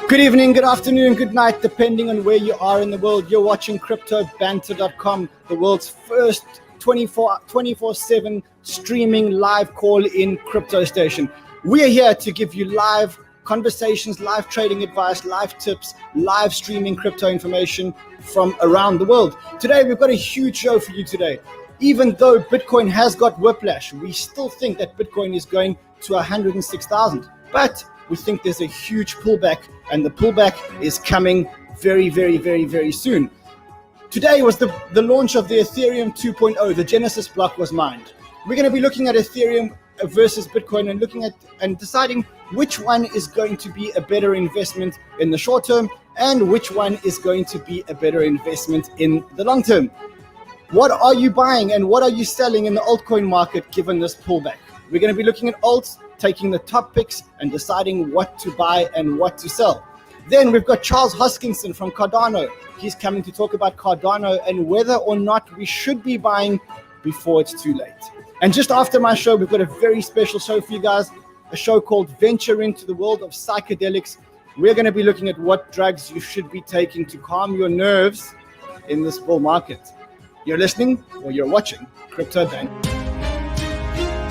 Good evening, good afternoon, good night, depending on where you are in the world. You're watching CryptoBanter.com, the world's first 24/7 streaming live call-in crypto station. We are here to give you live conversations, live trading advice, live tips, live streaming crypto information from around the world. Today, we've got a huge show for you today. Even though Bitcoin has got whiplash, we still think that Bitcoin is going to 106,000. But we think there's a huge pullback, and the pullback is coming very, very, very, very soon. Today was the launch of the Ethereum 2.0. The Genesis block was mined. We're going to be looking at Ethereum versus Bitcoin and looking at and deciding which one is going to be a better investment in the short term and which one is going to be a better investment in the long term. What are you buying and what are you selling in the altcoin market given this pullback? We're going to be looking at alts, taking the top picks and deciding what to buy and what to sell. Then we've got Charles Hoskinson from Cardano. He's coming to talk about Cardano and whether or not we should be buying before it's too late. And just after my show, we've got a very special show for you guys, a show called Venture into the World of Psychedelics. We're going to be looking at what drugs you should be taking to calm your nerves in this bull market. You're listening or you're watching Crypto Banter.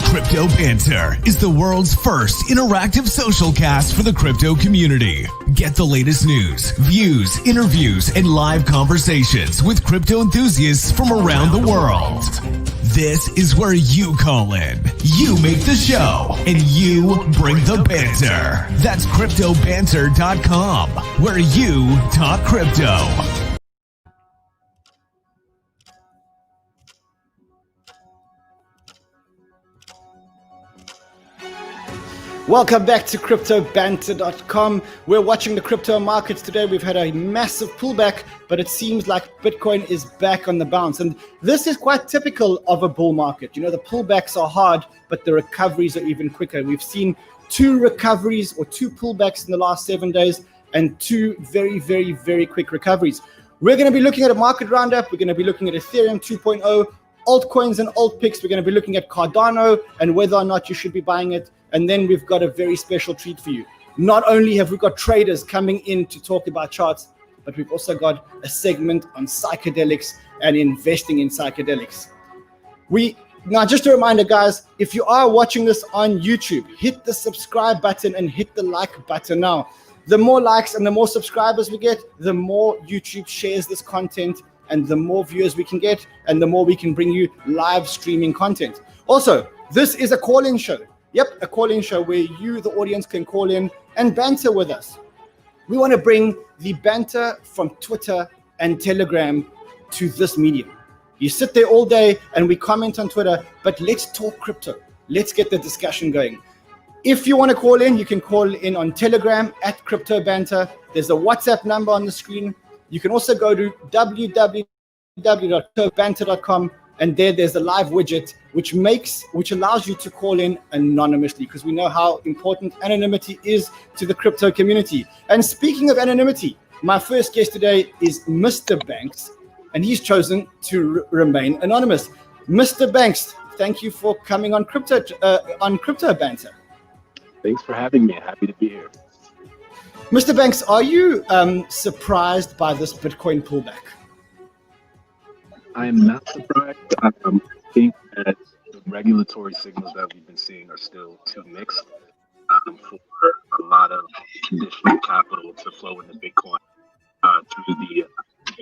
Crypto Banter is the world's first interactive social cast for the crypto community. Get the latest news, views, interviews, and live conversations with crypto enthusiasts from around the world. This is where you call in, you make the show, and you bring the banter. That's CryptoBanter.com, where you talk crypto. Welcome back to CryptoBanter.com. We're watching the crypto markets today. We've had a massive pullback, but it seems like Bitcoin is back on the bounce. And this is quite typical of a bull market. You know, the pullbacks are hard, but the recoveries are even quicker. We've seen two recoveries or two pullbacks in the last 7 days and two very, very, very quick recoveries. We're going to be looking at a market roundup. We're going to be looking at Ethereum 2.0, altcoins and alt picks. We're going to be looking at Cardano and whether or not you should be buying it. And then we've got a very special treat for you. Not only have we got traders coming in to talk about charts, but we've also got a segment on psychedelics and investing in psychedelics. Now, just a reminder, guys, if you are watching this on YouTube, hit the subscribe button and hit the like button now. The more likes and the more subscribers we get, the more YouTube shares this content and the more viewers we can get and the more we can bring you live streaming content. Also, this is a call-in show. Yep, a call-in show where you, the audience, can call in and banter with us. We want to bring the banter from Twitter and Telegram to this medium. You sit there all day and we comment on Twitter, but let's talk crypto. Let's get the discussion going. If you want to call in, you can call in on Telegram at CryptoBanter. There's a WhatsApp number on the screen. You can also go to www.cryptobanter.com. And there's a live widget which allows you to call in anonymously, because we know how important anonymity is to the crypto community. And speaking of anonymity, my first guest today is Mr. Banks, and he's chosen to remain anonymous. Mr. Banks, thank you for coming on Crypto Banter. Thanks for having me. Happy to be here. Mr. Banks, are you surprised by this Bitcoin pullback? I am not surprised. I think that the regulatory signals that we've been seeing are still too mixed for a lot of conditional capital to flow into Bitcoin through the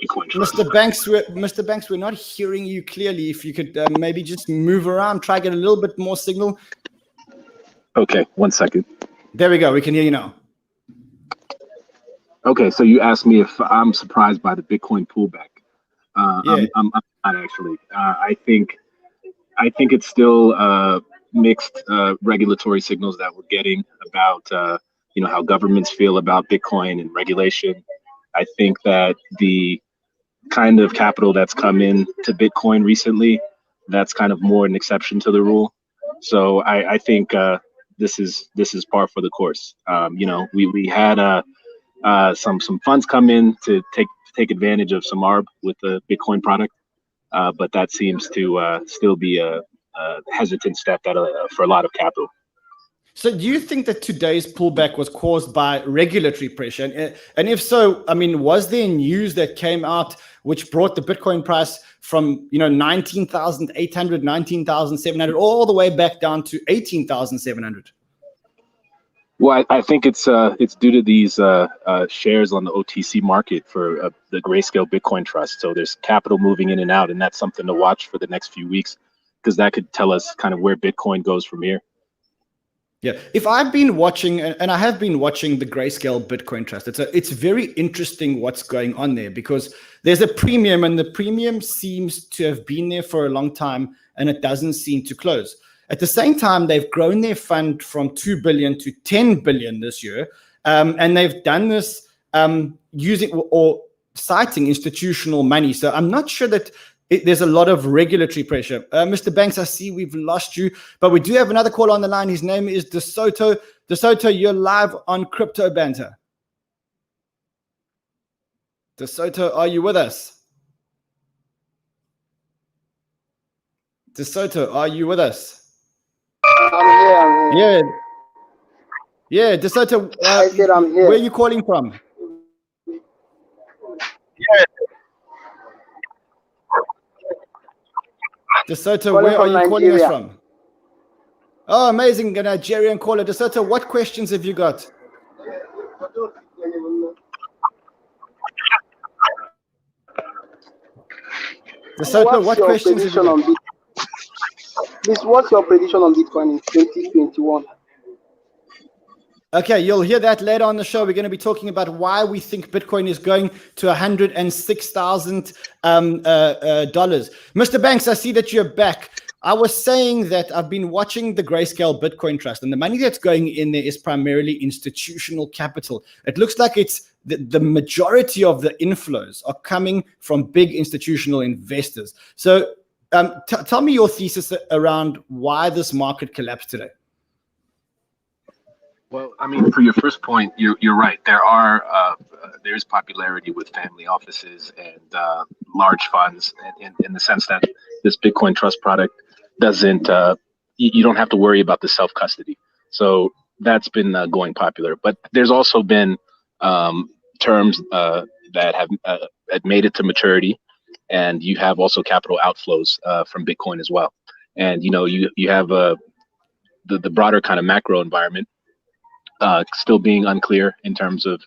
Bitcoin trust. Mr. Banks, we're not hearing you clearly. If you could maybe just move around, try to get a little bit more signal. Okay, 1 second. There we go. We can hear you now. Okay, so you asked me if I'm surprised by the Bitcoin pullback. Yeah. I'm not actually. I think it's still mixed regulatory signals that we're getting about how governments feel about Bitcoin and regulation. I think that the kind of capital that's come in to Bitcoin recently, that's kind of more an exception to the rule. So I think this is par for the course. We had some funds come in to take advantage of some ARB with the Bitcoin product, but that seems to still be a hesitant step for a lot of capital. So do you think that today's pullback was caused by regulatory pressure? And if so, I mean, was there news that came out which brought the Bitcoin price from, 19,800, 19,700, all the way back down to 18,700? Well, I think it's due to these shares on the OTC market for the Grayscale Bitcoin Trust. So there's capital moving in and out, and that's something to watch for the next few weeks, because that could tell us kind of where Bitcoin goes from here. Yeah, if I've been watching, and I have been watching the Grayscale Bitcoin Trust, it's very interesting what's going on there, because there's a premium, and the premium seems to have been there for a long time, and it doesn't seem to close. At the same time, they've grown their fund from 2 billion to 10 billion this year, and they've done this using or citing institutional money. So I'm not sure that there's a lot of regulatory pressure. Mr. Banks, I see we've lost you, but we do have another caller on the line. His name is DeSoto. DeSoto, you're live on Crypto Banter. DeSoto, are you with us? DeSoto, are you with us? I'm here. Yeah, DeSoto, I said I'm here. where are you calling from? DeSoto, where are you calling us from? Oh, amazing, a Nigerian caller. DeSoto, what questions have you got? DeSoto, what questions have you got? Please, what's your prediction on Bitcoin in 2021? Okay, you'll hear that later on the show. We're going to be talking about why we think Bitcoin is going to $106,000. Mr. Banks, I see that you're back. I was saying that I've been watching the Grayscale Bitcoin Trust, and the money that's going in there is primarily institutional capital. It looks like it's the majority of the inflows are coming from big institutional investors. So tell me your thesis around why this market collapsed today. Well, I mean, for your first point, you're right. There's popularity with family offices and large funds, in the sense that this Bitcoin Trust product doesn't. You don't have to worry about the self custody. So that's been going popular. But there's also been terms that have made it to maturity, and you have also capital outflows from Bitcoin as well. And you have the broader kind of macro environment. Still being unclear in terms of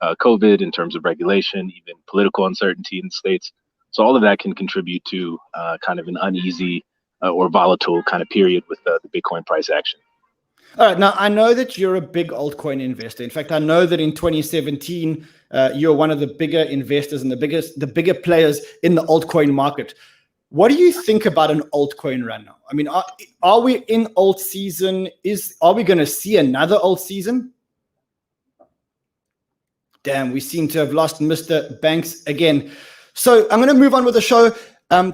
COVID, in terms of regulation, even political uncertainty in states. So all of that can contribute to kind of an uneasy or volatile kind of period with the Bitcoin price action. All right. Now, I know that you're a big altcoin investor. In fact, I know that in 2017, you're one of the bigger investors and the bigger players in the altcoin market. What do you think about an altcoin run now? I mean, are we in alt season? Are we going to see another alt season? Damn, we seem to have lost Mr. Banks again. So I'm going to move on with the show.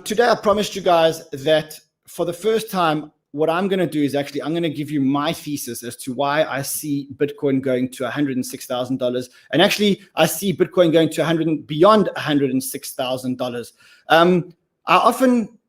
Today, I promised you guys that for the first time, what I'm going to do is actually, I'm going to give you my thesis as to why I see Bitcoin going to $106,000. And actually, I see Bitcoin going to beyond $106,000. I often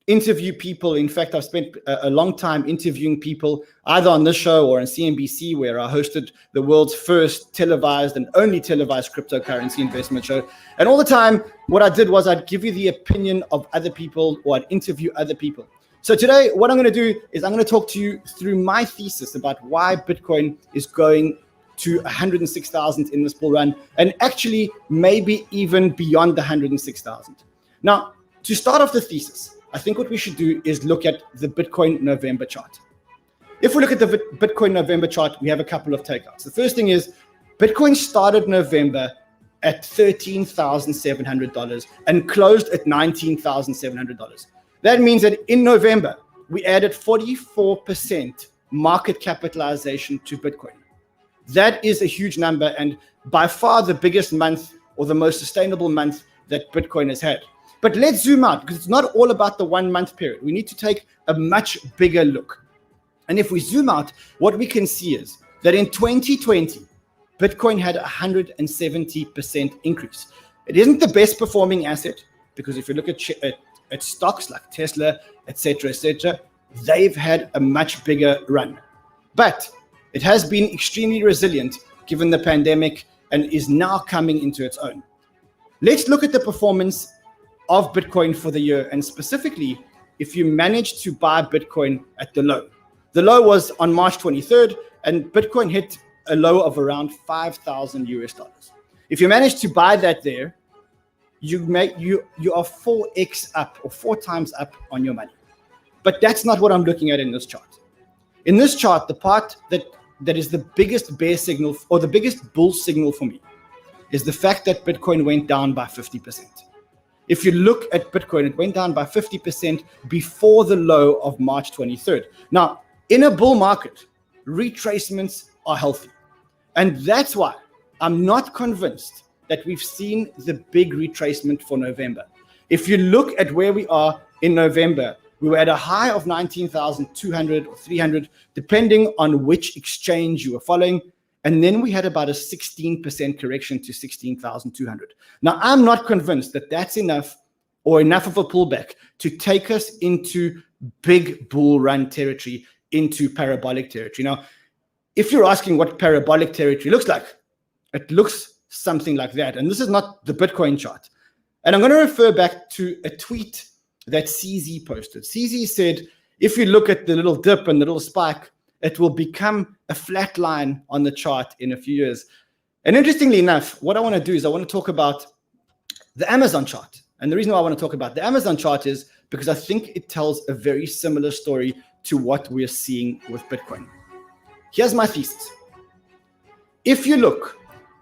interview people. In fact, I've spent a long time interviewing people either on this show or on CNBC, where I hosted the world's first televised and only televised cryptocurrency investment show. And all the time, what I did was I'd give you the opinion of other people, or I'd interview other people. So today, what I'm going to do is I'm going to talk to you through my thesis about why Bitcoin is going to 106,000 in this bull run, and actually maybe even beyond the 106,000. Now, to start off the thesis, I think what we should do is look at the Bitcoin November chart. If we look at the Bitcoin November chart, we have a couple of takeouts. The first thing is Bitcoin started November at $13,700 and closed at $19,700. That means that in November, we added 44% market capitalization to Bitcoin. That is a huge number, and by far the biggest month or the most sustainable month that Bitcoin has had. But let's zoom out, because it's not all about the 1 month period. We need to take a much bigger look. And if we zoom out, what we can see is that in 2020, Bitcoin had a 170% increase. It isn't the best performing asset, because if you look at stocks like Tesla, etc., they've had a much bigger run. But It has been extremely resilient given the pandemic and is now coming into its own. Let's look at the performance of Bitcoin for the year, and specifically if you managed to buy Bitcoin at the low. The low was on March 23rd, and Bitcoin hit a low of around 5,000 US dollars. If you manage to buy that there, you are 4x up or 4 times up on your money. But that's not what I'm looking at in this chart. In this chart, the part that is the biggest bear signal or the biggest bull signal for me is the fact that Bitcoin went down by 50%. If you look at Bitcoin, it went down by 50% before the low of March 23rd. Now, in a bull market, retracements are healthy. And that's why I'm not convinced that we've seen the big retracement for November. If you look at where we are in November, we were at a high of 19,200 or 300, depending on which exchange you were following. And then we had about a 16% correction to 16,200. Now, I'm not convinced that that's enough or enough of a pullback to take us into big bull run territory, into parabolic territory. Now, if you're asking what parabolic territory looks like, it looks something like that. And this is not the Bitcoin chart. And I'm going to refer back to a tweet that CZ posted. CZ said, if you look at the little dip and the little spike, it will become a flat line on the chart in a few years. And interestingly enough, what I want to do is I want to talk about the Amazon chart. And the reason why I want to talk about the Amazon chart is because I think it tells a very similar story to what we're seeing with Bitcoin. Here's my thesis. If you look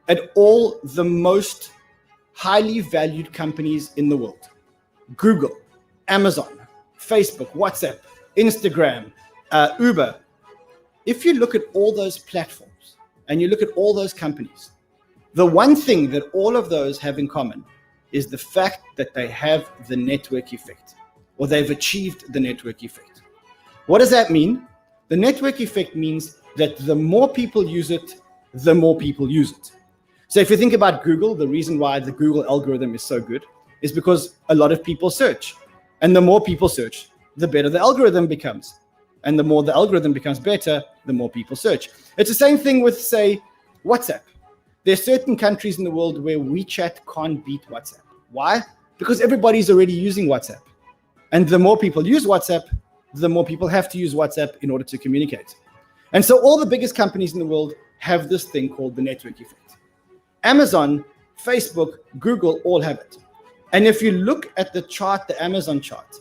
at all the most highly valued companies in the world, Google, Amazon, Facebook, WhatsApp, Instagram, Uber, if you look at all those platforms and you look at all those companies, the one thing that all of those have in common is the fact that they have the network effect, or they've achieved the network effect. What does that mean? The network effect means that the more people use it, the more people use it. So if you think about Google, the reason why the Google algorithm is so good is because a lot of people search. And the more people search, the better the algorithm becomes. And the more the algorithm becomes better, the more people search. It's the same thing with, say, WhatsApp. There's certain countries in the world where WeChat can't beat WhatsApp. Why? Because everybody's already using WhatsApp. And the more people use WhatsApp, the more people have to use WhatsApp in order to communicate. And so all the biggest companies in the world have this thing called the network effect. Amazon, Facebook, Google all have it. And if you look at the chart, the Amazon chart,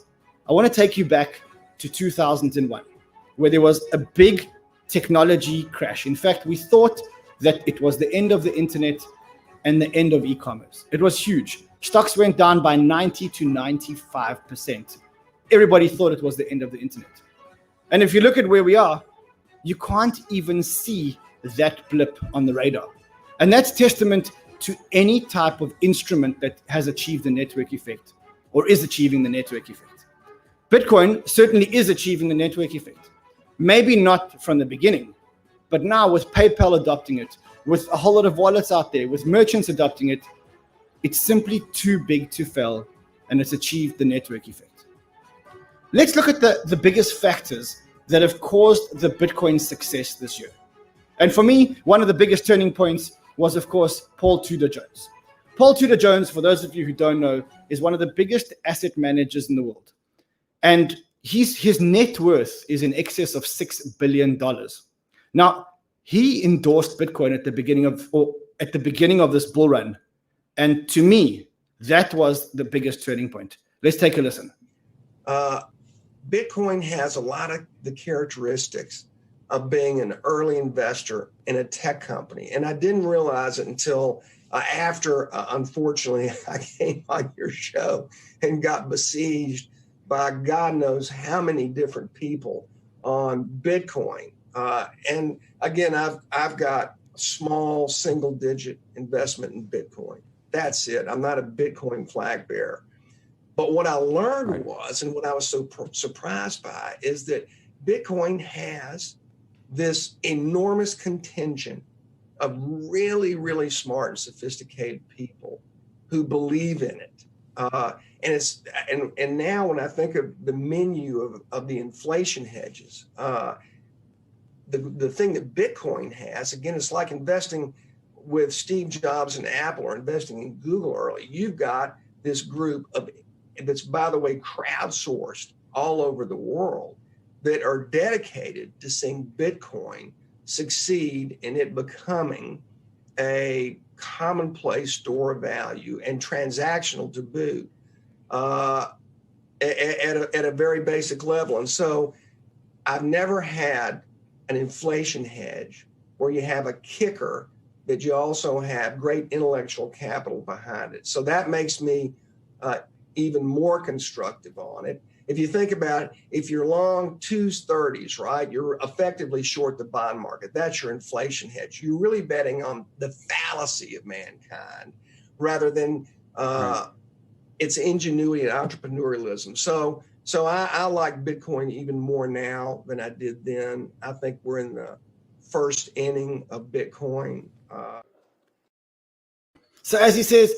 I want to take you back to 2001, where there was a big technology crash. In fact, we thought that it was the end of the internet and the end of e-commerce. It was huge. Stocks went down by 90 to 95%. Everybody thought it was the end of the internet. And if you look at where we are, you can't even see that blip on the radar. And that's testament to any type of instrument that has achieved the network effect or is achieving the network effect. Bitcoin certainly is achieving the network effect. Maybe not from the beginning, but now with PayPal adopting it, with a whole lot of wallets out there, with merchants adopting it, it's simply too big to fail, and it's achieved the network effect. Let's look at the biggest factors that have caused the Bitcoin success this year. And for me, one of the biggest turning points was, of course, Paul Tudor Jones. Paul Tudor Jones, for those of you who don't know, is one of the biggest asset managers in the world. And his net worth is in excess of $6 billion. Now, he endorsed Bitcoin at the beginning of this bull run. And to me, that was the biggest turning point. Let's take a listen. Bitcoin has a lot of the characteristics of being an early investor in a tech company. And I didn't realize it until after, unfortunately, I came on your show and got besieged by God knows how many different people on Bitcoin. And again, I've got small single-digit investment in Bitcoin. That's it. I'm not a Bitcoin flag bearer. But what I learned was, and what I was so surprised by, is that Bitcoin has this enormous contingent of really, really smart and sophisticated people who believe in it. And now when I think of the menu of the inflation hedges, the thing that Bitcoin has, again, it's like investing with Steve Jobs and Apple or investing in Google early. You've got this group of, that's, by the way, crowdsourced all over the world, that are dedicated to seeing Bitcoin succeed in it becoming a commonplace store of value and transactional to boot at a very basic level. And so I've never had an inflation hedge where you have a kicker that you also have great intellectual capital behind it. So that makes me even more constructive on it. If you think about it, if you're long 230s, right, you're effectively short the bond market. That's your inflation hedge. You're really betting on the fallacy of mankind rather than its ingenuity and entrepreneurialism. So I like Bitcoin even more now than I did then. I think we're in the first inning of Bitcoin. So as he says,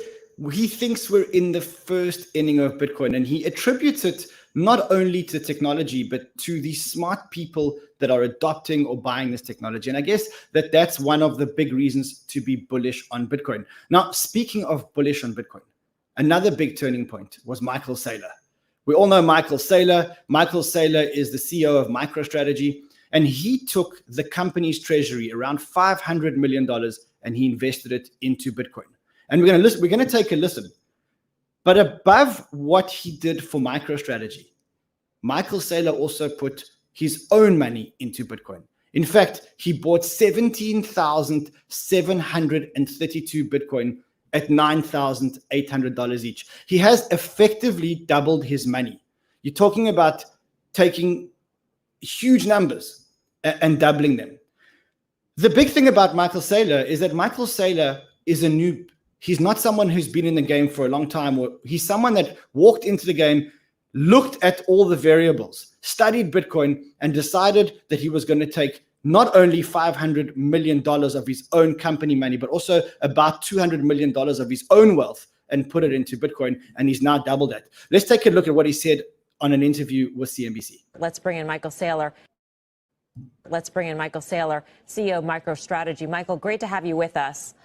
he thinks we're in the first inning of Bitcoin, and he attributes it not only to technology, but to the smart people that are adopting or buying this technology. And I guess that's one of the big reasons to be bullish on Bitcoin. Now, speaking of bullish on Bitcoin, another big turning point was Michael Saylor. We all know Michael Saylor. Michael Saylor is the CEO of MicroStrategy, and he took the company's treasury, around $500 million, and he invested it into Bitcoin. And we're going to take a listen. But above what he did for MicroStrategy, Michael Saylor also put his own money into Bitcoin. In fact, he bought 17,732 Bitcoin at $9,800 each. He has effectively doubled his money. You're talking about taking huge numbers and doubling them. The big thing about Michael Saylor is that Michael Saylor is a noob. He's not someone who's been in the game for a long time, or he's someone that walked into the game, looked at all the variables, studied Bitcoin, and decided that he was going to take not only $500 million of his own company money, but also about $200 million of his own wealth and put it into Bitcoin. And he's now doubled it. Let's take a look at what he said on an interview with CNBC. Let's bring in Michael Saylor. CEO of MicroStrategy. Michael, great to have you with us.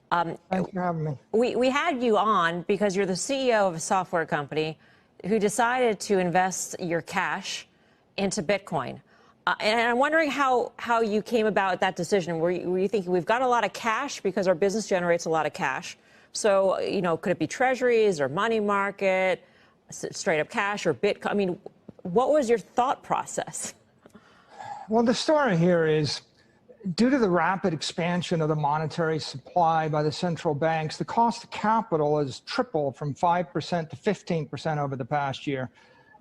Thanks for having me. We had you on because you're the CEO of a software company who decided to invest your cash into Bitcoin. And I'm wondering how you came about that decision. Were you thinking we've got a lot of cash because our business generates a lot of cash? So, could it be treasuries or money market, straight up cash or Bitcoin? I mean, what was your thought process? Well, the story here is, due to the rapid expansion of the monetary supply by the central banks, the cost of capital has tripled from 5% to 15% over the past year.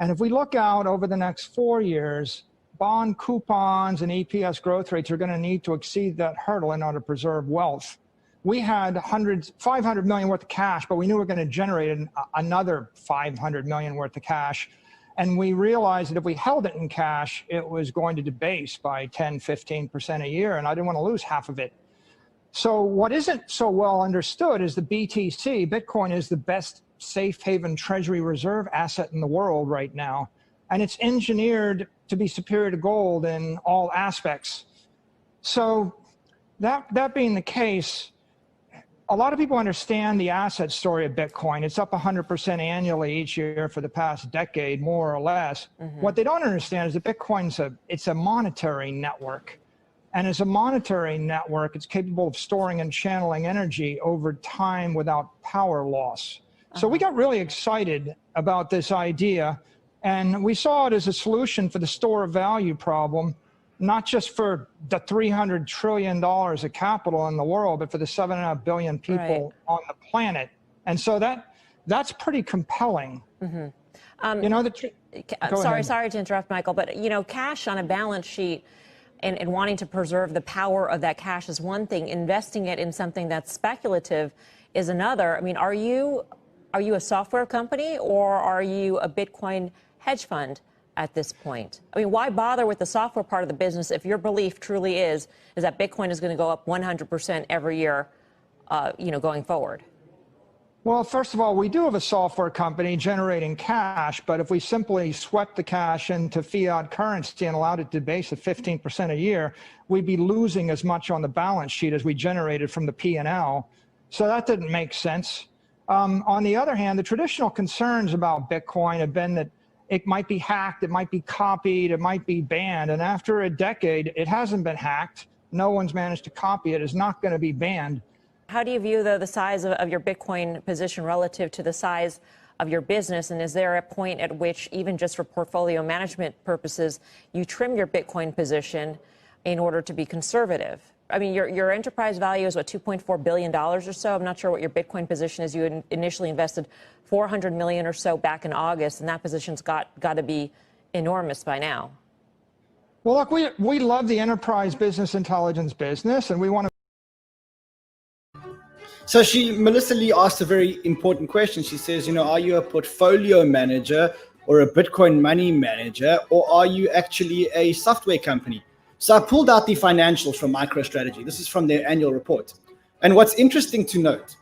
And if we look out over the next 4 years, bond coupons and EPS growth rates are going to need to exceed that hurdle in order to preserve wealth. We had 500 million worth of cash, but we knew we were going to generate another 500 million worth of cash. And we realized that if we held it in cash, it was going to debase by 10, 15% a year, and I didn't want to lose half of it. So what isn't so well understood is the BTC. Bitcoin is the best safe haven treasury reserve asset in the world right now, and it's engineered to be superior to gold in all aspects. So that being the case, a lot of people understand the asset story of Bitcoin. It's up 100% annually each year for the past decade, more or less. Mm-hmm. What they don't understand is that Bitcoin's it's a monetary network. And as a monetary network, it's capable of storing and channeling energy over time without power loss. Uh-huh. So we got really excited about this idea, and we saw it as a solution for the store of value problem, not just for the $300 trillion of capital in the world, but for the 7.5 billion people on the planet. And so that's pretty compelling. Mm-hmm. Sorry to interrupt, Michael, but cash on a balance sheet and wanting to preserve the power of that cash is one thing. Investing it in something that's speculative is another. I mean, are you a software company, or are you a Bitcoin hedge fund at this point? I mean, why bother with the software part of the business if your belief truly is that Bitcoin is going to go up 100% every year, going forward? Well, first of all, we do have a software company generating cash, but if we simply swept the cash into fiat currency and allowed it to base at 15% a year, we'd be losing as much on the balance sheet as we generated from the P&L. So that didn't make sense. On the other hand, the traditional concerns about Bitcoin have been that it might be hacked, it might be copied, it might be banned. And after a decade, it hasn't been hacked. No one's managed to copy it. It's not going to be banned. How do you view, though, the size of your Bitcoin position relative to the size of your business? And is there a point at which, even just for portfolio management purposes, you trim your Bitcoin position in order to be conservative? I mean, your enterprise value is, what, $2.4 billion or so? I'm not sure what your Bitcoin position is. You initially invested $400 million or so back in August, and that position's got to be enormous by now. Well, look, we love the enterprise business intelligence business, and we want to. So Melissa Lee asked a very important question. She says, are you a portfolio manager or a Bitcoin money manager, or are you actually a software company? So I pulled out the financials from MicroStrategy. This is from their annual report. And what's interesting to note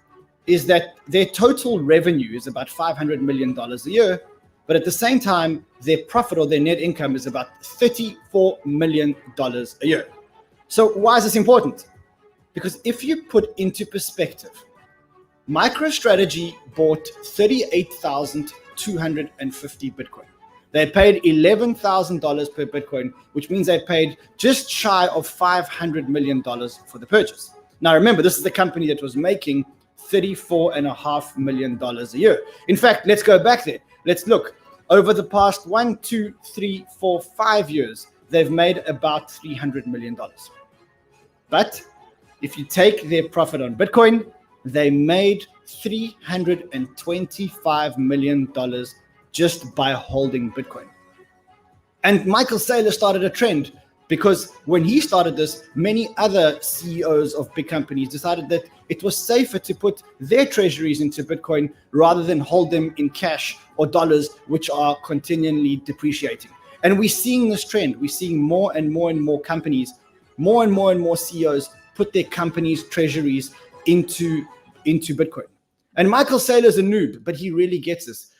is that their total revenue is about $500 million a year, but at the same time, their profit or their net income is about $34 million a year. So why is this important? Because if you put into perspective, MicroStrategy bought 38,250 Bitcoin. They paid $11,000 per Bitcoin, which means they paid just shy of $500 million for the purchase. Now, remember, this is the company that was making $34.5 million a year. In fact, let's go back there. Let's look. Over the past 1, 2, 3, 4, 5 years, they've made about $300 million. But if you take their profit on Bitcoin, they made $325 million just by holding Bitcoin. And Michael Saylor started a trend because when he started this, many other CEOs of big companies decided that it was safer to put their treasuries into Bitcoin rather than hold them in cash or dollars, which are continually depreciating. And we're seeing this trend. We're seeing more and more and more companies, more and more CEOs put their company's treasuries into Bitcoin. And Michael Saylor's a noob, but he really gets this.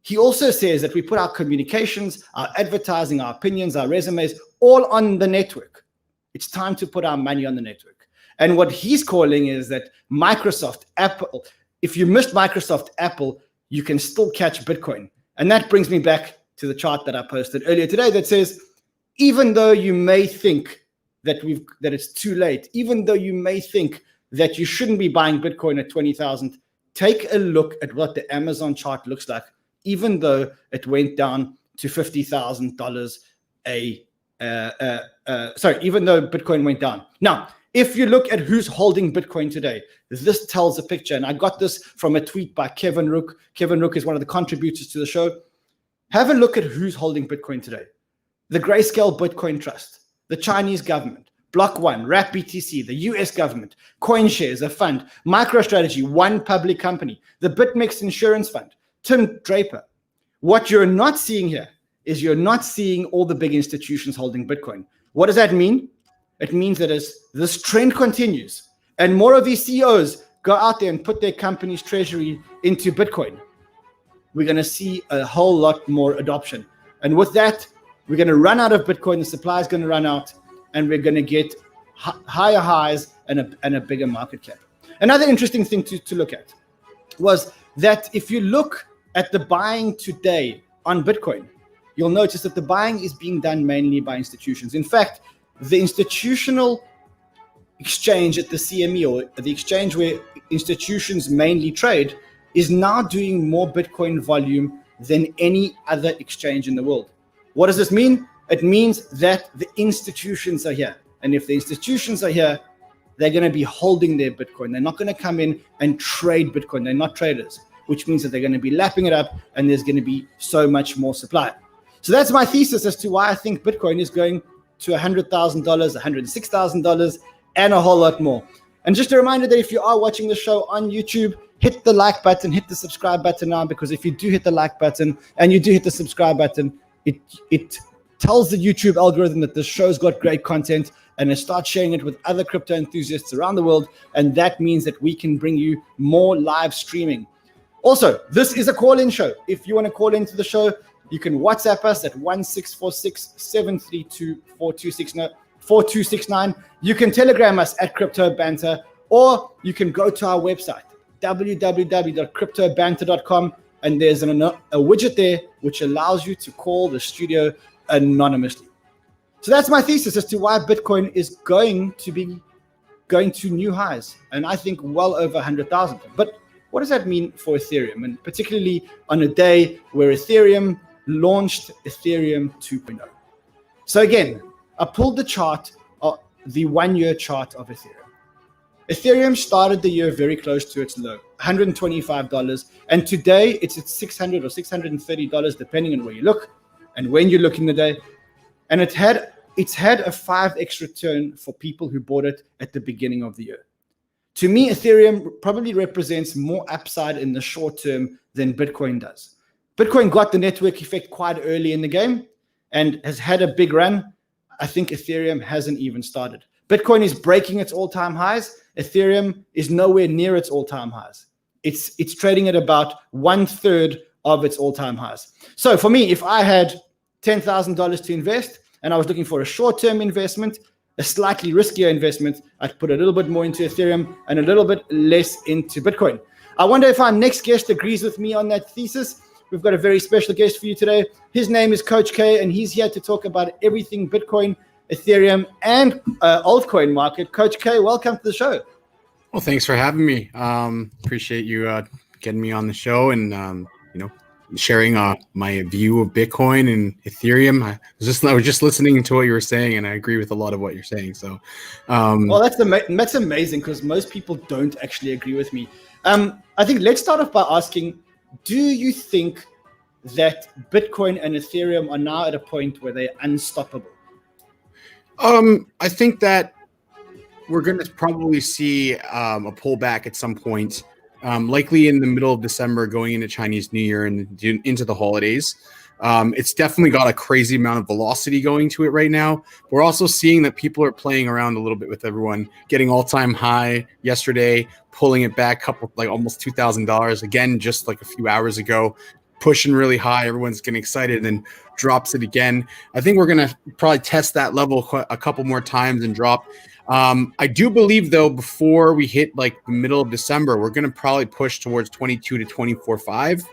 He also says that we put our communications, our advertising, our opinions, our resumes, all on the network. It's time to put our money on the network. And what he's calling is that Microsoft, Apple, if you missed Microsoft, Apple, you can still catch Bitcoin. And that brings me back to the chart that I posted earlier today that says, even though you may think that it's too late, even though you may think that you shouldn't be buying Bitcoin at 20,000, take a look at what the Amazon chart looks like, even though it went down to $50,000 even though Bitcoin went down. Now, if you look at who's holding Bitcoin today, this tells a picture. And I got this from a tweet by Kevin Rook. Kevin Rook is one of the contributors to the show. Have a look at who's holding Bitcoin today. The Grayscale Bitcoin Trust, the Chinese government, Block One, Wrap BTC, the US government, CoinShares, a fund, MicroStrategy, one public company, the BitMEX Insurance Fund, Tim Draper. What you're not seeing here is you're not seeing all the big institutions holding Bitcoin. What does that mean? It means that as this trend continues and more of these CEOs go out there and put their company's treasury into Bitcoin, we're going to see a whole lot more adoption. And with that, we're going to run out of Bitcoin. The supply is going to run out, and we're going to get higher highs and a bigger market cap. Another interesting thing to look at was that if you look at the buying today on Bitcoin, you'll notice that the buying is being done mainly by institutions. In fact, the institutional exchange at the CME, or the exchange where institutions mainly trade, is now doing more Bitcoin volume than any other exchange in the world. What does this mean? It means that the institutions are here. And if the institutions are here, they're going to be holding their Bitcoin. They're not going to come in and trade Bitcoin. They're not traders, which means that they're going to be lapping it up, and there's going to be so much more supply. So that's my thesis as to why I think Bitcoin is going to $100,000, $106,000, and a whole lot more. And just a reminder that if you are watching the show on YouTube, hit the like button, hit the subscribe button now, because if you do hit the like button and you do hit the subscribe button, it tells the YouTube algorithm that this show's got great content, and it starts sharing it with other crypto enthusiasts around the world. And that means that we can bring you more live streaming. Also, this is a call-in show. If you want to call into the show, you can WhatsApp us at 1646-732-4269. You can Telegram us at Crypto Banter, or you can go to our website, www.cryptobanter.com, and there's a widget there which allows you to call the studio anonymously. So that's my thesis as to why Bitcoin is going to new highs, and I think well over 100,000. But what does that mean for Ethereum, and particularly on a day where Ethereum launched Ethereum 2.0? So again, I pulled the chart, the 1 year chart of Ethereum. Ethereum started the year very close to its low, $125, and today it's at $600 or $630, depending on where you look and when you look in the day. And it's had a 5x return for people who bought it at the beginning of the year. To me, Ethereum probably represents more upside in the short term than Bitcoin does. Bitcoin got the network effect quite early in the game and has had a big run. I think Ethereum hasn't even started. Bitcoin is breaking its all-time highs. Ethereum is nowhere near its all-time highs. It's trading at about 1/3 of its all-time highs. So for me, if I had $10,000 to invest and I was looking for a short-term investment, a slightly riskier investment, I'd put a little bit more into Ethereum and a little bit less into Bitcoin. I wonder if our next guest agrees with me on that thesis. We've got a very special guest for you today. His name is Coach K, and he's here to talk about everything Bitcoin, Ethereum, and altcoin market. Coach K, welcome to the show. Well, thanks for having me. Appreciate you getting me on the show and sharing my view of Bitcoin and Ethereum. I was just listening to what you were saying, and I agree with a lot of what you're saying. So, well, that's amazing because most people don't actually agree with me. I think let's start off by asking, do you think that Bitcoin and Ethereum are now at a point where they're unstoppable? I think that we're going to probably see a pullback at some point. Likely in the middle of December, going into Chinese New Year and into the holidays. It's definitely got a crazy amount of velocity going to it right now. We're also seeing that people are playing around a little bit with everyone, getting all-time high yesterday, pulling it back almost $2,000 again, just like a few hours ago, pushing really high. Everyone's getting excited and then drops it again. I think we're going to probably test that level a couple more times and drop. I do believe, though, before we hit the middle of December, we're going to probably push towards 22 to 24.5.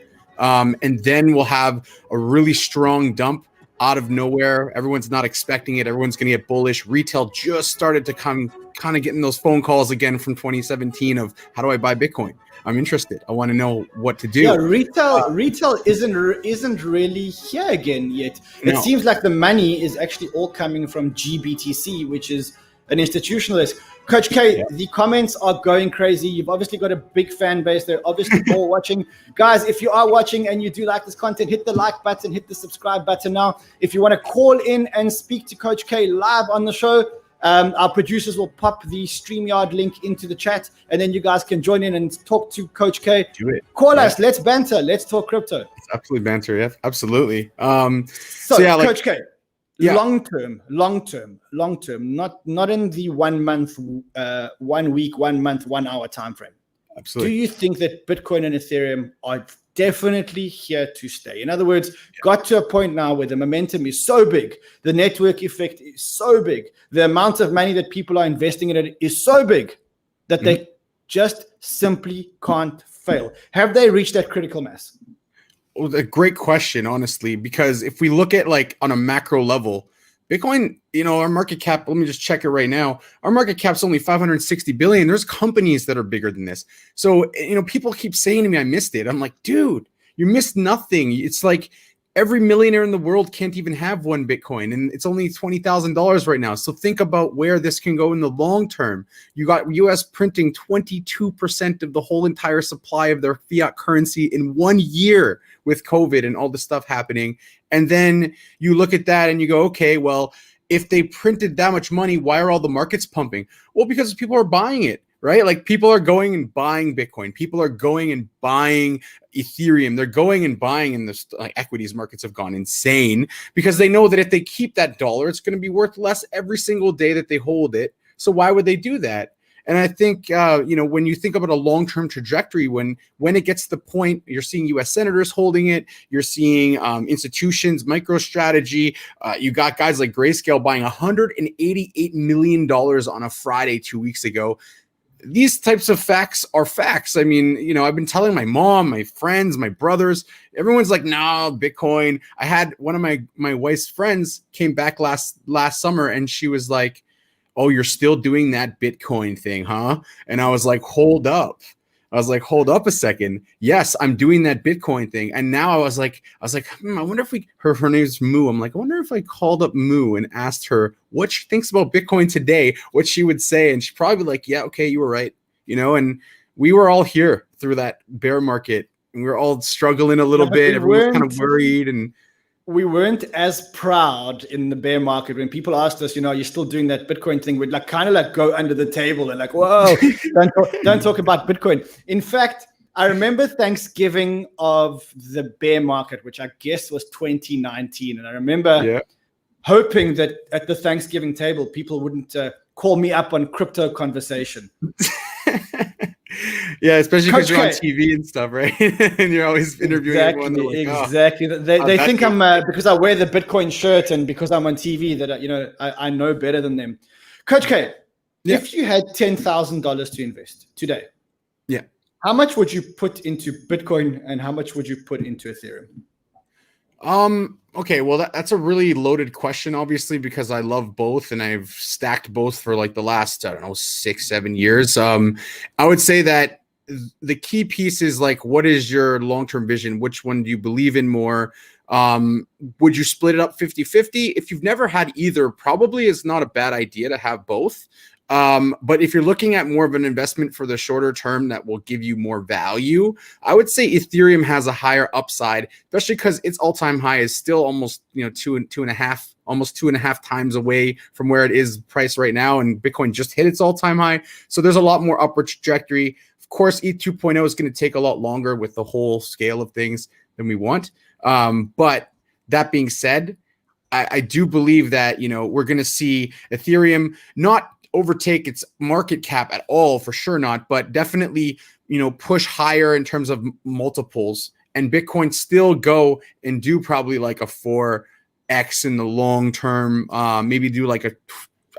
And then we'll have a really strong dump out of nowhere. Everyone's not expecting it. Everyone's going to get bullish. Retail just started to come kind of getting those phone calls again from 2017 of how do I buy Bitcoin? I'm interested. I want to know what to do. Yeah, retail isn't really here again yet. It seems like the money is actually all coming from GBTC, which is an institutionalist. Coach K, the comments are going crazy. You've obviously got a big fan base. They're obviously all watching. Guys, if you are watching and you do like this content, hit the like button, hit the subscribe button now. If you want to call in and speak to Coach K live on the show, our producers will pop the StreamYard link into the chat, and then you guys can join in and talk to Coach K. Do it. Call us. Let's banter. Let's talk crypto. It's absolutely banter. Yeah, absolutly. Coach K. Yeah. Long term, not in the 1 month, 1 week, 1 month, 1 hour time frame. Absolutely. Do you think that Bitcoin and Ethereum are definitely here to stay? In other words, got to a point now where the momentum is so big, the network effect is so big, the amount of money that people are investing in it is so big that they just simply can't fail. Have they reached that critical mass? Well, a great question, honestly, because if we look at on a macro level, Bitcoin, our market cap, let me just check it right now. Our market cap's only 560 billion. There's companies that are bigger than this. So, people keep saying to me, I missed it. I'm like, dude, you missed nothing. It's like every millionaire in the world can't even have one Bitcoin, and it's only $20,000 right now. So think about where this can go in the long term. You got US printing 22% of the whole entire supply of their fiat currency in 1 year with COVID and all this stuff happening. And then you look at that and you go, okay, well, if they printed that much money, why are all the markets pumping? Well, because people are buying it. Right? People are going and buying Bitcoin. People are going and buying Ethereum. They're going and buying, and the equities markets have gone insane because they know that if they keep that dollar, it's going to be worth less every single day that they hold it. So why would they do that? And I think, when you think about a long-term trajectory, when it gets to the point, you're seeing U.S. senators holding it, you're seeing institutions, MicroStrategy, you got guys like Grayscale buying $188 million on a Friday 2 weeks ago. These types of facts are facts. I mean, I've been telling my mom, my friends, my brothers, everyone's like, no, Bitcoin. I had one of my wife's friends came back last summer and she was like, oh, you're still doing that Bitcoin thing, huh? And I was like, hold up. Hold up a second. Yes, I'm doing that Bitcoin thing. And now I was like, I wonder if her name's Moo. I'm like, I wonder if I called up Moo and asked her what she thinks about Bitcoin today, what she would say. And she'd probably be like, yeah, okay, you were right. And we were all here through that bear market and we were all struggling a little bit. Everyone was kind of worried and we weren't as proud in the bear market when people asked us, are you still doing that Bitcoin thing? We'd kind of go under the table and whoa, don't talk about Bitcoin. In fact, I remember Thanksgiving of the bear market, which I guess was 2019. And I remember hoping that at the Thanksgiving table, people wouldn't call me up on crypto conversation. Yeah, especially because you're on TV and stuff, right? And you're always interviewing everyone. Exactly. They think I'm because I wear the Bitcoin shirt and because I'm on TV that I know better than them. Coach K, if you had $10,000 to invest today, how much would you put into Bitcoin and how much would you put into Ethereum? Okay, well, that's a really loaded question, obviously, because I love both and I've stacked both for the last, 6-7 years. I would say that the key piece is what is your long-term vision? Which one do you believe in more? Would you split it up 50-50? If you've never had either, probably is not a bad idea to have both. But if you're looking at more of an investment for the shorter term that will give you more value, I would say Ethereum has a higher upside, especially because its all-time high is still almost, almost 2.5 times away from where it is priced right now. And Bitcoin just hit its all-time high. So there's a lot more upward trajectory. Of course, ETH 2.0 is going to take a lot longer with the whole scale of things than we want. But that being said, I do believe that, we're going to see Ethereum not overtake its market cap at all, for sure not, but definitely, push higher in terms of multiples, and Bitcoin still go and do probably a 4x in the long term, maybe do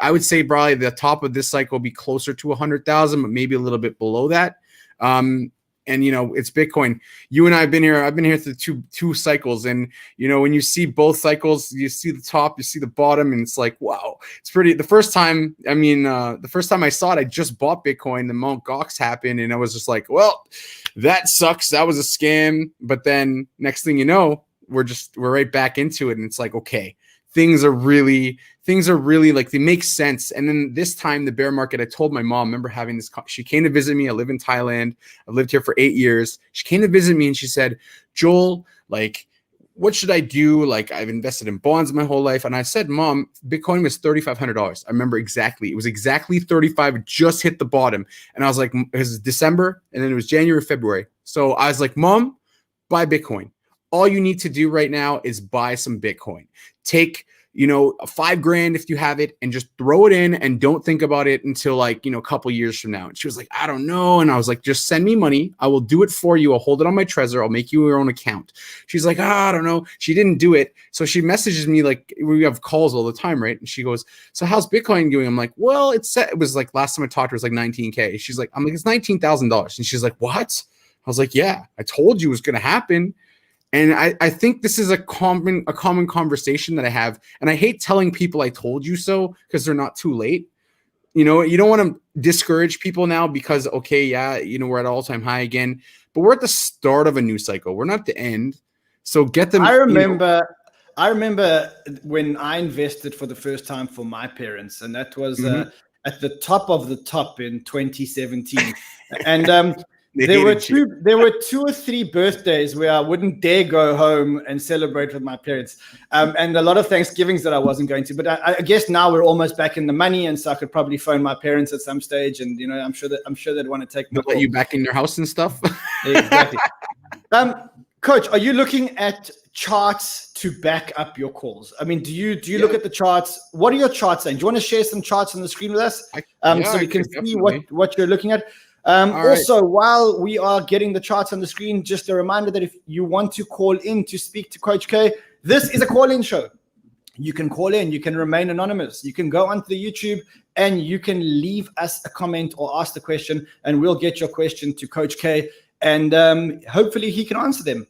I would say probably the top of this cycle be closer to 100,000, but maybe a little bit below that. And it's Bitcoin. You and I have been here. I've been here through two cycles, and when you see both cycles, you see the top, you see the bottom, and it's wow, it's pretty. The first time I saw it, I just bought Bitcoin. The Mt. Gox happened, and I was just well, that sucks. That was a scam. But then next thing you know, we're right back into it, and it's okay. Things are really they make sense. And then this time, the bear market, I told my mom, remember having this, she came to visit me. I live in Thailand. I've lived here for 8 years. She came to visit me and she said, Joel, what should I do? I've invested in bonds my whole life. And I said, Mom, Bitcoin was $3,500. I remember exactly. It was exactly 35. It just hit the bottom. And I was it was December and then it was January, February. So I was Mom, buy Bitcoin. All you need to do right now is buy some Bitcoin. Take, $5,000 if you have it and just throw it in and don't think about it until a couple years from now. And she was I don't know. And I was just send me money. I will do it for you. I'll hold it on my Trezor. I'll make you your own account. She's I don't know. She didn't do it. So she messages me we have calls all the time, right? And she goes, so how's Bitcoin doing? I'm well, it was last time I talked to her, it was 19K. She's I'm it's $19,000. And she's what? I was yeah, I told you it was going to happen. And I think this is a common conversation that I have. And I hate telling people I told you so because they're not too late. You don't want to discourage people now because, okay, yeah, we're at all-time high again. But we're at the start of a new cycle. We're not the end. So get them. I remember when I invested for the first time for my parents. And that was at the top of the top in 2017. And there were two or three birthdays where I wouldn't dare go home and celebrate with my parents, and a lot of Thanksgivings that I wasn't going to. But I guess now we're almost back in the money, and so I could probably phone my parents at some stage, and I'm sure they'd want to take me. Let you back in your house and stuff. Exactly. Coach, are you looking at charts to back up your calls? I mean, do you look at the charts? What are your charts saying? Do you want to share some charts on the screen with us so we can see what you're looking at? Also, while we are getting the charts on the screen, just a reminder that if you want to call in to speak to Coach K, this is a call-in show. You can call in, you can remain anonymous, you can go onto the YouTube and you can leave us a comment or ask the question, and we'll get your question to Coach K, and hopefully he can answer them.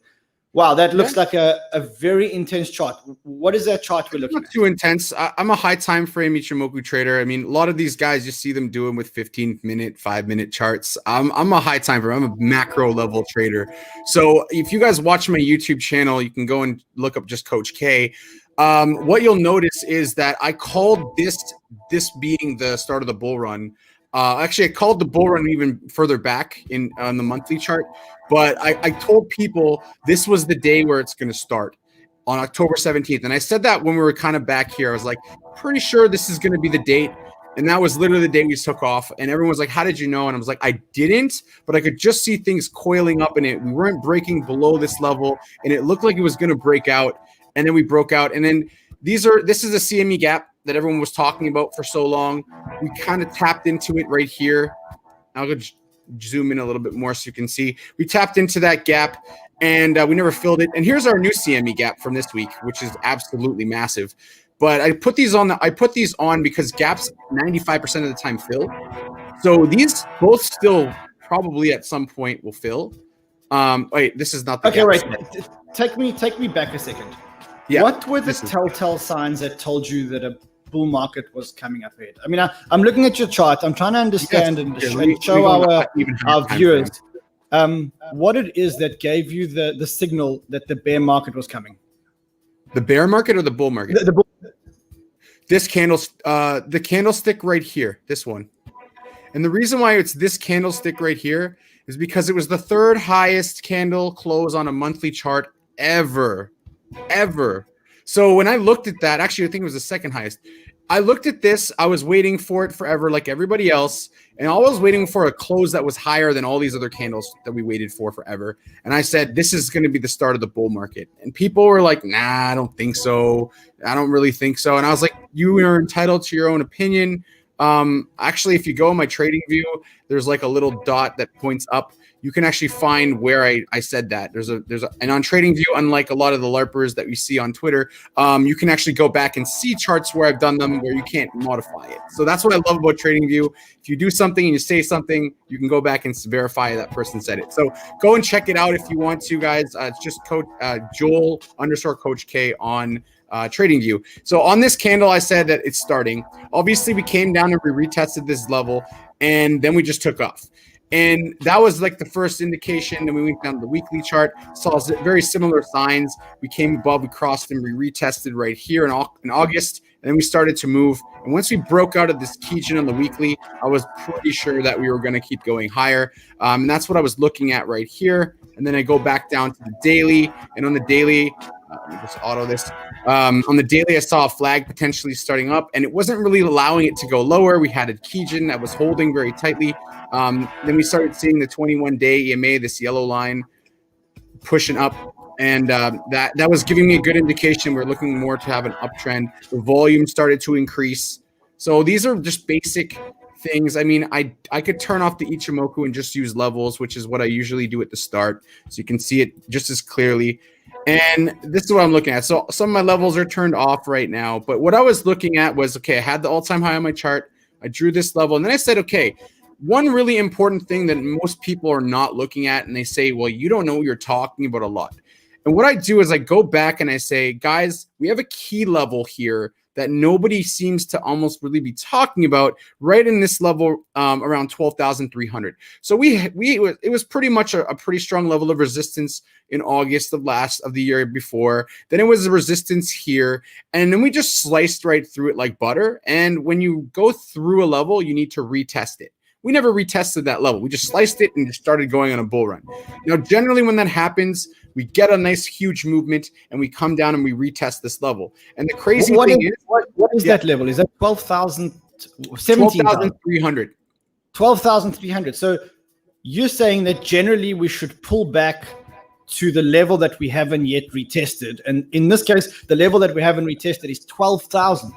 Wow, that looks like a very intense chart. What is that chart we're looking at? Not too intense. I'm a high time frame Ichimoku trader. I mean, a lot of these guys, you see them doing with 15-minute, 5-minute charts. I'm a high time frame. I'm a macro level trader. So if you guys watch my YouTube channel, you can go and look up just Coach K. What you'll notice is that I called this being the start of the bull run. Actually, I called the bull run even further back on the monthly chart, but I told people this was the day where it's going to start on October 17th. And I said that when we were kind of back here. I was like, pretty sure this is going to be the date. And that was literally the day we took off. And everyone was like, how did you know? And I was like, I didn't, but I could just see things coiling up in it. We weren't breaking below this level, and it looked like it was going to break out. And then we broke out. And then this is a CME gap that everyone was talking about for so long. We kind of tapped into it right here. I'll go zoom in a little bit more so you can see. We tapped into that gap, and we never filled it. And here's our new CME gap from this week, which is absolutely massive. But I put these on because gaps 95% of the time fill. So these both still probably at some point will fill. Wait, this is not the okay. gap. Right, take me back a second. Yeah, what were the telltale signs that told you that a bull market was coming up ahead? I mean, I'm looking at your chart. I'm trying to understand and show our viewers what it is that gave you the signal that the bear market was coming. The bear market or the bull market? The bull. This the candlestick right here, this one. And the reason why it's this candlestick right here is because it was the third highest candle close on a monthly chart ever. So when I looked at that, actually, I think it was the second highest. I looked at this. I was waiting for it forever, like everybody else. And I was waiting for a close that was higher than all these other candles that we waited for forever. And I said, this is going to be the start of the bull market. And people were like, nah, I don't think so. I don't really think so. And I was like, you are entitled to your own opinion. Actually, if you go in my trading view, there's like a little dot that points up. You can actually find where I said that. And on TradingView, unlike a lot of the LARPers that we see on Twitter, you can actually go back and see charts where I've done them where you can't modify it. So that's what I love about TradingView. If you do something and you say something, you can go back and verify that person said it. So go and check it out if you want to, guys. It's just Joel_Coach K on TradingView. So on this candle, I said that it's starting. Obviously, we came down and we retested this level, and then we just took off. And that was like the first indication. Then we went down to the weekly chart, saw very similar signs. We came above, we crossed, and we retested right here in August. And then we started to move. And once we broke out of this Kijun on the weekly, I was pretty sure that we were going to keep going higher. And that's what I was looking at right here. And then I go back down to the daily. And on the daily, let me just auto this. On the daily, I saw a flag potentially starting up, and it wasn't really allowing it to go lower. We had a Kijun that was holding very tightly. Then we started seeing the 21-day EMA, this yellow line, pushing up, and that was giving me a good indication we're looking more to have an uptrend. The volume started to increase. So these are just basic things. I mean, I could turn off the Ichimoku and just use levels, which is what I usually do at the start, so you can see it just as clearly. And this is what I'm looking at. So some of my levels are turned off right now. But what I was looking at was, okay, I had the all-time high on my chart. I drew this level. And then I said, okay, one really important thing that most people are not looking at, and they say, well, you don't know what you're talking about a lot. And what I do is I go back and I say, guys, we have a key level here that nobody seems to almost really be talking about right in this level around 12,300. So it was pretty much a pretty strong level of resistance in August of the year before. Then it was a resistance here, and then we just sliced right through it like butter. And when you go through a level, you need to retest it. We never retested that level. We just sliced it and just started going on a bull run. Now, generally when that happens, we get a nice huge movement and we come down and we retest this level. And the crazy thing is, what is that level? Is that 12,000, 12,300? 12,300. So you're saying that generally we should pull back to the level that we haven't yet retested. And in this case, the level that we haven't retested is 12,000.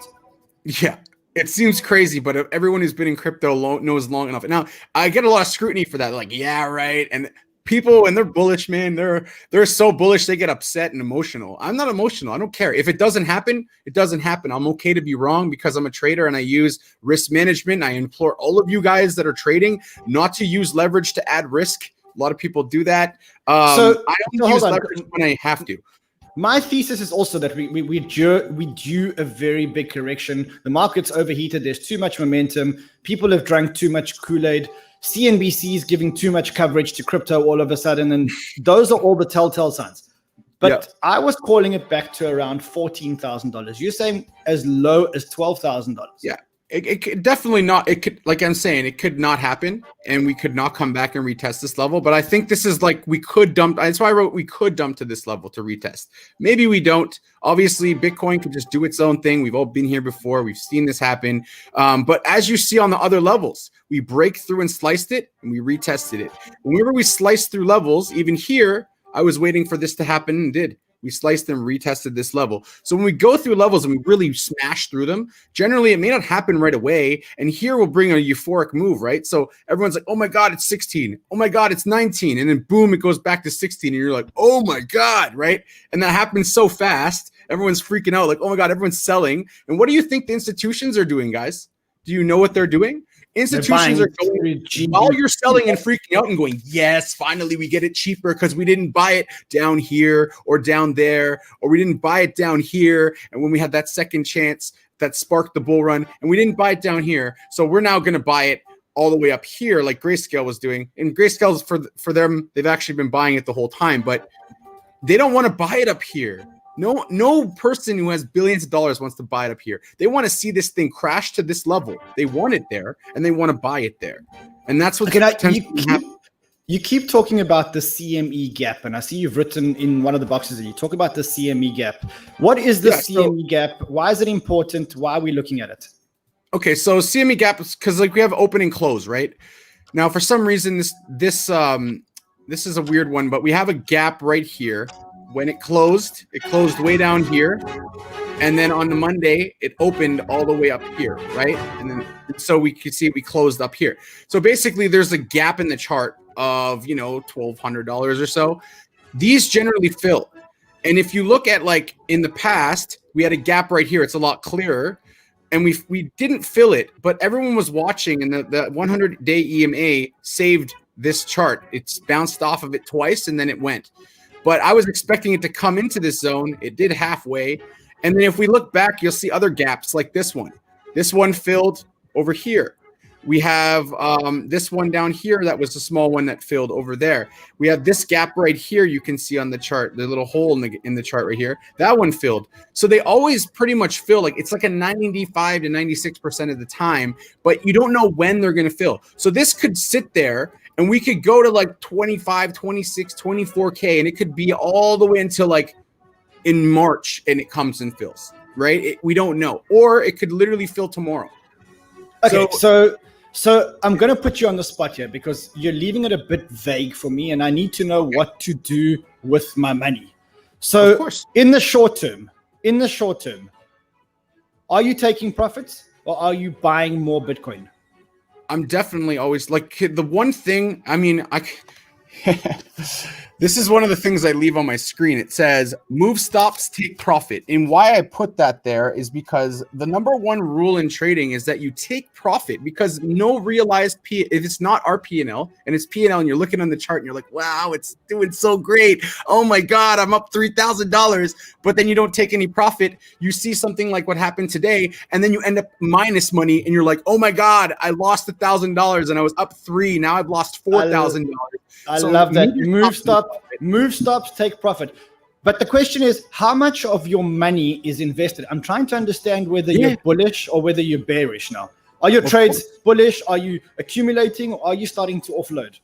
Yeah. It seems crazy, but everyone who's been in crypto knows long enough. Now, I get a lot of scrutiny for that. Like, yeah, right. And people, and they're bullish, man. They're so bullish, they get upset and emotional. I'm not emotional. I don't care. If it doesn't happen, it doesn't happen. I'm okay to be wrong because I'm a trader and I use risk management. I implore all of you guys that are trading not to use leverage to add risk. A lot of people do that. So I only use leverage when I have to. My thesis is also that we due a very big correction. The market's overheated. There's too much momentum. People have drank too much Kool-Aid. CNBC is giving too much coverage to crypto all of a sudden. And those are all the telltale signs. But I was calling it back to around $14,000. You're saying as low as $12,000. Yeah. It could definitely not. It could, like I'm saying, it could not happen, and we could not come back and retest this level. But I think this is like we could dump. That's why I wrote we could dump to this level to retest. Maybe we don't. Obviously, Bitcoin could just do its own thing. We've all been here before. We've seen this happen. But as you see on the other levels, we break through and sliced it, and we retested it. Whenever we sliced through levels, even here, I was waiting for this to happen and did. We sliced and retested this level. So when we go through levels and we really smash through them, generally it may not happen right away. And here we'll bring a euphoric move, right? So everyone's like, oh my God, it's 16. Oh my God, it's 19. And then boom, it goes back to 16. And you're like, oh my God, right? And that happens so fast. Everyone's freaking out like, oh my God, everyone's selling. And what do you think the institutions are doing, guys? Do you know what they're doing? Institutions are going while you're selling and freaking out and going, yes, finally we get it cheaper because we didn't buy it down here or down there, or we didn't buy it down here. And when we had that second chance that sparked the bull run, and we didn't buy it down here, so we're now going to buy it all the way up here like Grayscale was doing. And Grayscale's for them, they've actually been buying it the whole time, but they don't want to buy it up here. No person who has billions of dollars wants to buy it up here. They want to see this thing crash to this level. They want it there, and they want to buy it there. And that's what you keep talking about the CME gap, and I see you've written in one of the boxes that you talk about the CME gap. What is the CME gap? Why is it important? Why are we looking at it? Okay, so CME gap is because like we have open and close, right? Now, for some reason, this is a weird one, but we have a gap right here. When it closed way down here. And then on the Monday, it opened all the way up here, right? And then so we could see we closed up here. So basically there's a gap in the chart of, $1,200 or so. These generally fill. And if you look at like in the past, we had a gap right here. It's a lot clearer. And we didn't fill it, but everyone was watching, and the 100-day EMA saved this chart. It's bounced off of it twice, and then it went. But I was expecting it to come into this zone. It did halfway. And then if we look back, you'll see other gaps like this one. This one filled over here. We have this one down here that was a small one that filled over there. We have this gap right here you can see on the chart, the little hole in the chart right here. That one filled. So they always pretty much fill. Like it's like a 95 to 96% of the time, but you don't know when they're going to fill. So this could sit there, and we could go to like 25, 26, 24K, and it could be all the way until like in March, and it comes and fills, right? We don't know. Or it could literally fill tomorrow. Okay, so I'm going to put you on the spot here because you're leaving it a bit vague for me, and I need to know what to do with my money. So of course. in the short term, are you taking profits or are you buying more Bitcoin? I'm definitely always like the one thing. I mean, this is one of the things I leave on my screen. It says move stops, take profit. And why I put that there is because the number one rule in trading is that you take profit, because no realized if it's not our P&L and it's P&L and you're looking on the chart and you're like, wow, it's doing so great. Oh my God, I'm up $3,000. But then you don't take any profit. You see something like what happened today, and then you end up minus money and you're like, oh my God, I lost $1,000 and I was up $3,000. Now I've lost $4,000. I love that. Move stops, take profit. But the question is, how much of your money is invested? I'm trying to understand whether you're bullish or whether you're bearish now. Are your trades bullish? Are you accumulating, or are you starting to offload?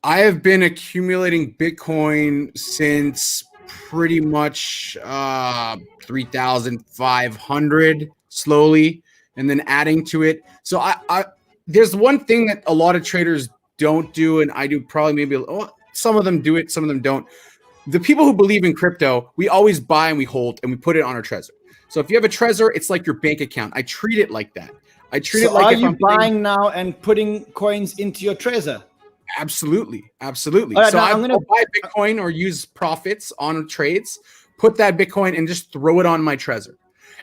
I have been accumulating Bitcoin since pretty much 3,500 slowly, and then adding to it. So I there's one thing that a lot of traders don't do, and I do probably maybe some of them do it, some of them don't. the people who believe in crypto, we always buy and we hold and we put it on our Trezor. So if you have a Trezor, it's like your bank account. I treat it like that. I treat it like are if you I'm buying now and putting coins into your Trezor? Absolutely. Absolutely. All right, So I'm I'll buy Bitcoin or use profits on trades, put that Bitcoin and just throw it on my Trezor.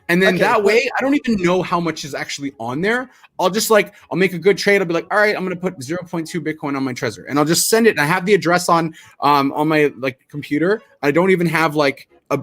And then that way, I don't even know how much is actually on there. I'll just I'll make a good trade. I'll be like, all right, I'm going to put 0.2 Bitcoin on my Trezor and I'll just send it. And I have the address on my computer. I don't even have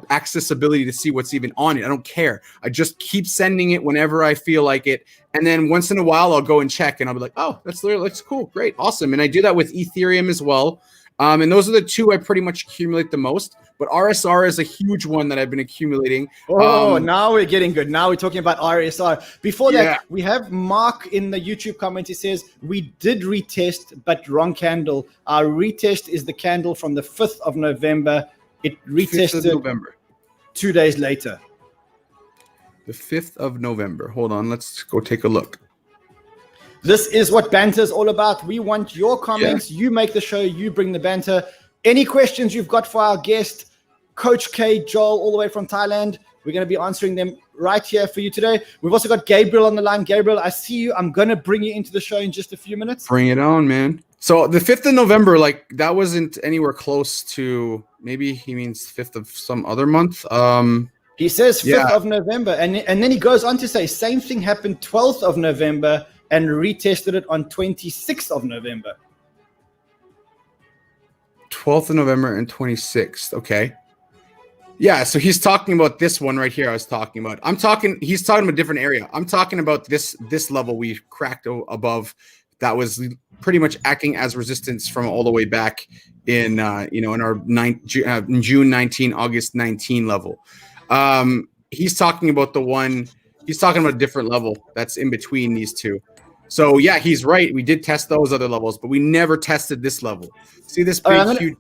accessibility to see what's even on it. I don't care. I just keep sending it whenever I feel like it. And then once in a while, I'll go and check and I'll be like, oh, that's cool. Great. Awesome. And I do that with Ethereum as well. And those are the two I pretty much accumulate the most. But RSR is a huge one that I've been accumulating. Oh, now we're getting good. Now we're talking about RSR. Before that, we have Mark in the YouTube comment. He says, we did retest, but wrong candle. Our retest is the candle from the 5th of November. It retested November. 2 days later. The 5th of November. Hold on. Let's go take a look. This is what Banter is all about. We want your comments. You make the show. You bring the banter. Any questions you've got for our guest, Coach K, Joel, all the way from Thailand, we're going to be answering them right here for you today. We've also got Gabriel on the line. Gabriel, I see you. I'm going to bring you into the show in just a few minutes. Bring it on, man. So the 5th of November, that wasn't anywhere close to, maybe he means 5th of some other month. He says 5th of November. And then he goes on to say, same thing happened 12th of November and retested it on 26th of November. 12th of November and 26th. Okay. Yeah, so he's talking about this one right here I was talking about. He's talking about a different area. I'm talking about this level we cracked above that was pretty much acting as resistance from all the way back in in our June 19, August 19 level. He's talking about a different level that's in between these two. So yeah, he's right. We did test those other levels, but we never tested this level. See this big, huge.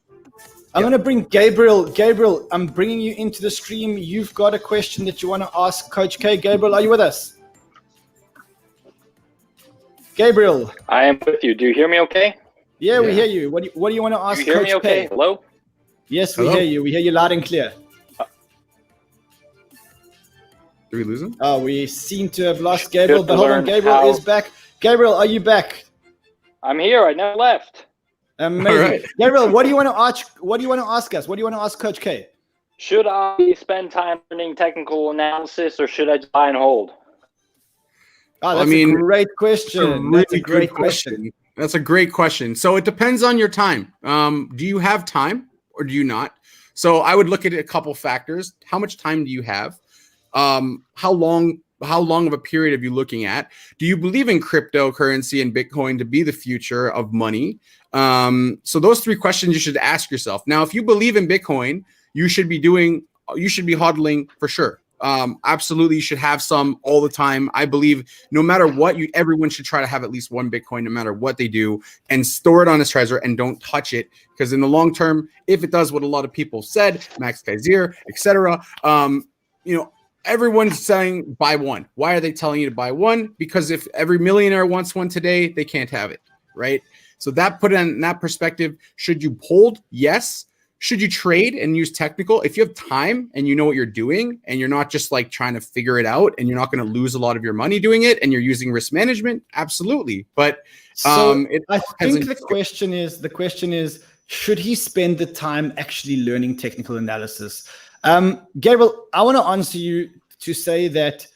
I'm going to bring Gabriel. Gabriel, I'm bringing you into the stream. You've got a question that you want to ask Coach K. Gabriel, are you with us? Gabriel. I am with you. Do you hear me okay? Yeah, we hear you. What do you want to ask Coach K? Do you hear me okay? Hello? Yes, we hear you. We hear you loud and clear. Did we lose him? Oh, we seem to have lost Gabriel, but hold on. Gabriel is back. Gabriel, are you back? I'm here. I never left. Amazing. Right. Gabriel, what do you want to ask? What do you want to ask us? What do you want to ask Coach K? Should I spend time learning technical analysis, or should I just buy and hold? Oh, that's a great question. That's a great question. That's a great question. So it depends on your time. Do you have time or do you not? So I would look at a couple factors. How much time do you have? How long of a period are you looking at? Do you believe in cryptocurrency and Bitcoin to be the future of money? So those three questions you should ask yourself. Now, if you believe in Bitcoin, you should be hodling for sure. Absolutely, you should have some all the time. I believe no matter what, everyone should try to have at least one Bitcoin, no matter what they do, and store it on his Trezor and don't touch it. Because in the long term, if it does what a lot of people said, Max Kaiser, etc., everyone's saying buy one. Why are they telling you to buy one? Because if every millionaire wants one today, they can't have it, right? So that put it in that perspective. Should you hold? Yes. Should you trade and use technical? If you have time and you know what you're doing and you're not just trying to figure it out and you're not going to lose a lot of your money doing it and you're using risk management, absolutely. But I think the question is, should he spend the time actually learning technical analysis? Gabriel, I want to answer you to say that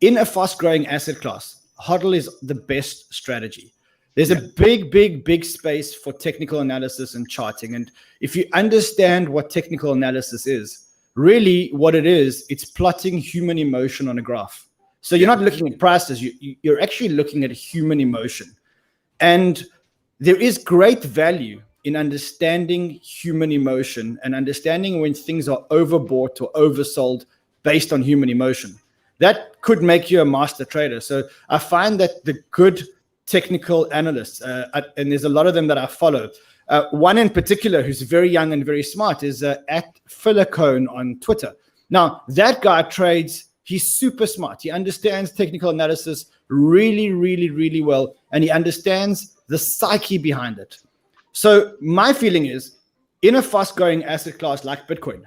in a fast-growing asset class, HODL is the best strategy. There's a big space for technical analysis and charting. And if you understand what technical analysis is, really what it is, it's plotting human emotion on a graph. So you're not looking at prices, you're actually looking at human emotion. And there is great value in understanding human emotion and understanding when things are overbought or oversold based on human emotion. That could make you a master trader. So I find that the good technical analysts, and there's a lot of them that I follow. One in particular who's very young and very smart is at Philocone on Twitter. Now, that guy trades, he's super smart. He understands technical analysis really, really, really well, and he understands the psyche behind it. So my feeling is, in a fast-growing asset class like Bitcoin,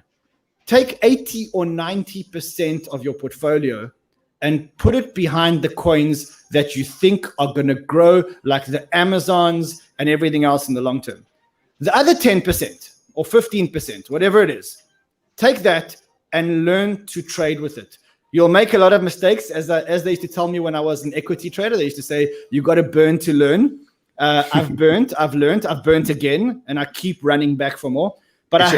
take 80 or 90% of your portfolio and put it behind the coins that you think are going to grow, like the Amazons and everything else in the long term. The other 10% or 15%, whatever it is, take that and learn to trade with it. You'll make a lot of mistakes, as they used to tell me when I was an equity trader. They used to say, you got to burn to learn. I've learned, I've burnt again, and I keep running back for more. But I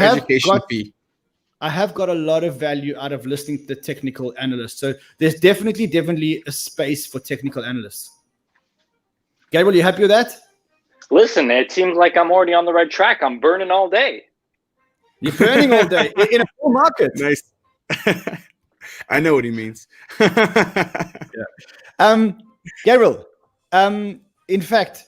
have got a lot of value out of listening to the technical analysts. So there's definitely a space for technical analysts. Gabriel, you happy with that? Listen, it seems like I'm already on the right track. I'm burning all day. You're burning all day in a bull market. Nice. I know what he means. Gabriel, in fact,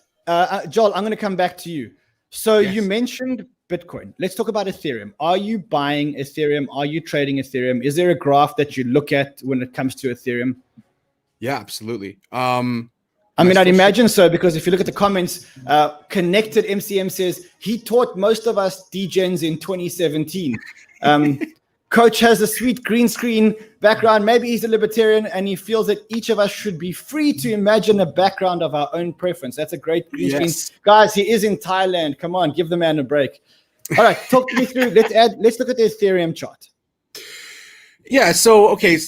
Joel, I'm going to come back to you. So you mentioned Bitcoin. Let's talk about Ethereum. Are you buying Ethereum? Are you trading Ethereum? Is there a graph that you look at when it comes to Ethereum? Yeah, absolutely. I'd imagine so, because if you look at the comments, Connected MCM says he taught most of us degens in 2017. Coach has a sweet green screen background. Maybe he's a libertarian and he feels that each of us should be free to imagine a background of our own preference. That's a great green screen. Guys, he is in Thailand. Come on, give the man a break. All right, talk me through. Let's look at the Ethereum chart. Yeah, so, okay.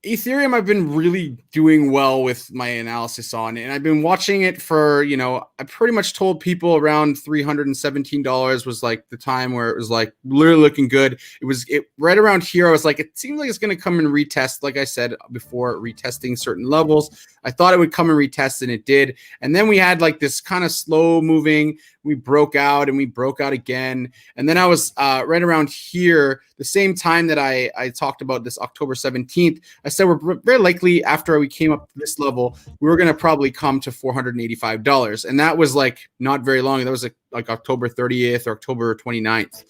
Ethereum, I've been really doing well with my analysis on, and I've been watching it for, I pretty much told people around $317 was like the time where it was like literally looking good. It right around here. I was like, it seems like it's going to come and retest. Like I said before, retesting certain levels. I thought it would come and retest, and it did. And then we had like this kind of slow moving. We broke out and we broke out again. And then I was right around here, the same time that I talked about this October 17th, I said we're very likely after we came up to this level, we were going to probably come to $485. And that was like not very long. That was like October 30th or October 29th.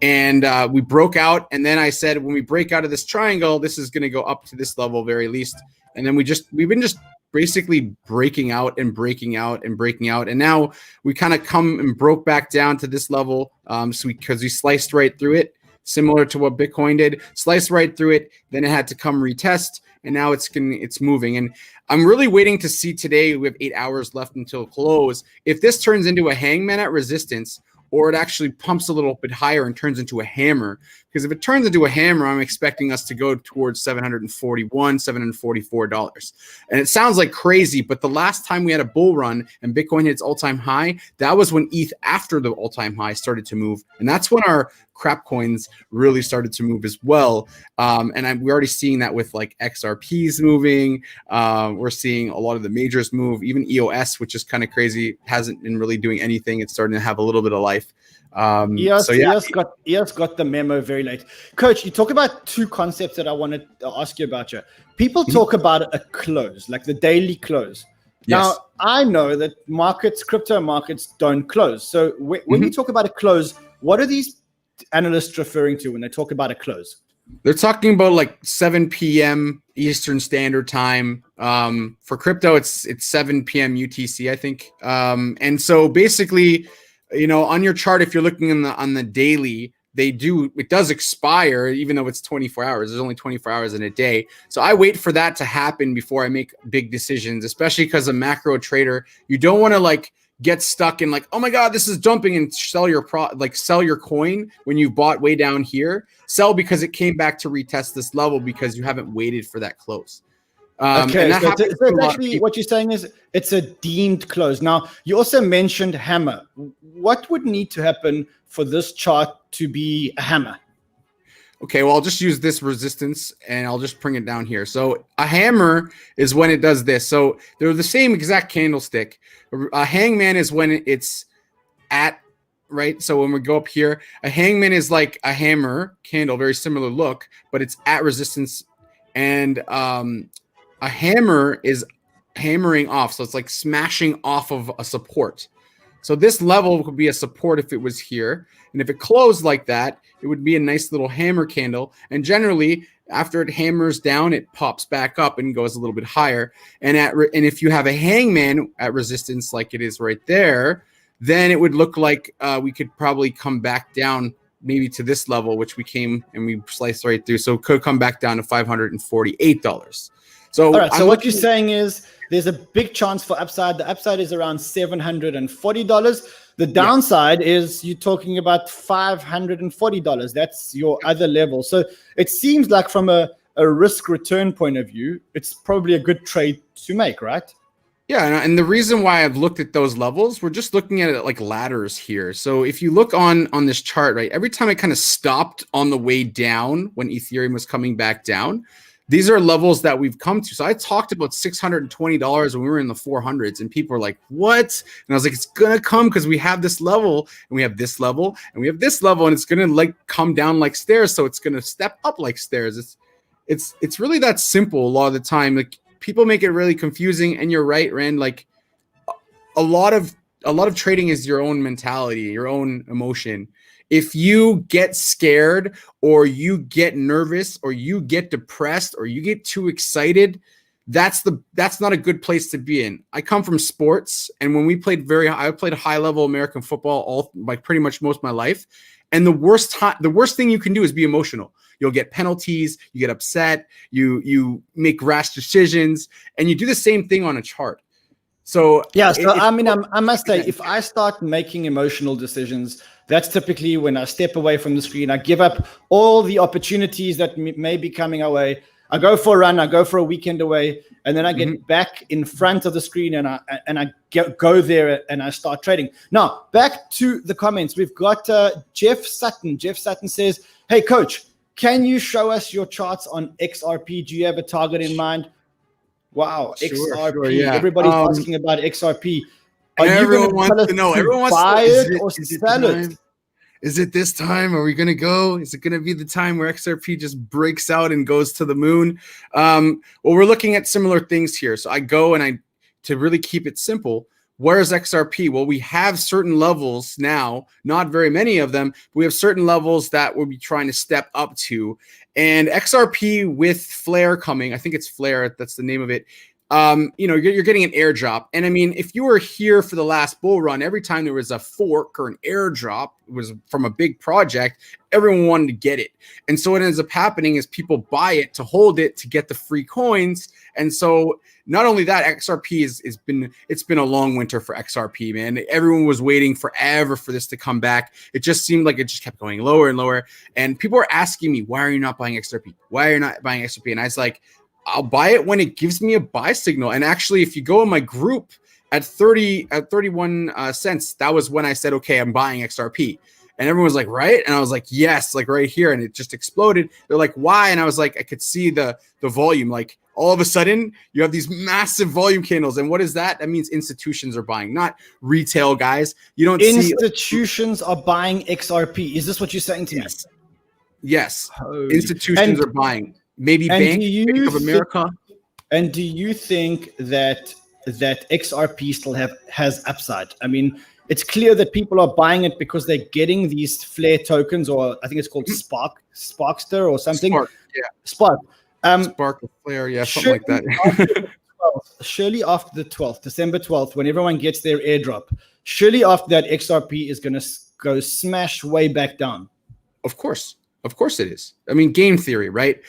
And we broke out. And then I said, when we break out of this triangle, this is going to go up to this level very least. And then we've been just basically breaking out and breaking out and breaking out. And now we kind of come and broke back down to this level. Because we sliced right through it, similar to what Bitcoin did, sliced right through it. Then it had to come retest, and now it's moving. And I'm really waiting to see today. We have 8 hours left until close. If this turns into a hangman at resistance, or it actually pumps a little bit higher and turns into a hammer. Because if it turns into a hammer, I'm expecting us to go towards $741, $744. And it sounds like crazy, but the last time we had a bull run and Bitcoin hit its all-time high, that was when ETH after the all-time high started to move. And that's when our crap coins really started to move as well. We're already seeing that with like XRPs moving. We're seeing a lot of the majors move. Even EOS, which is kind of crazy, hasn't been really doing anything. It's starting to have a little bit of life. EOS got the memo very late. Coach, you talk about two concepts that I wanted to ask you about. People talk about a close, like the daily close. Now, I know that crypto markets don't close. So when you talk about a close, what are these analysts referring to when they talk about a close? They're talking about like 7 p.m. Eastern Standard Time. For crypto, it's 7 p.m. UTC, I think. And so basically, on your chart, if you're looking on the daily, it does expire, even though it's 24 hours. There's only 24 hours in a day. So I wait for that to happen before I make big decisions, especially because a macro trader, you don't want to like get stuck in like, oh my God, this is dumping, and sell your coin when you've bought way down here. Sell because it came back to retest this level because you haven't waited for that close. Okay, so actually what you're saying is it's a deemed close. Now, you also mentioned hammer. What would need to happen for this chart to be a hammer? Okay, well, I'll just use this resistance and I'll just bring it down here. So a hammer is when it does this. So they're the same exact candlestick. A hangman is when it's at, right? So when we go up here, a hangman is like a hammer candle, very similar look, but it's at resistance. And a hammer is hammering off. So it's like smashing off of a support. So this level would be a support if it was here. And if it closed like that, it would be a nice little hammer candle. And generally, after it hammers down, it pops back up and goes a little bit higher. And if you have a hangman at resistance like it is right there, then it would look like we could probably come back down maybe to this level, which we came and we sliced right through. So it could come back down to $548. So, all right. So what you're saying is there's a big chance for upside. The upside is around $740. The downside is you're talking about $540. That's your other level. So it seems like from a risk return point of view, it's probably a good trade to make, right? Yeah, and the reason why I've looked at those levels, we're just looking at it like ladders here. So if you look on this chart, right, every time it kind of stopped on the way down when Ethereum was coming back down, these are levels that we've come to. So I talked about $620 when we were in the 400s, and people were like, what? And I was like, it's going to come because we have this level, and we have this level, and we have this level, and it's going to like come down like stairs. So it's going to step up like stairs. It's really that simple a lot of the time. Like, people make it really confusing, and you're right, Rand. Like a lot of trading is your own mentality, your own emotion. If you get scared or you get nervous or you get depressed or you get too excited, that's not a good place to be in. I come from sports, and when we played I played high level American football pretty much most of my life. And the worst thing you can do is be emotional. You'll get penalties, you get upset, you make rash decisions, and you do the same thing on a chart. So yeah, I must say, if I start making emotional decisions, that's typically when I step away from the screen. I give up all the opportunities that may be coming our way. I go for a run, I go for a weekend away, and then I get back in front of the screen and I go there and I start trading. Now, back to the comments. We've got Jeff Sutton. Jeff Sutton says, hey, coach, can you show us your charts on XRP? Do you have a target in mind? Wow, sure, XRP. Sure, yeah. Everybody's asking about XRP. Are everyone you wants to know. Everyone wants buy to know, it or sell it? Is it this time? Are we going to go? Is it going to be the time where XRP just breaks out and goes to the moon? Well, we're looking at similar things here. So I go and to really keep it simple, where's XRP? Well, we have certain levels now, not very many of them, but we have certain levels that we'll be trying to step up to. And XRP with Flare coming, I think it's Flare, that's the name of it. You're getting an airdrop. And I mean, if you were here for the last bull run, every time there was a fork or an airdrop, it was from a big project, everyone wanted to get it. And so what ends up happening is people buy it to hold it to get the free coins. And so not only that, XRP it's been a long winter for XRP, man. Everyone was waiting forever for this to come back. It just seemed like it just kept going lower and lower. And people were asking me, why are you not buying XRP? Why are you not buying XRP? And I was like, I'll buy it when it gives me a buy signal. And actually, if you go in my group at 31 cents, that was when I said, okay, I'm buying XRP. And everyone was like, right? And I was like, yes, like right here. And it just exploded. They're like, why? And I was like, I could see the volume. Like all of a sudden you have these massive volume candles. And what is that? That means institutions are buying, not retail guys. You don't see institutions are buying XRP. Is this what you're saying to me? Yes. Institutions are buying. Maybe Bank of America. And do you think that XRP still has upside? I mean, it's clear that people are buying it because they're getting these Flare tokens, or I think it's called Sparkster or something. Spark, yeah. Spark. Spark or Flare, yeah, something like that. Surely after the 12th, December 12th, when everyone gets their airdrop, surely after that, XRP is going to go smash way back down. Of course it is. I mean, game theory, right?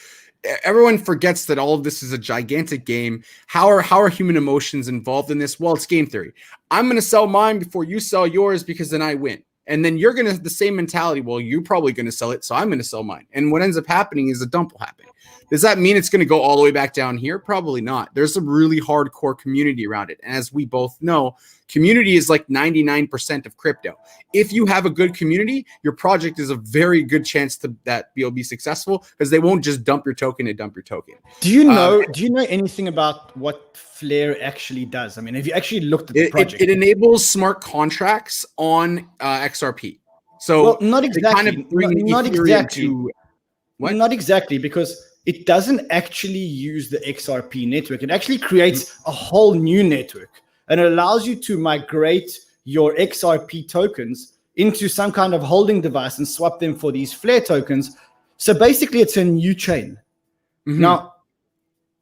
Everyone forgets that all of this is a gigantic game. How are human emotions involved in this? Well, it's game theory. I'm going to sell mine before you sell yours because then I win. And then you're going to have the same mentality. Well, you're probably going to sell it, so I'm going to sell mine. And what ends up happening is a dump will happen. Does that mean it's going to go all the way back down here? Probably not. There's a really hardcore community around it. And as we both know, community is like 99% of crypto. If you have a good community, your project is a very good chance that you'll be successful because they won't just dump your token and dump your token. Do you know anything about what Flare actually does? I mean, have you actually looked at the project? It enables smart contracts on XRP. So well, not exactly. Kind of not exactly. What? Not exactly, because it doesn't actually use the XRP network. It actually creates a whole new network, and it allows you to migrate your XRP tokens into some kind of holding device and swap them for these Flare tokens. So basically, it's a new chain. Now,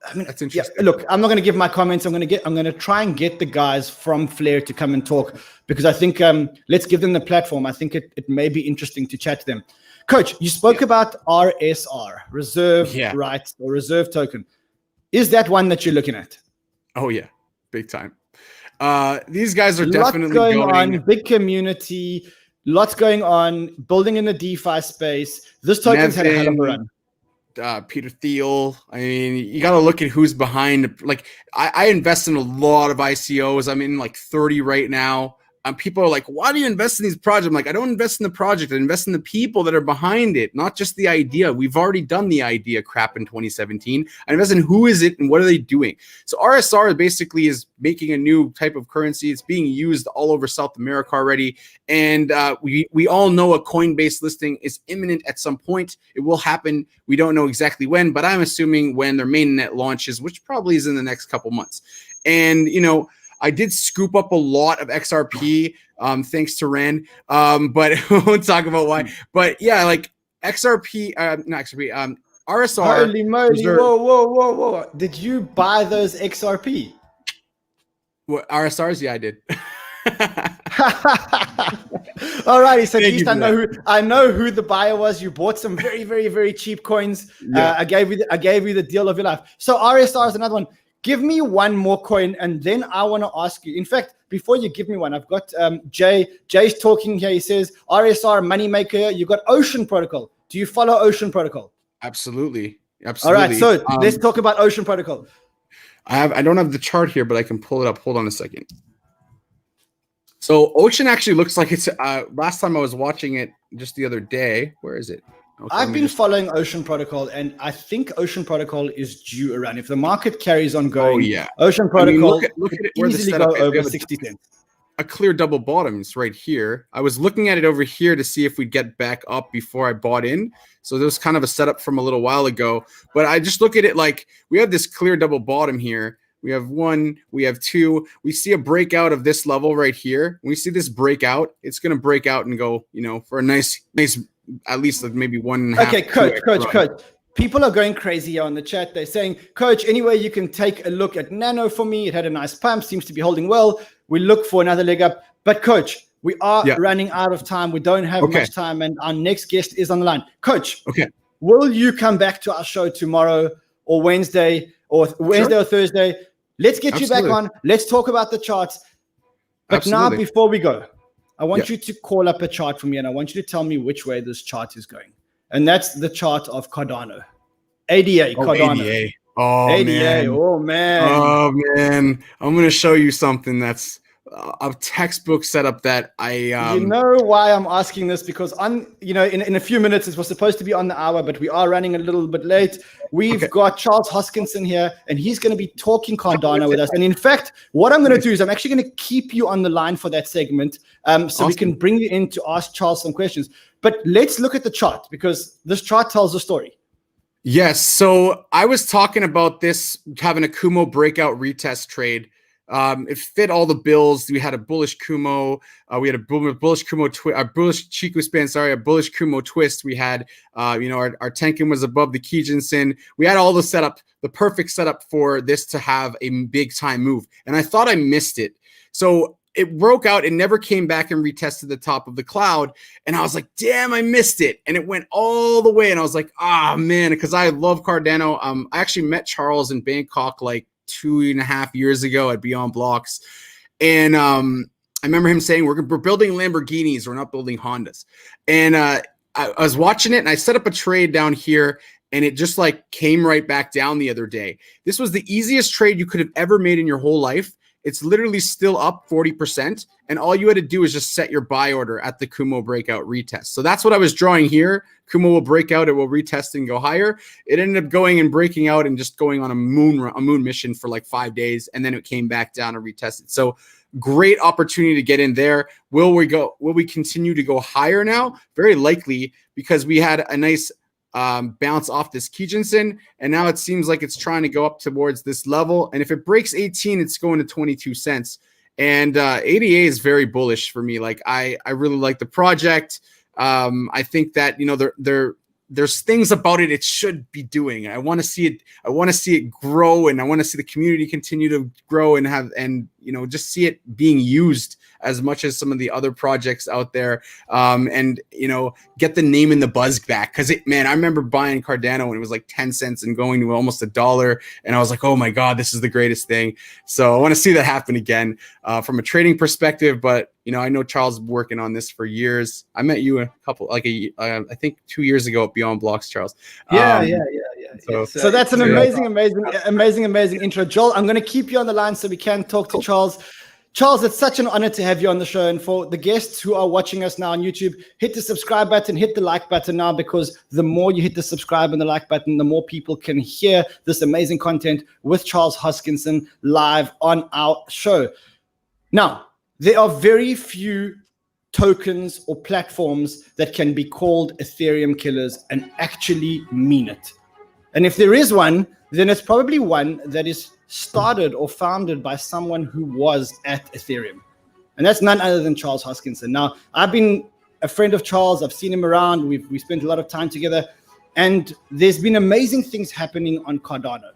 I mean, That's interesting. Yeah, look, I'm not going to give my comments. I'm going to try and get the guys from Flare to come and talk, because I think let's give them the platform. I think it may be interesting to chat to them. Coach, you spoke about RSR, reserve rights or reserve token. Is that one that you're looking at? Oh yeah, big time. These guys are lots definitely going going on, big community, lots going on, building in the DeFi space. This token's had a hell of a run. Peter Thiel. I mean, you got to look at who's behind. Like, I invest in a lot of ICOs. I'm in like 30 right now. People are like, why do you invest in these projects? I'm like, I don't invest in the project. I invest in the people that are behind it, not just the idea. We've already done the idea crap in 2017. I invest in who is it and what are they doing. So RSR basically is making a new type of currency. It's being used all over South America already. And we all know a Coinbase listing is imminent at some point. It will happen. We don't know exactly when, but I'm assuming when their mainnet launches, which probably is in the next couple months. And, you know, I did scoop up a lot of XRP, thanks to Ren, but we won't talk about why. But yeah, like XRP, not XRP, RSR. Holy moly! Whoa! Did you buy those XRP? What, RSRs? Yeah, I did. Alrighty, so at least I know who the buyer was. You bought some very cheap coins. Yeah. I gave you the deal of your life. So RSR is another one. Give me one more coin, and then I want to ask you. In fact, before you give me one, I've got Jay's talking here. He says, RSR, moneymaker. You got Ocean Protocol. Do you follow Ocean Protocol? Absolutely. All right, so let's talk about Ocean Protocol. I don't have the chart here, but I can pull it up. Hold on a second. So Ocean actually looks like it's, last time I was watching it just the other day. Where is it? Okay, I've been following Ocean Protocol, and I think Ocean Protocol is due around. If the market carries on going, Ocean Protocol look at it, could easily go over 60 cents. A clear double bottom is right here. I was looking at it over here to see if we'd get back up before I bought in. So there was kind of a setup from a little while ago. But I just look at it like we have this clear double bottom here. We have one, we have two. We see a breakout of this level right here. When we see this breakout, it's going to break out and go, you know, for a nice at least like maybe 1.5. Okay, coach. People are going crazy on the chat. They're saying, Coach, anyway, you can take a look at Nano for me. It had a nice pump, seems to be holding well. We look for another leg up. But Coach, we are running out of time. We don't have much time, and our next guest is on the line. Coach, will you come back to our show tomorrow or Wednesday or Thursday? Let's get you back on. Let's talk about the charts. But now, before we go, I want you to call up a chart for me, and I want you to tell me which way this chart is going. And that's the chart of Cardano. ADA, Cardano. ADA. Oh, man. I'm going to show you something that's a textbook setup that I... You know why I'm asking this? Because in a few minutes, it was supposed to be on the hour, but we are running a little bit late. We've got Charles Hoskinson here, and he's going to be talking Cardano with us. And in fact, what I'm going to do is I'm actually going to keep you on the line for that segment, so we can bring you in to ask Charles some questions. But let's look at the chart, because this chart tells a story. Yes. So I was talking about this having a Kumo breakout retest trade. It fit all the bills. We had a bullish Kumo. We had a bullish Kumo a bullish Chiku span. Sorry, a bullish Kumo twist. We had, our Tenkin was above the Kijinsen. We had all the perfect setup for this to have a big time move. And I thought I missed it. So it broke out. It never came back and retested the top of the cloud. And I was like, damn, I missed it. And it went all the way. And I was like, man, because I love Cardano. I actually met Charles in Bangkok like 2.5 years ago at Beyond Blocks. And I remember him saying, we're building Lamborghinis. We're not building Hondas. And I was watching it, and I set up a trade down here, and it just like came right back down the other day. This was the easiest trade you could have ever made in your whole life. It's literally still up 40%. And all you had to do is just set your buy order at the Kumo breakout retest. So that's what I was drawing here. Kumo will break out. It will retest and go higher. It ended up going and breaking out and just going on a moon mission for like 5 days. And then it came back down and retested. So great opportunity to get in there. Will we continue to go higher now? Very likely, because we had a nice bounce off this Kijinsen, and now it seems like it's trying to go up towards this level. And if it breaks 18, it's going to 22 cents. And ADA is very bullish for me. Like I really like the project. I think that they're there's things about it should be doing. I want to see it grow, and I want to see the community continue to grow and just see it being used as much as some of the other projects out there, and get the name and the buzz back. Because I remember buying Cardano when it was like 10 cents and going to almost $1, and I was like, oh my god, this is the greatest thing. So I want to see that happen again from a trading perspective. But I know Charles is working on this for years. I met you I think 2 years ago at Beyond Blocks, Charles. Yeah. So that's an amazing intro. Joel, I'm going to keep you on the line so we can talk to Charles. Charles, it's such an honor to have you on the show. And for the guests who are watching us now on YouTube, hit the subscribe button, hit the like button now, because the more you hit the subscribe and the like button, the more people can hear this amazing content with Charles Hoskinson live on our show. Now, there are very few tokens or platforms that can be called Ethereum killers and actually mean it. And if there is one, then it's probably one that is started or founded by someone who was at Ethereum. And that's none other than Charles Hoskinson. Now, I've been a friend of Charles. I've seen him around. We spent a lot of time together. And there's been amazing things happening on Cardano.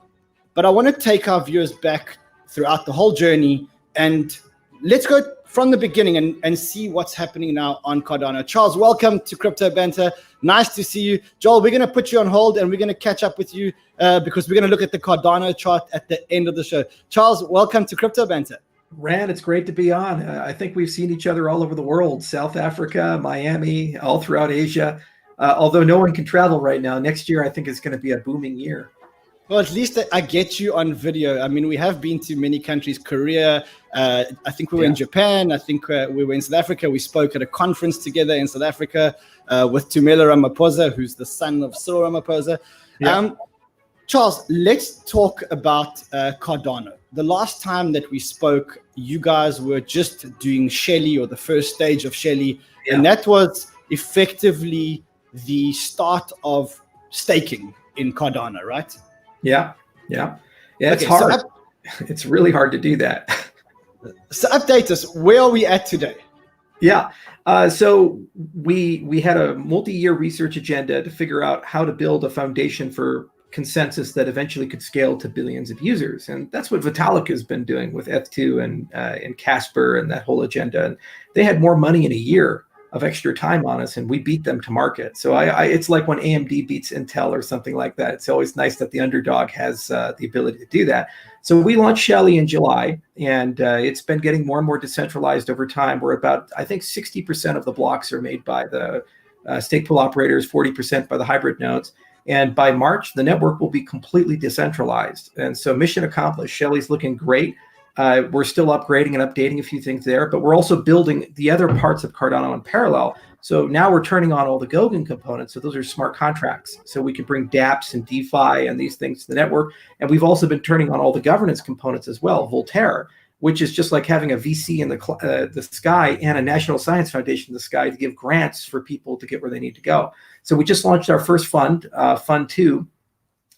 But I want to take our viewers back throughout the whole journey. And let's go from the beginning and see what's happening now on Cardano. Charles, welcome to Crypto Banter. Nice to see you. Joel, we're going to put you on hold and we're going to catch up with you because we're going to look at the Cardano chart at the end of the show. Charles, welcome to Crypto Banter. Rand, it's great to be on. I think we've seen each other all over the world, South Africa, Miami, all throughout Asia. Although no one can travel right now, next year I think is going to be a booming year. Well, at least I get you on video. I mean, we have been to many countries, Korea. I think we were in Japan. I think we were in South Africa. We spoke at a conference together in South Africa with Tumelo Ramaphosa, who's the son of Cyril Ramaphosa. Yeah. Charles, let's talk about Cardano. The last time that we spoke, you guys were just doing Shelly, or the first stage of Shelly, and that was effectively the start of staking in Cardano, right? Yeah. It's hard. It's really hard to do that. So update us. Where are we at today? Yeah. So we had a multi-year research agenda to figure out how to build a foundation for consensus that eventually could scale to billions of users. And that's what Vitalik has been doing with F2 and Casper and that whole agenda. And they had more money in a year of extra time on us, and we beat them to market. So it's like when AMD beats Intel or something like that. It's always nice that the underdog has the ability to do that. So we launched Shelly in July, and it's been getting more and more decentralized over time. We're about, I think 60% of the blocks are made by the stake pool operators, 40% by the hybrid nodes. And by March, the network will be completely decentralized. And so mission accomplished. Shelly's looking great. We're still upgrading and updating a few things there, but we're also building the other parts of Cardano in parallel. So now we're turning on all the Goguen components. So those are smart contracts. So we can bring dApps and DeFi and these things to the network. And we've also been turning on all the governance components as well, Voltaire, which is just like having a VC in the sky and a National Science Foundation in the sky to give grants for people to get where they need to go. So we just launched our first fund, Fund 2.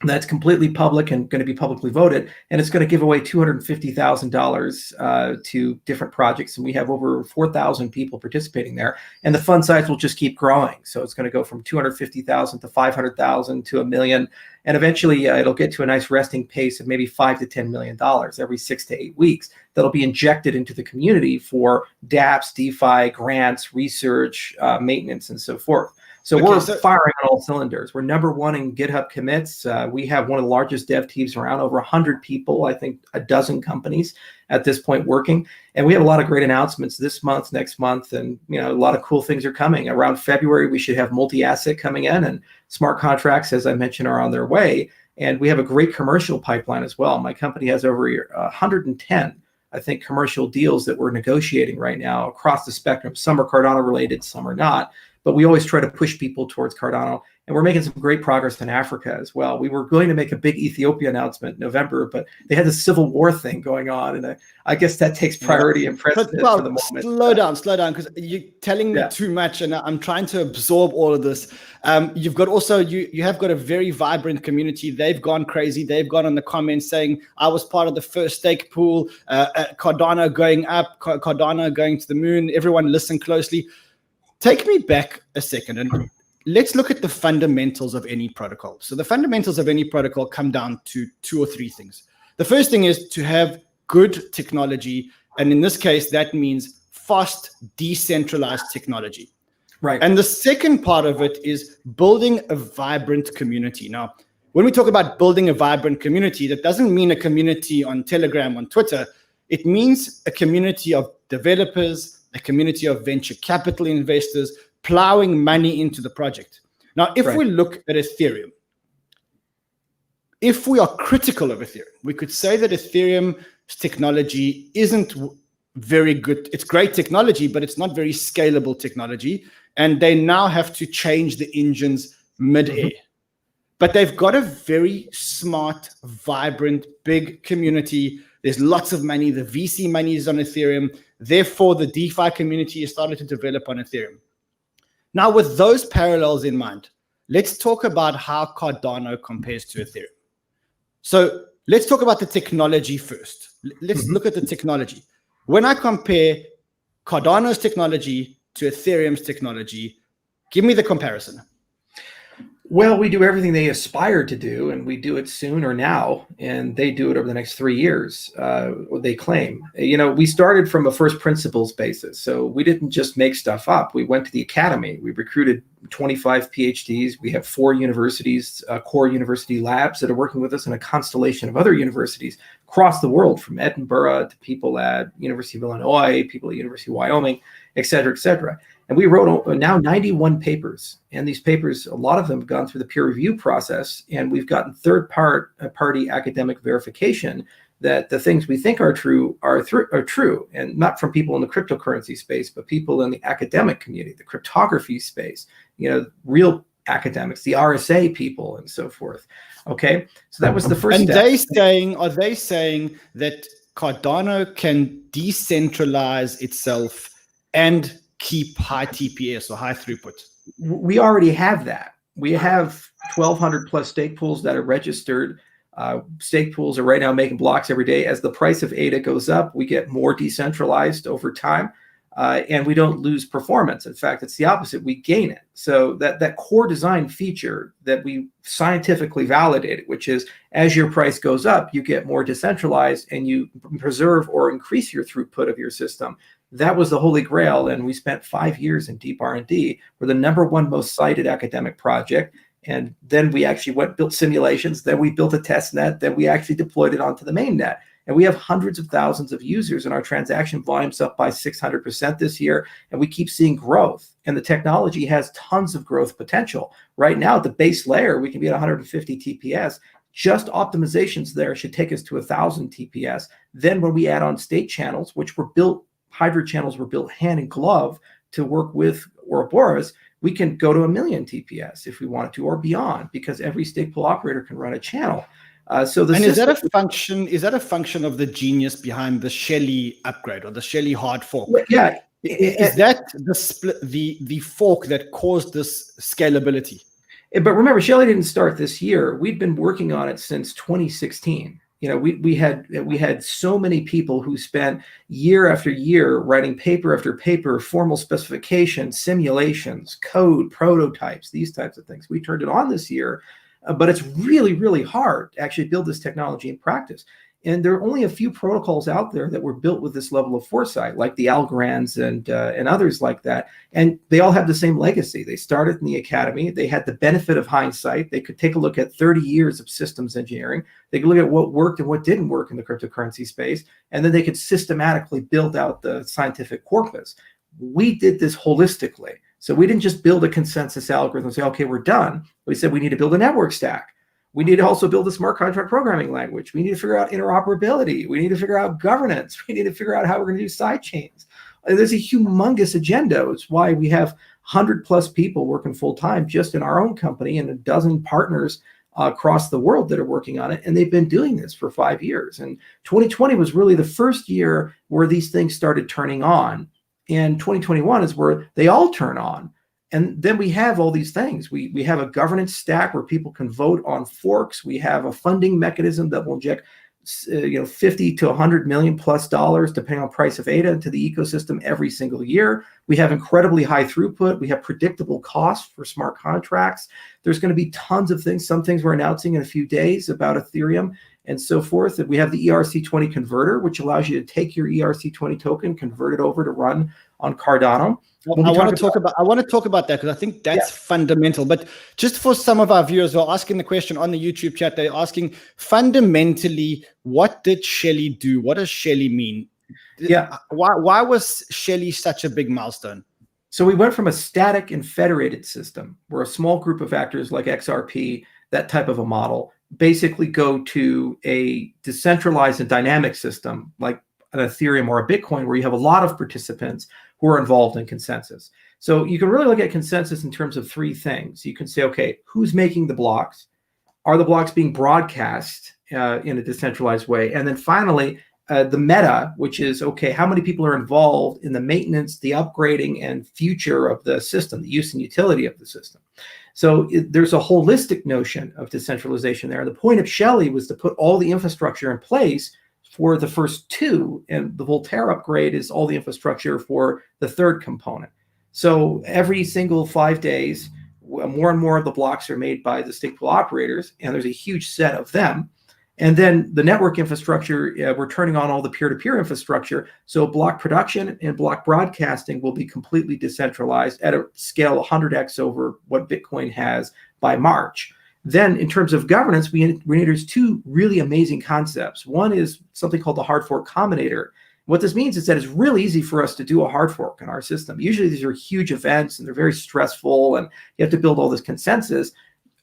That's completely public and going to be publicly voted, and it's going to give away $250,000 to different projects, and we have over 4,000 people participating there. And the fund size will just keep growing, so it's going to go from 250,000 to 500,000 to $1 million, and eventually it'll get to a nice resting pace of maybe $5 to $10 million every 6 to 8 weeks. That'll be injected into the community for dApps, DeFi, grants, research, maintenance, and so forth. So we're firing on all cylinders. We're number one in GitHub commits. We have one of the largest dev teams around, over 100 people, I think a dozen companies at this point working. And we have a lot of great announcements this month, next month, and a lot of cool things are coming. Around February, we should have multi-asset coming in, and smart contracts, as I mentioned, are on their way. And we have a great commercial pipeline as well. My company has over 110, I think, commercial deals that we're negotiating right now across the spectrum. Some are Cardano related, some are not. But we always try to push people towards Cardano. And we're making some great progress in Africa as well. We were going to make a big Ethiopia announcement in November, but they had the civil war thing going on. And I guess that takes priority and precedence for the moment. Slow down, because you're telling me too much, and I'm trying to absorb all of this. You've got also, you have got a very vibrant community. They've gone crazy. They've gone on the comments saying, I was part of the first stake pool, Cardano going up, Cardano going to the moon. Everyone listen closely. Take me back a second and let's look at the fundamentals of any protocol. So the fundamentals of any protocol come down to 2 or 3 things. The first thing is to have good technology. And in this case, that means fast, decentralized technology. Right. And the second part of it is building a vibrant community. Now, when we talk about building a vibrant community, that doesn't mean a community on Telegram, on Twitter. It means a community of developers, a community of venture capital investors plowing money into the project. Now, if we look at Ethereum, if we are critical of Ethereum, we could say that Ethereum's technology isn't very good. It's great technology, but it's not very scalable technology. And they now have to change the engines mid-air. But they've got a very smart, vibrant, big community. There's lots of money. The VC money is on Ethereum. Therefore, the DeFi community is starting to develop on Ethereum. Now, with those parallels in mind, let's talk about how Cardano compares to Ethereum. So let's talk about the technology first. Let's look at the technology. When I compare Cardano's technology to Ethereum's technology, give me the comparison. Well, we do everything they aspire to do, and we do it soon or now, and they do it over the next 3 years, they claim. You know, we started from a first principles basis, so we didn't just make stuff up. We went to the academy. We recruited 25 PhDs. We have 4 universities, core university labs that are working with us, and a constellation of other universities across the world, from Edinburgh to people at University of Illinois, people at University of Wyoming, et cetera, et cetera. And we wrote now 91 papers. And these papers, a lot of them have gone through the peer review process. And we've gotten third-party academic verification that the things we think are true are true. And not from people in the cryptocurrency space, but people in the academic community, the cryptography space, you know, real academics, the RSA people, and so forth. Okay, so that was the first step. And are they saying that Cardano can decentralize itself and keep high TPS or high throughput? We already have that. We have 1,200 plus stake pools that are registered. Stake pools are right now making blocks every day. As the price of ADA goes up, we get more decentralized over time, and we don't lose performance. In fact, it's the opposite. We gain it. So that core design feature that we scientifically validated, which is as your price goes up, you get more decentralized and you preserve or increase your throughput of your system. That was the holy grail, and we spent 5 years in deep R&D. We're the #1 most cited academic project, and then we actually built simulations, then we built a test net, then we actually deployed it onto the main net. And we have hundreds of thousands of users, and our transaction volume's up by 600% this year, and we keep seeing growth. And the technology has tons of growth potential. Right now, at the base layer, we can be at 150 TPS. Just optimizations there should take us to 1,000 TPS. Then when we add on state channels, which were built, hybrid channels were built hand in glove to work with Ouroboros, we can go to 1,000,000 TPS if we wanted to, or beyond, because every stake pool operator can run a channel. So the is that a function? Is that a function of the genius behind the Shelley upgrade or the Shelley hard fork? Yeah, is that the split, the fork that caused this scalability? But remember, Shelley didn't start this year. We'd been working on it since 2016. You know, we had so many people who spent year after year writing paper after paper, formal specifications, simulations, code, prototypes, these types of things. We turned it on this year, but it's really, really hard to actually build this technology in practice. And there are only a few protocols out there that were built with this level of foresight, like the Algorands and others like that. And they all have the same legacy. They started in the academy. They had the benefit of hindsight. They could take a look at 30 years of systems engineering. They could look at what worked and what didn't work in the cryptocurrency space. And then they could systematically build out the scientific corpus. We did this holistically. So we didn't just build a consensus algorithm and say, okay, we're done. We said we need to build a network stack. We need to also build a smart contract programming language. We need to figure out interoperability. We need to figure out governance. We need to figure out how we're going to do side chains. There's a humongous agenda. It's why we have 100 plus people working full time just in our own company and a dozen partners across the world that are working on it. And they've been doing this for 5 years. And 2020 was really the first year where these things started turning on. And 2021 is where they all turn on. And then we have all these things. We have a governance stack where people can vote on forks. We have a funding mechanism that will inject 50 to 100 million plus dollars, depending on price of ADA, into the ecosystem every single year. We have incredibly high throughput. We have predictable costs for smart contracts. There's going to be tons of things. Some things we're announcing in a few days about Ethereum and so forth. And we have the ERC20 converter, which allows you to take your ERC20 token, convert it over to run on Cardano. I want to talk about that because I think that's fundamental. But just for some of our viewers who are asking the question on the YouTube chat, they're asking fundamentally, what did Shelley do? What does Shelley mean? Yeah. Why was Shelley such a big milestone? So we went from a static and federated system where a small group of actors like XRP, that type of a model, basically go to a decentralized and dynamic system like an Ethereum or a Bitcoin, where you have a lot of participants who are involved in consensus. So you can really look at consensus in terms of three things. You can say, okay, who's making the blocks? Are the blocks being broadcast in a decentralized way? And then finally, the meta, which is, okay, how many people are involved in the maintenance, the upgrading, and future of the system, the use and utility of the system. So there's a holistic notion of decentralization there. The point of Shelley was to put all the infrastructure in place for the first two, and the Voltaire upgrade is all the infrastructure for the third component. So every single 5 days, more and more of the blocks are made by the stake pool operators, and there's a huge set of them. And then the network infrastructure, we're turning on all the peer-to-peer infrastructure. So block production and block broadcasting will be completely decentralized at a scale 100x over what Bitcoin has by March. Then in terms of governance, we introduced two really amazing concepts. One is something called the hard fork combinator. What this means is that it's really easy for us to do a hard fork in our system. Usually these are huge events and they're very stressful and you have to build all this consensus.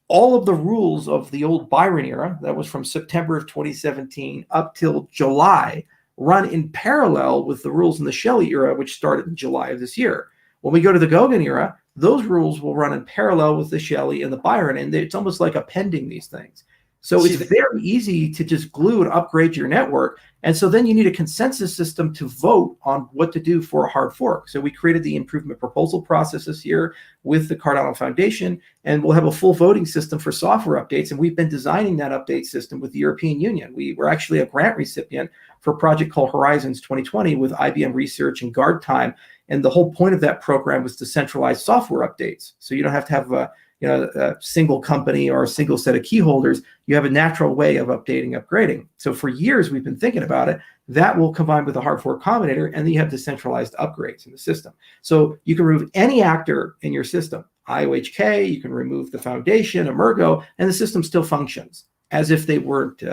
All of the rules of the old Byron era, that was from September of 2017 up till July, run in parallel with the rules in the Shelley era, which started in July of this year. When we go to the Gauguin era, those rules will run in parallel with the Shelley and the Byron, and it's almost like appending these things. So it's very easy to just glue and upgrade your network. And so then you need a consensus system to vote on what to do for a hard fork. So we created the improvement proposal process this year with the Cardano Foundation, and we'll have a full voting system for software updates. And we've been designing that update system with the European Union. We were actually a grant recipient for a project called Horizons 2020 with IBM Research and Guard Time. And the whole point of that program was to centralize software updates. So you don't have to have a single company or a single set of key holders. You have a natural way of updating, upgrading. So for years, we've been thinking about it. That will combine with a hard fork combinator, and then you have decentralized upgrades in the system. So you can remove any actor in your system, IOHK, you can remove the foundation, Emergo, and the system still functions as if they weren't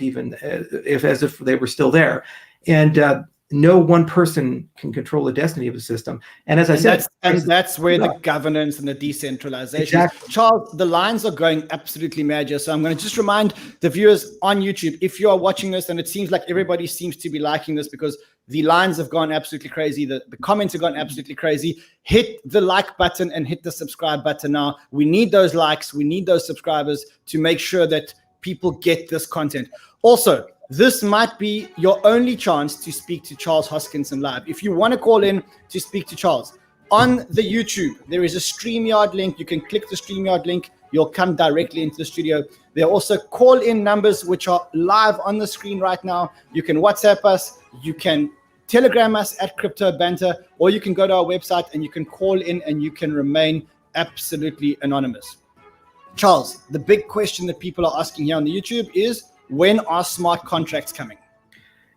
even, as if they were still there. And no one person can control the destiny of the system. And as I said, that's where the governance and the decentralization. Exactly. Charles, the lines are going absolutely mad here. So I'm going to just remind the viewers on YouTube, if you are watching this and it seems like everybody seems to be liking this because the lines have gone absolutely crazy, the comments have gone absolutely crazy, hit the like button and hit the subscribe button now. We need those likes. We need those subscribers to make sure that people get this content. Also, this might be your only chance to speak to Charles Hoskinson live. If you want to call in to speak to Charles, on the YouTube, there is a StreamYard link. You can click the StreamYard link. You'll come directly into the studio. There are also call-in numbers, which are live on the screen right now. You can WhatsApp us. You can Telegram us at Crypto Banter, or you can go to our website and you can call in and you can remain absolutely anonymous. Charles, the big question that people are asking here on the YouTube is, when are smart contracts coming?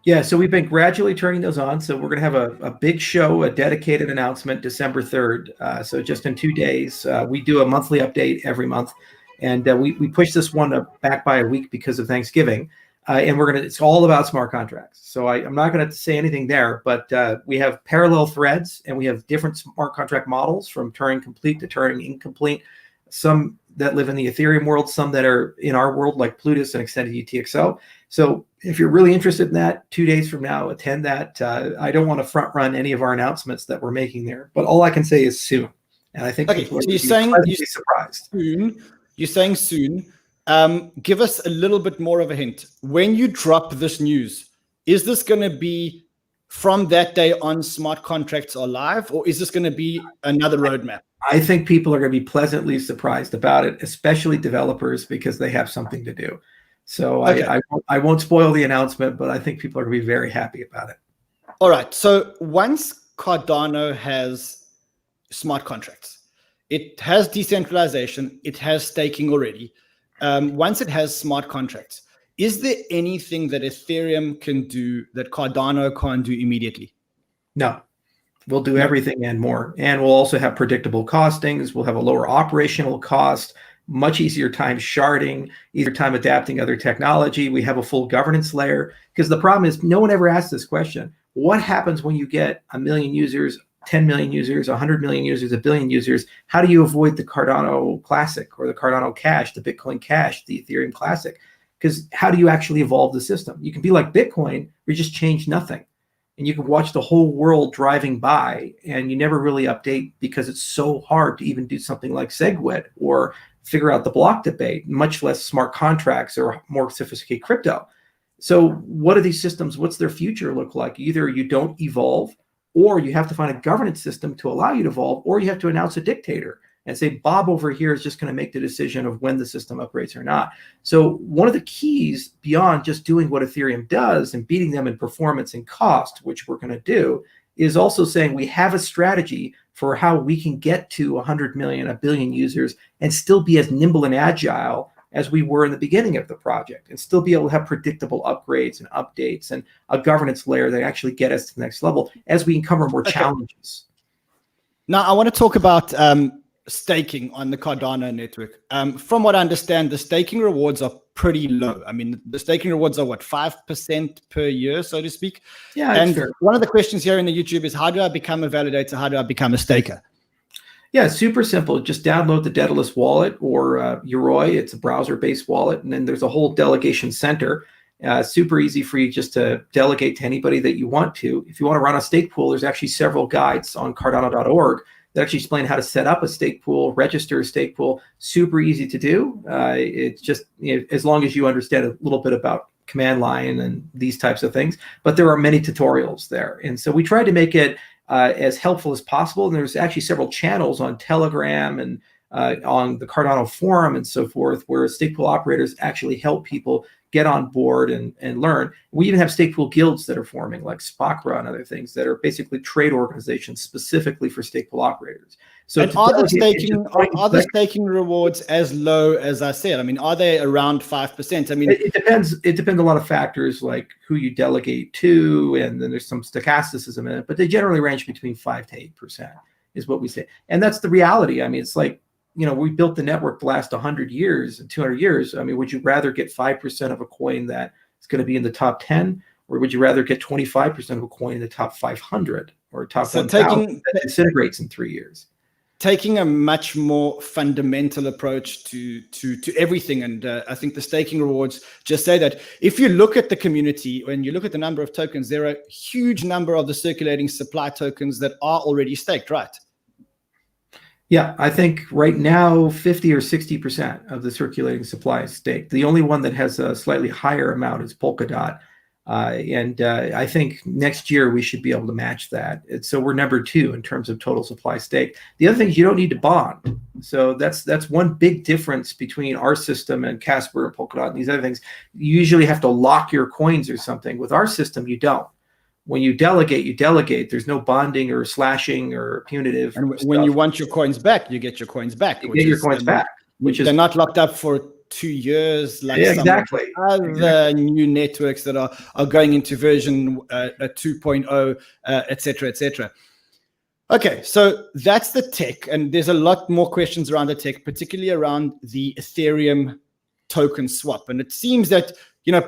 Yeah, so we've been gradually turning those on. So we're going to have a big show, a dedicated announcement December 3rd. So just in 2 days, we do a monthly update every month. And we push this one back by a week because of Thanksgiving. And it's all about smart contracts. So I'm not going to say anything there, but we have parallel threads and we have different smart contract models from Turing complete to Turing incomplete. Some that live in the Ethereum world, some that are in our world like Plutus and Extended UTXO. So if you're really interested in that, 2 days from now, attend that. I don't want to front run any of our announcements that we're making there, but all I can say is soon. And I think people are pleasantly surprised. Soon. You're saying soon. Give us a little bit more of a hint. When you drop this news, is this going to be from that day on smart contracts are live, or is this going to be another roadmap? I think people are going to be pleasantly surprised about it, especially developers, because they have something to do. So Okay. I won't spoil the announcement, but I think people are going to be very happy about it. All right. So once Cardano has smart contracts, it has decentralization, it has staking already. Once it has smart contracts, is there anything that Ethereum can do that Cardano can't do immediately? No. We'll do everything and more. And we'll also have predictable costings. We'll have a lower operational cost, much easier time sharding, easier time adapting other technology. We have a full governance layer, because the problem is no one ever asks this question. What happens when you get 1 million users, 10 million users, 100 million users, 1 billion users? How do you avoid the Cardano Classic or the Cardano Cash, the Bitcoin Cash, the Ethereum Classic? Because how do you actually evolve the system? You can be like Bitcoin, where you just change nothing. And you can watch the whole world driving by, and you never really update because it's so hard to even do something like SegWit or figure out the block debate, much less smart contracts or more sophisticated crypto. So what are these systems? What's their future look like? Either you don't evolve, or you have to find a governance system to allow you to evolve, or you have to announce a dictator and say, Bob over here is just going to make the decision of when the system upgrades or not. So one of the keys beyond just doing what Ethereum does and beating them in performance and cost, which we're going to do, is also saying we have a strategy for how we can get to 100 million, 1 billion users and still be as nimble and agile as we were in the beginning of the project, and still be able to have predictable upgrades and updates and a governance layer that actually get us to the next level as we uncover more challenges. Now, I want to talk about staking on the Cardano network. From what I understand, the staking rewards are pretty low. I mean, the staking rewards are what, 5% per year, so to speak? Yeah, and fair. One of the questions here in the YouTube is, how do I become a validator? How do I become a staker? Yeah, super simple. Just download the Daedalus wallet or Yoroi. It's a browser-based wallet, and then there's a whole delegation center. Super easy for you just to delegate to anybody that you want to. If you want to run a stake pool, there's actually several guides on Cardano.org that actually explain how to set up a stake pool, register a stake pool. Super easy to do. It's just, as long as you understand a little bit about command line and these types of things. But there are many tutorials there. And so we tried to make it as helpful as possible. And there's actually several channels on Telegram and on the Cardano forum and so forth, where stake pool operators actually help people get on board and learn. We even have stake pool guilds that are forming, like Spakra and other things, that are basically trade organizations specifically for stake pool operators. So and are the staking rewards as low as I said? I mean, are they around 5%? I mean, it depends. It depends on a lot of factors, like who you delegate to, and then there's some stochasticism in it, but they generally range between 5 to 8% is what we say. And that's the reality. I mean, it's like, we built the network to last 100 years and 200 years. I mean, would you rather get 5% of a coin that is going to be in the top 10, or would you rather get 25% of a coin in the top 500 or top 1,000 that disintegrates in 3 years? Taking a much more fundamental approach to everything. And I think the staking rewards just say that if you look at the community, when you look at the number of tokens, there are a huge number of the circulating supply tokens that are already staked, right? Yeah, I think right now 50 or 60% of the circulating supply is staked. The only one that has a slightly higher amount is Polkadot. And I think next year we should be able to match that. So we're number 2 in terms of total supply stake. The other thing is you don't need to bond. So that's one big difference between our system and Casper and Polkadot and these other things. You usually have to lock your coins or something. With our system, you don't. When you delegate, you delegate. There's no bonding or slashing or punitive. And when you want your coins back, you get your coins back. You get your coins back, which is, they're not locked up for 2 years like exactly. other new networks that are going into version 2.0, et cetera, et cetera. Okay, so that's the tech, and there's a lot more questions around the tech, particularly around the Ethereum token swap. And it seems that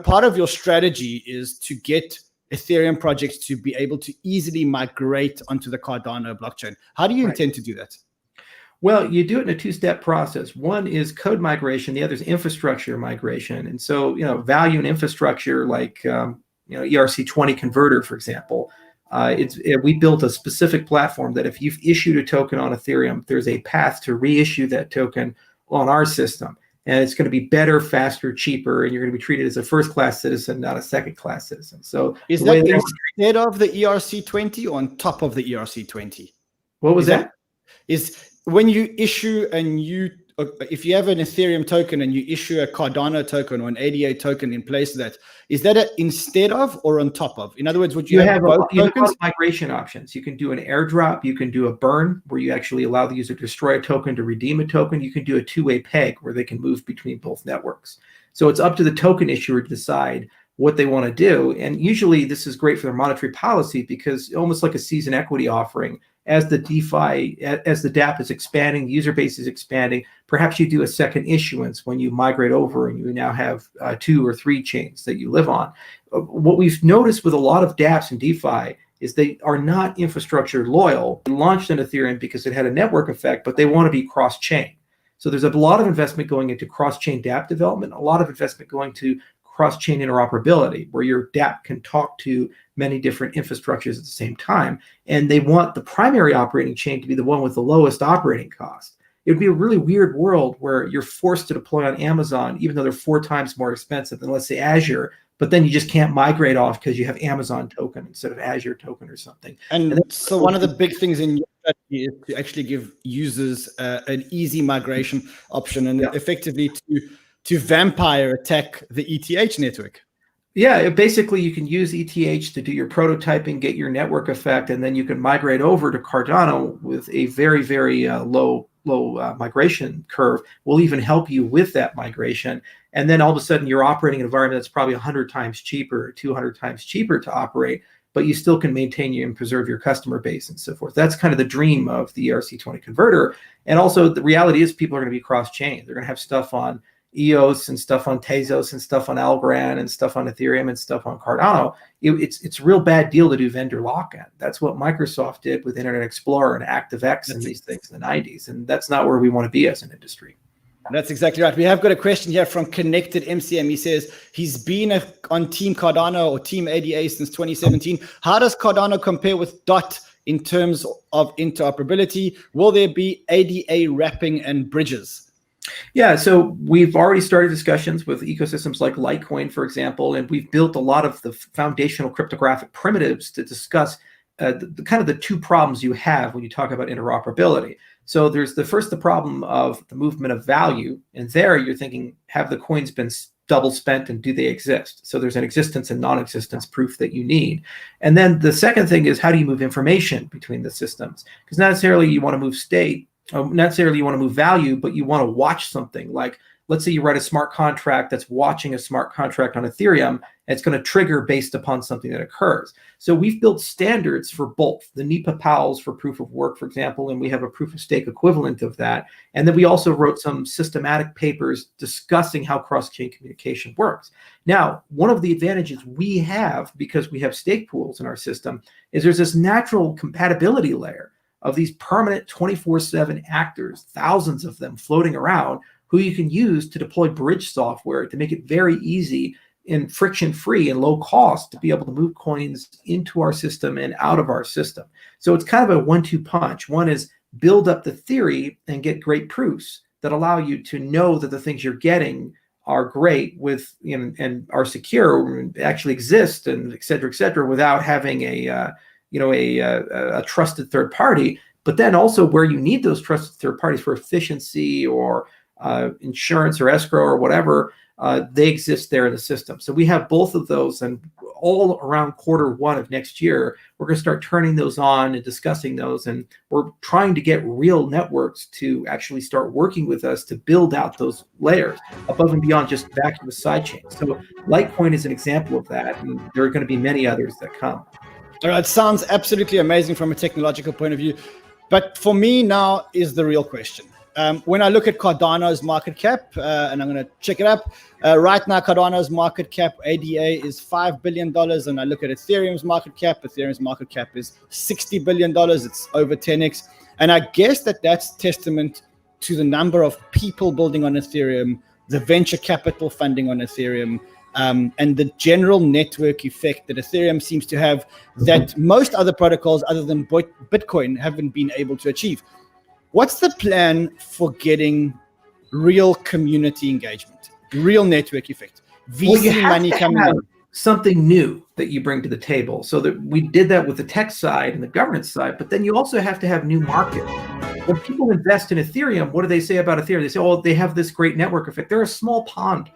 part of your strategy is to get Ethereum projects to be able to easily migrate onto the Cardano blockchain. How do you intend to do that? Well, you do it in a 2-step process. One is code migration. The other is infrastructure migration. And so, value and infrastructure, like, ERC20 converter, for example, we built a specific platform that if you've issued a token on Ethereum, there's a path to reissue that token on our system. And it's going to be better, faster, cheaper, and you're going to be treated as a first-class citizen, not a second-class citizen. So is that instead of the ERC20 or on top of the ERC20? What was that? Is when you issue a new if you have an Ethereum token and you issue a Cardano token or an ADA token in place of that, is that instead of or on top of? In other words, would you have both tokens? Migration options. You can do an airdrop. You can do a burn where you actually allow the user to destroy a token to redeem a token. You can do a two-way peg where they can move between both networks. So it's up to the token issuer to decide what they want to do. And usually this is great for their monetary policy because almost like a season equity offering, as the DeFi, as the DApp is expanding, the user base is expanding, perhaps you do a second issuance when you migrate over and you now have 2 or 3 chains that you live on. What we've noticed with a lot of dApps and DeFi is they are not infrastructure loyal. They launched on Ethereum because it had a network effect, but they want to be cross-chain. So there's a lot of investment going into cross-chain dApp development, a lot of investment going to cross-chain interoperability, where your dApp can talk to many different infrastructures at the same time. And they want the primary operating chain to be the one with the lowest operating cost. It would be a really weird world where you're forced to deploy on Amazon, even though they're 4 times more expensive than, let's say, Azure, but then you just can't migrate off because you have Amazon token instead of Azure token or something. And so one of the big things in your strategy is to actually give users an easy migration option and effectively to vampire attack the ETH network. Yeah, basically you can use ETH to do your prototyping, get your network effect, and then you can migrate over to Cardano with a very, very low migration curve. We'll even help you with that migration. And then all of a sudden you're operating an environment that's probably 100 times cheaper, 200 times cheaper to operate, but you still can maintain and preserve your customer base and so forth. That's kind of the dream of the ERC20 converter. And also the reality is people are going to be cross-chain. They're going to have stuff on EOS and stuff on Tezos and stuff on Algorand and stuff on Ethereum and stuff on Cardano. It's a real bad deal to do vendor lock-in. That's what Microsoft did with Internet Explorer and ActiveX and these things in the 90s. And that's not where we want to be as an industry. That's exactly right. We have got a question here from Connected MCM. He says he's been on Team Cardano or Team ADA since 2017. How does Cardano compare with DOT in terms of interoperability? Will there be ADA wrapping and bridges? Yeah, so we've already started discussions with ecosystems like Litecoin, for example, and we've built a lot of the foundational cryptographic primitives to discuss the 2 problems you have when you talk about interoperability. So there's the problem of the movement of value, and there you're thinking, have the coins been double spent and do they exist? So there's an existence and non-existence proof that you need. And then the second thing is, how do you move information between the systems? Because not necessarily you want to move state, not necessarily you want to move value, but you want to watch something. Like, let's say you write a smart contract that's watching a smart contract on Ethereum, and it's going to trigger based upon something that occurs. So we've built standards for both the NEPA PALs for proof of work, for example, and we have a proof of stake equivalent of that. And then we also wrote some systematic papers discussing how cross-chain communication works. Now, one of the advantages we have, because we have stake pools in our system, is there's this natural compatibility layer of these permanent 24/7 actors, thousands of them floating around, who you can use to deploy bridge software to make it very easy and friction-free and low cost to be able to move coins into our system and out of our system. So it's kind of a 1-2 punch. One is build up the theory and get great proofs that allow you to know that the things you're getting are great and are secure and actually exist and et cetera, without having a trusted third party. But then also where you need those trusted third parties for efficiency or insurance or escrow or whatever, they exist there in the system. So we have both of those, and all around Q1 of next year, we're going to start turning those on and discussing those. And we're trying to get real networks to actually start working with us to build out those layers above and beyond just back to the sidechain. So Litecoin is an example of that, and there are going to be many others that come. All right, sounds absolutely amazing from a technological point of view. But for me now is the real question. When I look at Cardano's market cap, and I'm going to check it up, right now Cardano's market cap, ADA, is $5 billion. And I look at Ethereum's market cap is $60 billion. It's over 10x. And I guess that's testament to the number of people building on Ethereum, the venture capital funding on Ethereum, and the general network effect that Ethereum seems to have that most other protocols other than Bitcoin haven't been able to achieve. What's the plan for getting real community engagement, real network effect, VC money coming in? something new that you bring to the table. So that we did that with the tech side and the governance side, but then you also have to have new markets. When people invest in Ethereum, what do they say about Ethereum? They say, oh, they have this great network effect. They're a small pond.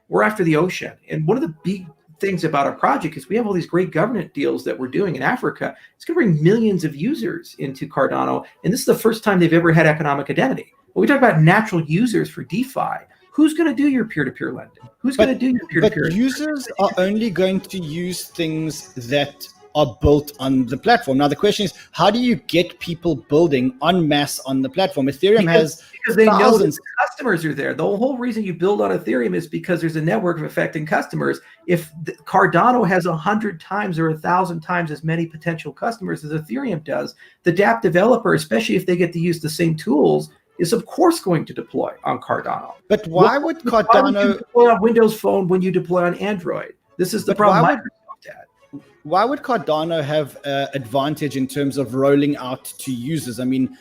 We're after the ocean. And one of the big things about our project is we have all these great governance deals that we're doing in Africa. It's going to bring millions of users into Cardano. And this is the first time they've ever had economic identity. When we talk about natural users for DeFi, who's going to do your peer-to-peer lending? Who's going to do your peer-to-peer? But users are only going to use things that are built on the platform. Now, the question is, how do you get people building en masse on the platform? Ethereum has they know thousands. that customers are there. The whole reason you build on Ethereum is because there's a network of affecting customers. If Cardano has 100 times or 1,000 times as many potential customers as Ethereum does, the dApp developer, especially if they get to use the same tools, is of course going to deploy on Cardano. But why would Cardano why would you deploy on Windows Phone when you deploy on Android? This is the problem Microsoft had. Why would Cardano have advantage in terms of rolling out to users? I mean,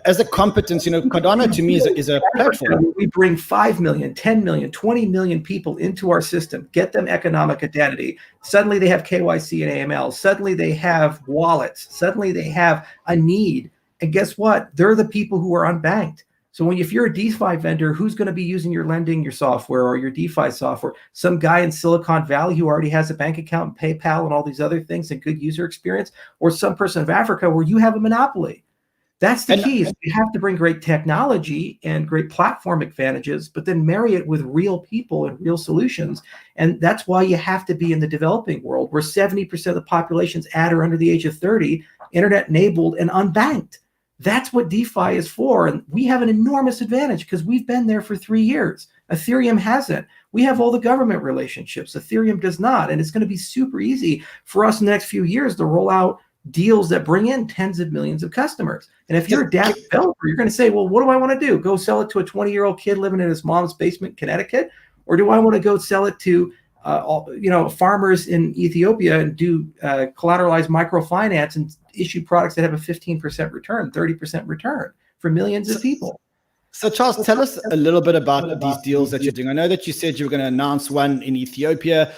as a competence, Cardano to me is a platform. We bring 5 million, 10 million, 20 million people into our system, get them economic identity. Suddenly they have KYC and AML. Suddenly they have wallets. Suddenly they have a need. And guess what? They're the people who are unbanked. So if you're a DeFi vendor, who's going to be using your lending, your software, or your DeFi software? Some guy in Silicon Valley who already has a bank account and PayPal and all these other things and good user experience, or some person of Africa where you have a monopoly. That's the key. You have to bring great technology and great platform advantages, but then marry it with real people and real solutions. And that's why you have to be in the developing world where 70% of the population's at or under the age of 30, internet enabled and unbanked. That's what DeFi is for. And we have an enormous advantage because we've been there for 3 years. Ethereum hasn't. We have all the government relationships. Ethereum does not. And it's going to be super easy for us in the next few years to roll out deals that bring in tens of millions of customers. And if you're a dApp developer, you're going to say, well, what do I want to do? Go sell it to a 20-year-old kid living in his mom's basement in Connecticut? Or do I want to go sell it to farmers in Ethiopia and do collateralized microfinance and issue products that have a 15% return, 30% return for millions of people? So Charles, tell us a little bit about these deals that you're doing. I know that you said you were going to announce one in Ethiopia.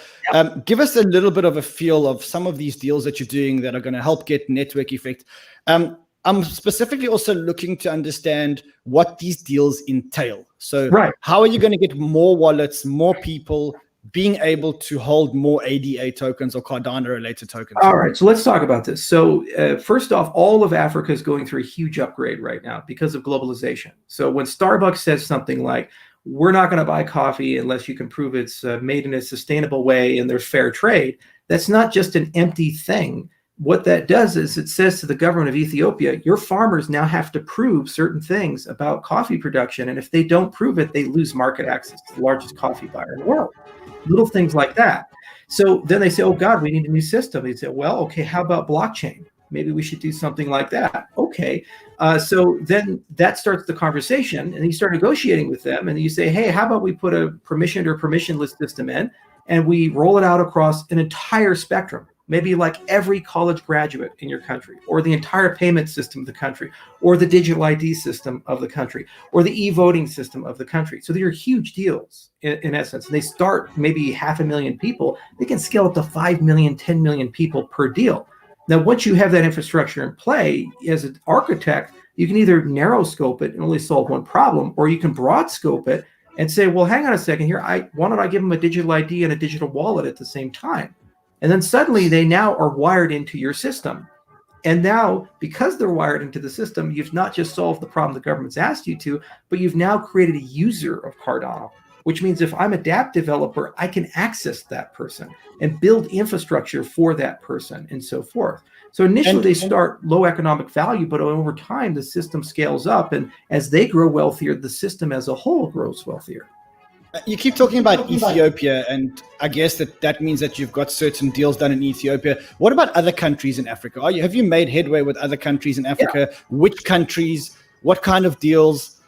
Give us a little bit of a feel of some of these deals that you're doing that are going to help get network effect. I'm specifically also looking to understand what these deals entail. So how are you going to get more wallets, more people being able to hold more ADA tokens or Cardano related tokens? All right, so let's talk about this. So first off, all of Africa is going through a huge upgrade right now because of globalization. So when Starbucks says something like, we're not going to buy coffee unless you can prove it's made in a sustainable way and there's fair trade, that's not just an empty thing. What that does is it says to the government of Ethiopia, your farmers now have to prove certain things about coffee production. And if they don't prove it, they lose market access to the largest coffee buyer in the world. Little things like that. So then they say, oh God, we need a new system. They say, well, okay, how about blockchain? Maybe we should do something like that. Okay. So then that starts the conversation and you start negotiating with them and you say, hey, how about we put a permissioned or permissionless system in and we roll it out across an entire spectrum, maybe like every college graduate in your country, or the entire payment system of the country, or the digital ID system of the country, or the e-voting system of the country. So they are huge deals in essence. And they start maybe 500,000 people. They can scale up to 5 million, 10 million people per deal. Now, once you have that infrastructure in play, as an architect, you can either narrow scope it and only solve one problem, or you can broad scope it and say, well, hang on a second here. Why don't I give them a digital ID and a digital wallet at the same time? And then suddenly they now are wired into your system. And now, because they're wired into the system, you've not just solved the problem the government's asked you to, but you've now created a user of Cardano, which means if I'm a dApp developer, I can access that person and build infrastructure for that person and so forth. So initially they start low economic value, but over time, the system scales up. And as they grow wealthier, the system as a whole grows wealthier. You keep talking about Ethiopia, and I guess that means that you've got certain deals done in Ethiopia. What about other countries in Africa? Have you made headway with other countries in Africa? Yeah. Which countries? What kind of deals?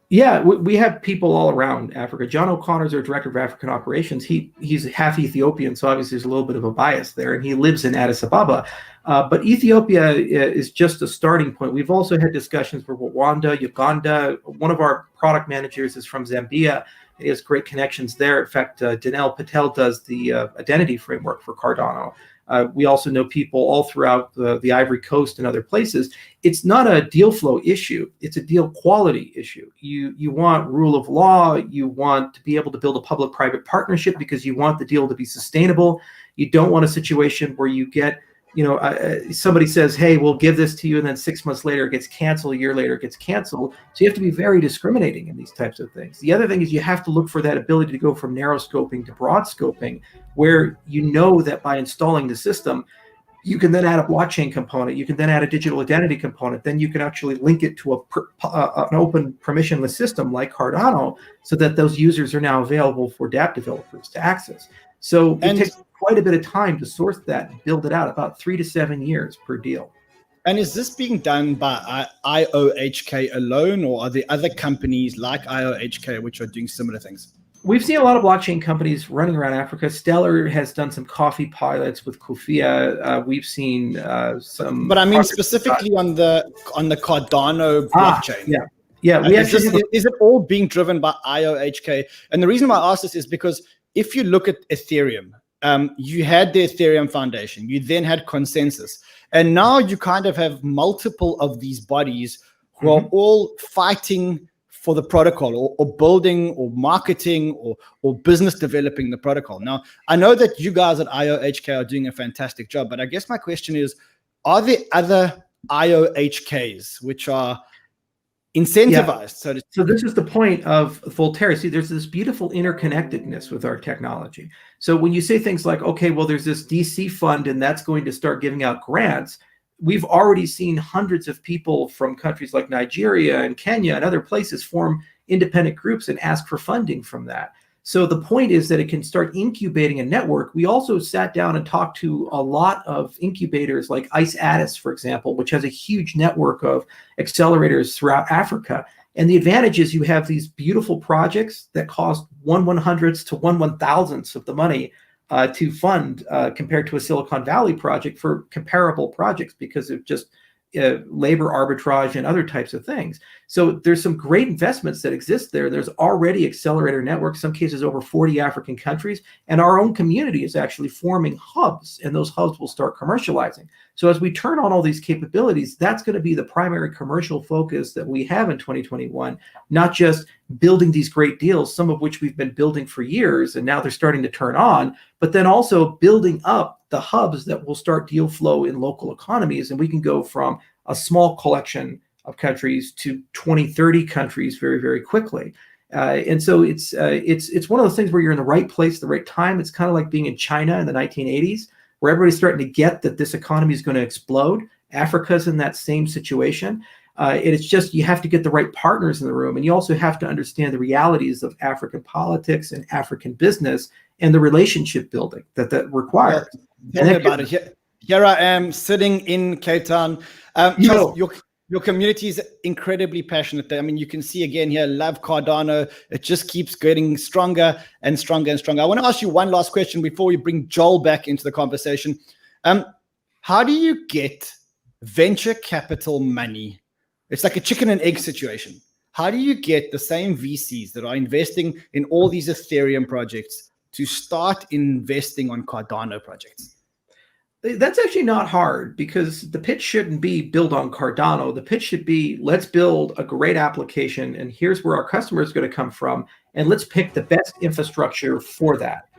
Yeah, we have people all around Africa. John O'Connor's our director of African operations. He's half Ethiopian, so obviously there's a little bit of a bias there, and he lives in Addis Ababa. But Ethiopia is just a starting point. We've also had discussions with Rwanda, Uganda. One of our product managers is from Zambia. He has great connections there. In fact, Dinel Patel does the identity framework for Cardano. We also know people all throughout the Ivory Coast and other places. It's not a deal flow issue. It's a deal quality issue. You want rule of law. You want to be able to build a public-private partnership because you want the deal to be sustainable. You don't want a situation where you get, somebody says, hey, we'll give this to you, and then 6 months later it gets canceled, a year later it gets canceled. So you have to be very discriminating in these types of things. The other thing is you have to look for that ability to go from narrow scoping to broad scoping, where you know that by installing the system, you can then add a blockchain component, you can then add a digital identity component, then you can actually link it to an open permissionless system like Cardano, so that those users are now available for dApp developers to access. So it takes quite a bit of time to source that and build it out, about 3 to 7 years per deal. And is this being done by IOHK alone, or are there other companies like IOHK which are doing similar things? We've seen a lot of blockchain companies running around Africa. Stellar has done some coffee pilots with Kufia. We've seen some. But I mean specifically on the Cardano blockchain. Yeah. Is it all being driven by IOHK? And the reason why I ask this is because if you look at Ethereum, you had the Ethereum Foundation, you then had Consensus, and now you kind of have multiple of these bodies who are all fighting for the protocol, or building, or marketing, or business developing the protocol. Now, I know that you guys at IOHK are doing a fantastic job, but I guess my question is, are there other IOHKs which are incentivized? Yeah. So this is the point of Voltaire. See, there's this beautiful interconnectedness with our technology. So when you say things like, okay, well, there's this DC fund and that's going to start giving out grants, we've already seen hundreds of people from countries like Nigeria and Kenya and other places form independent groups and ask for funding from that. So the point is that it can start incubating a network. We also sat down and talked to a lot of incubators like ICE Addis, for example, which has a huge network of accelerators throughout Africa. And the advantage is you have these beautiful projects that cost 1/100th to 1/1000th of the money to fund compared to a Silicon Valley project for comparable projects, because of just labor arbitrage and other types of things. So there's some great investments that exist there. There's already accelerator networks, some cases over 40 African countries, and our own community is actually forming hubs, and those hubs will start commercializing. So as we turn on all these capabilities, that's going to be the primary commercial focus that we have in 2021, not just building these great deals, some of which we've been building for years, and now they're starting to turn on, but then also building up the hubs that will start deal flow in local economies. And we can go from a small collection of countries to 20, 30 countries very, very quickly. And so it's one of those things where you're in the right place, the right time. It's kind of like being in China in the 1980s, where everybody's starting to get that this economy is going to explode. Africa's in that same situation. It's just, you have to get the right partners in the room. And you also have to understand the realities of African politics and African business and the relationship building that requires. Tell me about it. Here I am sitting in Cape Town. Your community is incredibly passionate. I mean, you can see again here, love Cardano. It just keeps getting stronger and stronger and stronger. I want to ask you one last question before we bring Joel back into the conversation. How do you get venture capital money? It's like a chicken and egg situation. How do you get the same VCs that are investing in all these Ethereum projects to start investing on Cardano projects? That's actually not hard, because the pitch shouldn't be build on Cardano. The pitch should be, let's build a great application, and here's where our customer is going to come from, and let's pick the best infrastructure for that.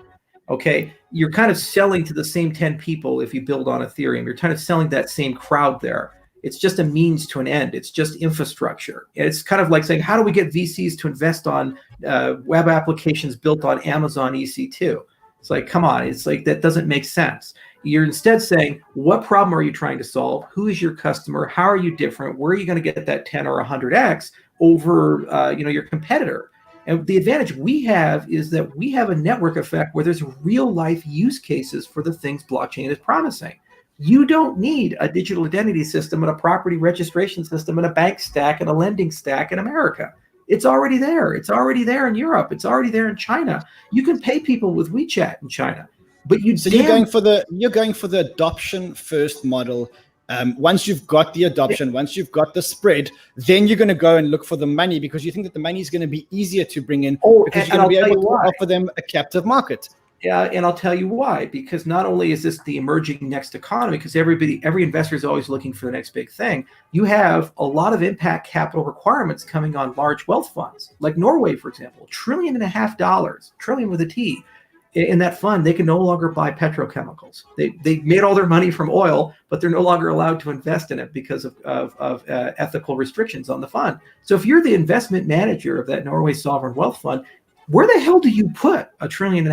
Okay, you're kind of selling to the same 10 people if you build on Ethereum. You're kind of selling that same crowd there. It's just a means to an end. It's just infrastructure. It's kind of like saying, how do we get VCs to invest on web applications built on Amazon EC2? It's like, come on, it's like, that doesn't make sense. You're instead saying, what problem are you trying to solve? Who is your customer? How are you different? Where are you going to get that 10 or 100x over your competitor? And the advantage we have is that we have a network effect where there's real life use cases for the things blockchain is promising. You don't need a digital identity system and a property registration system and a bank stack and a lending stack in America. It's already there. It's already there in Europe. It's already there in China. You can pay people with WeChat in China. But you're going for the adoption first model Once you've got the adoption, once you've got the spread, then you're going to go and look for the money because you think that the money is going to be easier to bring in because you're going to be able to offer them a captive market. Yeah, and I'll tell you why. Because not only is this the emerging next economy, because every investor is always looking for the next big thing, you have a lot of impact capital requirements coming on large wealth funds, like Norway, for example, $1.5 trillion, trillion with a T. In that fund, they can no longer buy petrochemicals. They made all their money from oil, but they're no longer allowed to invest in it because of ethical restrictions on the fund. So if you're the investment manager of that Norway sovereign wealth fund, where the hell do you put $1.5 trillion?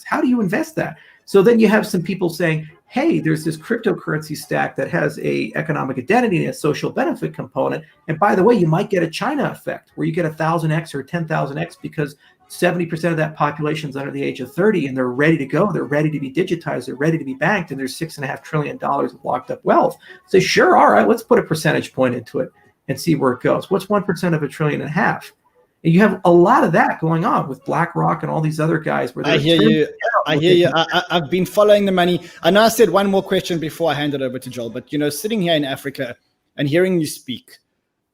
How do you invest that? So then you have some people saying, hey, there's this cryptocurrency stack that has a economic identity and a social benefit component. And by the way, you might get a China effect where you get 1,000x or 10,000x because 70% of that population is under the age of 30 and they're ready to go. They're ready to be digitized. They're ready to be banked. And there's $6.5 trillion of locked up wealth. Say, sure, all right, let's put a percentage point into it and see where it goes. What's 1% of $1.5 trillion? And you have a lot of that going on with BlackRock and all these other guys. Where I hear you. I've been following the money. I know I said one more question before I hand it over to Joel, but sitting here in Africa and hearing you speak,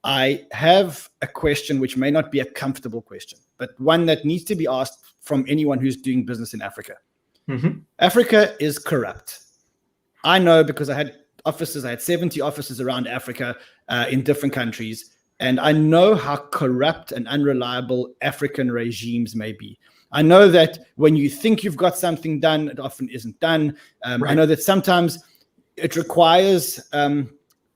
I have a question which may not be a comfortable question, but one that needs to be asked from anyone who's doing business in Africa. Mm-hmm. Africa is corrupt. I know because I had 70 offices around Africa in different countries. And I know how corrupt and unreliable African regimes may be. I know that when you think you've got something done, it often isn't done. Right. I know that sometimes it requires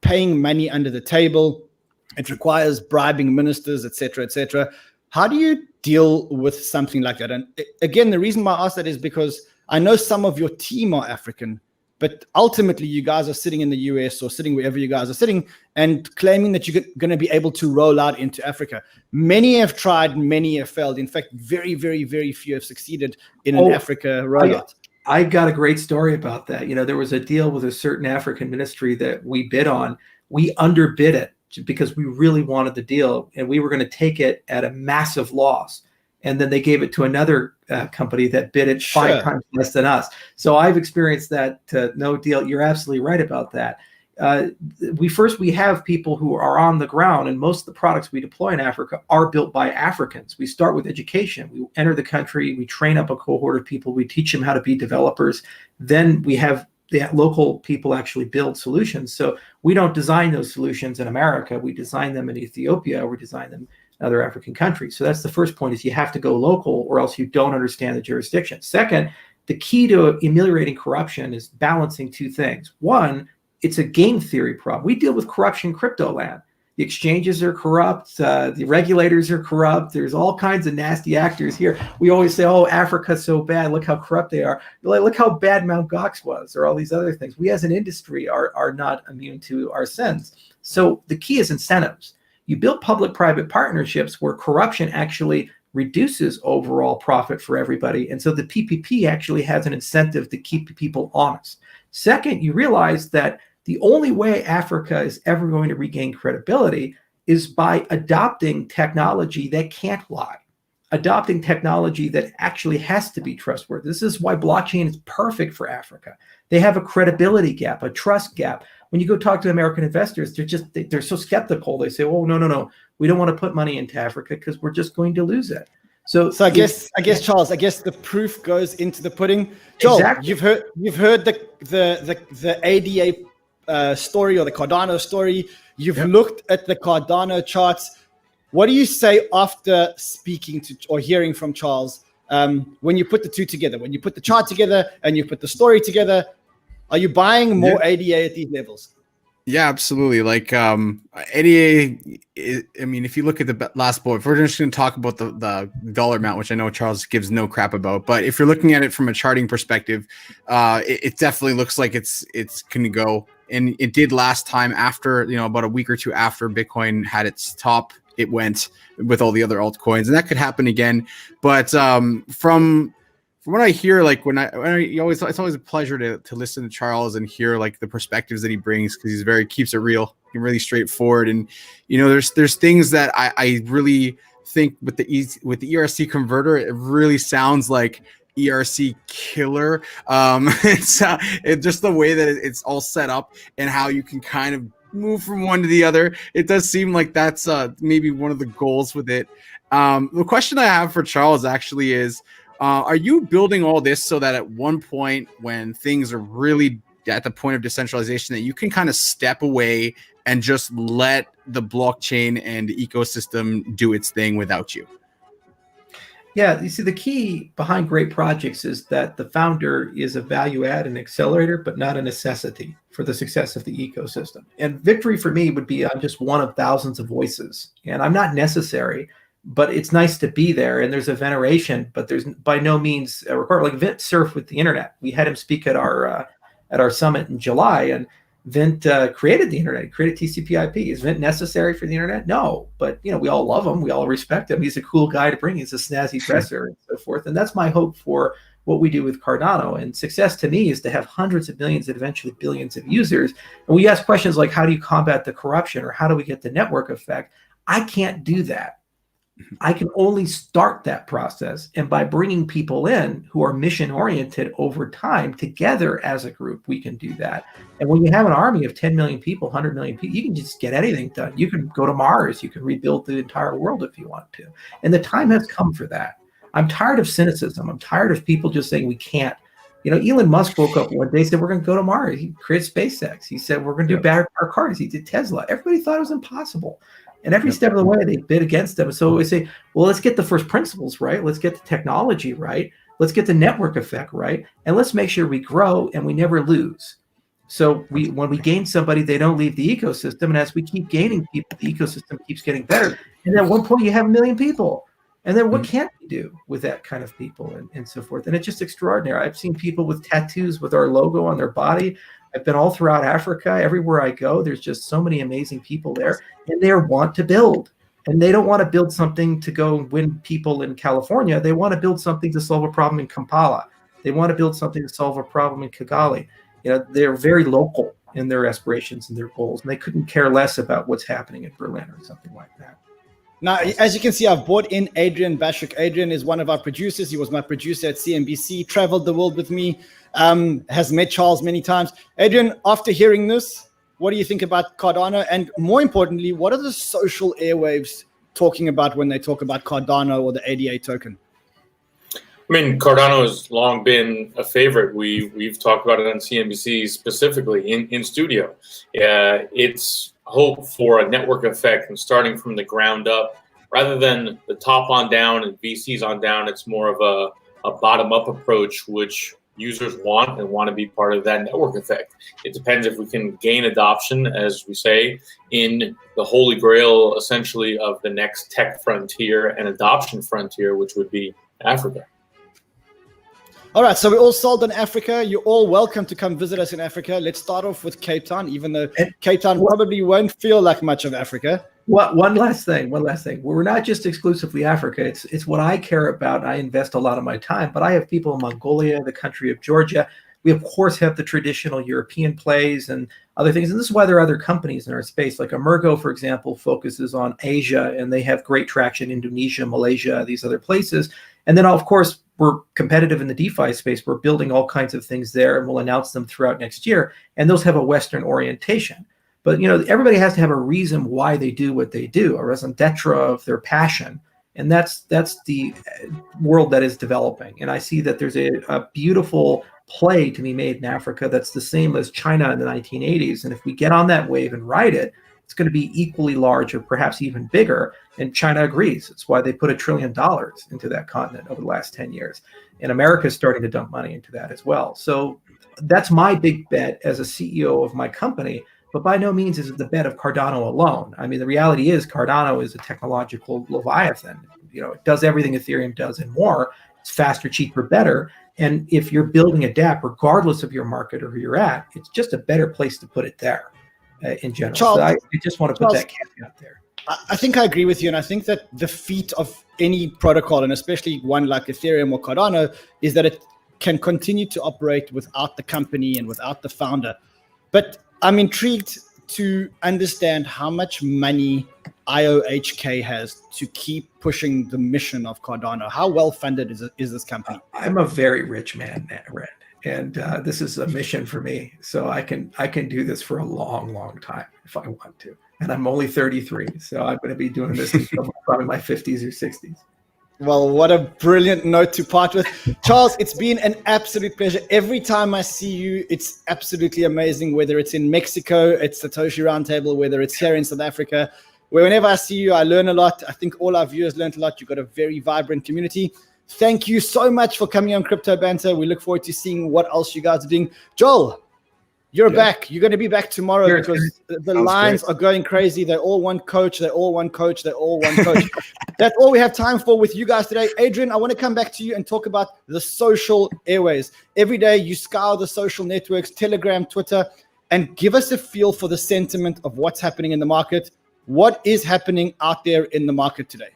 paying money under the table. It requires bribing ministers, et cetera, et cetera. How do you deal with something like that? And again, the reason why I ask that is because I know some of your team are African, but ultimately you guys are sitting in the US or sitting wherever you guys are sitting and claiming that you're going to be able to roll out into Africa. Many have tried, many have failed. In fact, very, very, very few have succeeded in an Africa rollout. I got a great story about that. There was a deal with a certain African ministry that we bid on. We underbid it because we really wanted the deal and we were going to take it at a massive loss. And then they gave it to another company that bid it 5 times less than us. So I've experienced that no deal. You're absolutely right about that. We have people who are on the ground, and most of the products we deploy in Africa are built by Africans. We start with education. We enter the country. We train up a cohort of people. We teach them how to be developers. Then we have the local people actually build solutions. So we don't design those solutions in America. We design them in Ethiopia. We design them other African countries. So that's the first point, is you have to go local or else you don't understand the jurisdiction. Second, the key to ameliorating corruption is balancing 2 things. One, it's a game theory problem. We deal with corruption in crypto land. The exchanges are corrupt. The regulators are corrupt. There's all kinds of nasty actors here. We always say, oh, Africa's so bad. Look how corrupt they are. Look how bad Mt. Gox was, or all these other things. We as an industry are not immune to our sins. So the key is incentives. You build public-private partnerships where corruption actually reduces overall profit for everybody. And so the PPP actually has an incentive to keep people honest. Second, you realize that the only way Africa is ever going to regain credibility is by adopting technology that can't lie, adopting technology that actually has to be trustworthy. This is why blockchain is perfect for Africa. They have a credibility gap, a trust gap. When you go talk to American investors, they're so skeptical. They say, "Oh, no, we don't want to put money into Africa because we're just going to lose it." So I guess, Charles, the proof goes into the pudding. Joel, exactly. You've heard the ADA story or the Cardano story. You've looked at the Cardano charts. What do you say after speaking to or hearing from Charles when you put the two together? When you put the chart together and you put the story together, are you buying more ADA at these levels? Yeah, absolutely. Like ADA, I mean, if you look at the last bullet, if we're just going to talk about the dollar amount, which I know Charles gives no crap about, but if you're looking at it from a charting perspective, it definitely looks like it's going to go. And it did last time after, about a week or two after Bitcoin had its top, it went with all the other altcoins, and that could happen again. But from what I hear, like it's always a pleasure to listen to Charles and hear like the perspectives that he brings, because he's keeps it real and really straightforward. And there's things that I really think with the ERC converter, it really sounds like ERC killer. It's just the way that it's all set up and how you can kind of move from one to the other. It does seem like that's maybe one of the goals with it. The question I have for Charles actually is, are you building all this so that at one point when things are really at the point of decentralization that you can kind of step away and just let the blockchain and the ecosystem do its thing without you? Yeah, you see, the key behind great projects is that the founder is a value add and accelerator, but not a necessity for the success of the ecosystem. And victory for me would be I'm just one of thousands of voices, and I'm not necessary, but it's nice to be there. And there's a veneration, but there's by no means a requirement. Like Vint surfed with the internet. We had him speak at our summit in July, and Vint created the internet, created TCP/IP. Is Vint necessary for the internet? No, but we all love him, we all respect him. He's a cool guy to bring. He's a snazzy dresser and so forth. And that's my hope for what we do with Cardano. And success to me is to have hundreds of millions and eventually billions of users. And we ask questions like, how do you combat the corruption, or how do we get the network effect? I can't do that. I can only start that process, and by bringing people in who are mission oriented over time together as a group, we can do that. And when you have an army of 10 million people, 100 million people, you can just get anything done. You can go to Mars, you can rebuild the entire world if you want to. And the time has come for that. I'm tired of cynicism. I'm tired of people just saying we can't. Elon Musk woke up one day, said we're going to go to Mars. He created SpaceX. He said we're going to do battery powered cars. He did Tesla. Everybody thought it was impossible. And every step of the way, they bid against them. So we say, well, let's get the first principles right. Let's get the technology right. Let's get the network effect right. And let's make sure we grow and we never lose. So when we gain somebody, they don't leave the ecosystem. And as we keep gaining people, the ecosystem keeps getting better. And at one point, you have 1 million people. And then what can we do with that kind of people and so forth? And it's just extraordinary. I've seen people with tattoos with our logo on their body. I've been all throughout Africa. Everywhere I go, there's just so many amazing people there, and they want to build. And they don't want to build something to go win people in California. They want to build something to solve a problem in Kampala. They want to build something to solve a problem in Kigali. They're very local in their aspirations and their goals, and they couldn't care less about what's happening in Berlin or something like that. Now, as you can see, I've brought in Adrian Bashik. Adrian is one of our producers. He was my producer at CNBC, traveled the world with me, has met Charles many times. Adrian, after hearing this, what do you think about Cardano? And more importantly, what are the social airwaves talking about when they talk about Cardano or the ADA token? I mean, Cardano has long been a favorite. We've talked about it on CNBC specifically in studio. It's hope for a network effect and starting from the ground up rather than the top on down and VCs on down. It's more of a bottom up approach, which users want and want to be part of that network effect. It depends if we can gain adoption, as we say, in the holy grail, essentially, of the next tech frontier and adoption frontier, which would be Africa. All right, so we're all sold on Africa. You're all welcome to come visit us in Africa. Let's start off with Cape Town, even though Cape Town probably won't feel like much of Africa. One last thing. We're not just exclusively Africa. It's what I care about. I invest a lot of my time, but I have people in Mongolia, the country of Georgia. We, of course, have the traditional European plays and other things. And this is why there are other companies in our space. Like Emergo, for example, focuses on Asia, and they have great traction in Indonesia, Malaysia, these other places. And then, of course, we're competitive in the DeFi space. We're building all kinds of things there, and we'll announce them throughout next year. And those have a Western orientation. But, everybody has to have a reason why they do what they do, a raison d'etre of their passion. And that's the world that is developing. And I see that there's a beautiful play to be made in Africa that's the same as China in the 1980s. And if we get on that wave and ride it, it's going to be equally large or perhaps even bigger. And China agrees. It's why they put $1 trillion into that continent over the last 10 years. And America is starting to dump money into that as well. So that's my big bet as a CEO of my company. But by no means is it the bet of Cardano alone. I mean, the reality is Cardano is a technological leviathan. It does everything Ethereum does and more. It's faster, cheaper, better. And if you're building a DApp, regardless of your market or who you're at, it's just a better place to put it there in general. Charles, so I just want to put that caveat there. I think I agree with you. And I think that the feat of any protocol, and especially one like Ethereum or Cardano, is that it can continue to operate without the company and without the founder. But I'm intrigued to understand how much money IOHK has to keep pushing the mission of Cardano. How well funded is this company? I'm a very rich man, Red, and this is a mission for me. So I can do this for a long, long time if I want to. And I'm only 33, so I'm going to be doing this until probably my 50s or 60s. Well, what a brilliant note to part with. Charles, it's been an absolute pleasure. Every time I see you, it's absolutely amazing, whether it's in Mexico, it's Satoshi Roundtable, whether it's here in South Africa. Whenever I see you, I learn a lot. I think all our viewers learned a lot. You've got a very vibrant community. Thank you so much for coming on Crypto Banter. We look forward to seeing what else you guys are doing. Joel, you're back. You're going to be back tomorrow because the lines are going crazy. They all want coach. They all want coach. They all want coach. That's all we have time for with you guys today. Adrian, I want to come back to you and talk about the social airways. Every day you scour the social networks, Telegram, Twitter, and give us a feel for the sentiment of what's happening in the market. What is happening out there in the market today?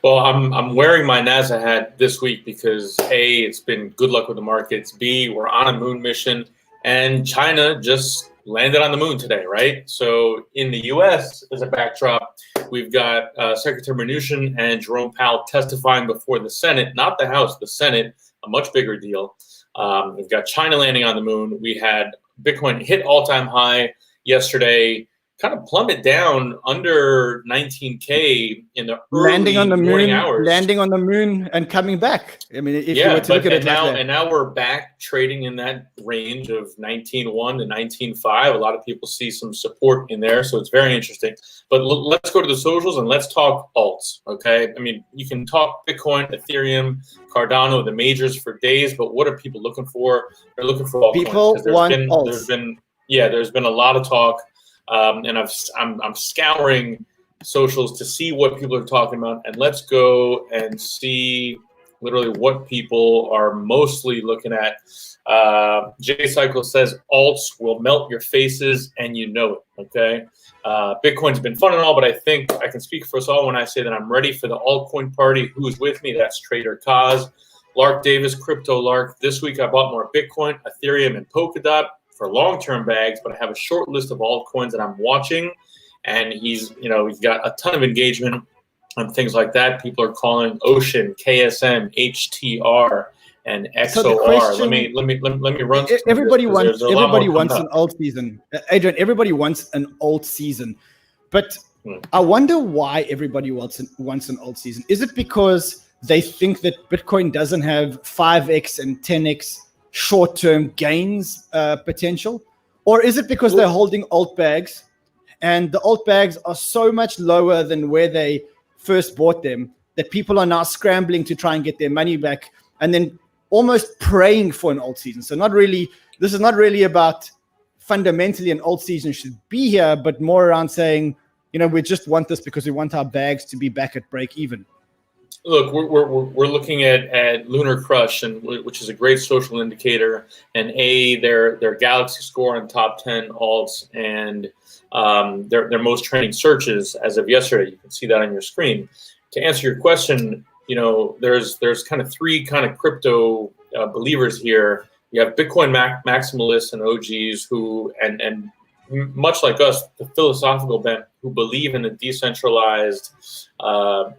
Well, I'm wearing my NASA hat this week because A, it's been good luck with the markets. B, we're on a moon mission. And China just landed on the moon today, right? So in the U.S., as a backdrop, we've got Secretary Mnuchin and Jerome Powell testifying before the Senate, not the House, the Senate, a much bigger deal. We've got China landing on the moon. We had Bitcoin hit all-time high yesterday, kind of plummet down under 19K in the early morning hours. Landing on the moon and coming back. I mean, if you were to look at it now, like that. And now we're back trading in that range of 19.1 to 19.5. A lot of people see some support in there, so it's very interesting. But let's go to the socials and let's talk alts, okay? I mean, you can talk Bitcoin, Ethereum, Cardano, the majors for days, but what are people looking for? They're looking for altcoins. People want alts. There's been a lot of talk. And I'm scouring socials to see what people are talking about, and let's go and see literally what people are mostly looking at. J Cycle says alts will melt your faces, and you know it. Okay, Bitcoin's been fun and all, but I think I can speak for us all when I say that I'm ready for the altcoin party. Who's with me? That's Trader Kaz, Lark Davis, Crypto Lark. This week I bought more Bitcoin, Ethereum, and Polkadot for long-term bags, but I have a short list of altcoins that I'm watching, and he's got a ton of engagement on things like that. People are calling Ocean, KSM, HTR, and XOR. So let me run. Everybody wants an alt season. Adrian, everybody wants an alt season, but I wonder why everybody wants an alt season. Is it because they think that Bitcoin doesn't have 5x and 10x short-term gains potential, or is it because they're holding alt bags and the alt bags are so much lower than where they first bought them that people are now scrambling to try and get their money back and then almost praying for an alt season? So this is not really about fundamentally an alt season should be here, but more around saying, we just want this because we want our bags to be back at break even. Look, we're looking at Lunar Crush, which is a great social indicator, and their Galaxy score on top 10 alts, and their most trending searches as of yesterday. You can see that on your screen. To answer your question, there's kind of three kind of crypto believers here. You have Bitcoin maximalists and OGs who and much like us, the philosophical bent, who believe in a decentralized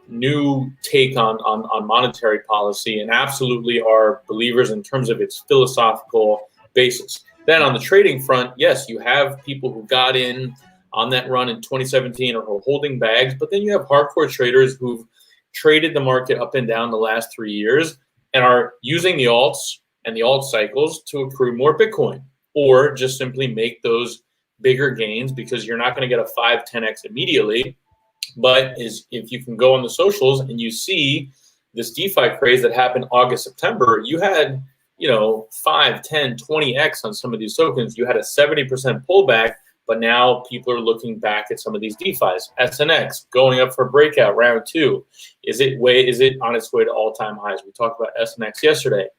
new take on monetary policy and absolutely are believers in terms of its philosophical basis. Then on the trading front, yes, you have people who got in on that run in 2017 or holding bags, but then you have hardcore traders who've traded the market up and down the last 3 years and are using the alts and the alt cycles to accrue more Bitcoin, or just simply make those bigger gains because you're not going to get a 5-10x immediately. But if you can go on the socials and you see this DeFi craze that happened August, September, you had 5, 10, 20x on some of these tokens. You had a 70% pullback, but now people are looking back at some of these DeFis. SNX going up for breakout round 2. Is it on its way to all-time highs? We talked about SNX yesterday.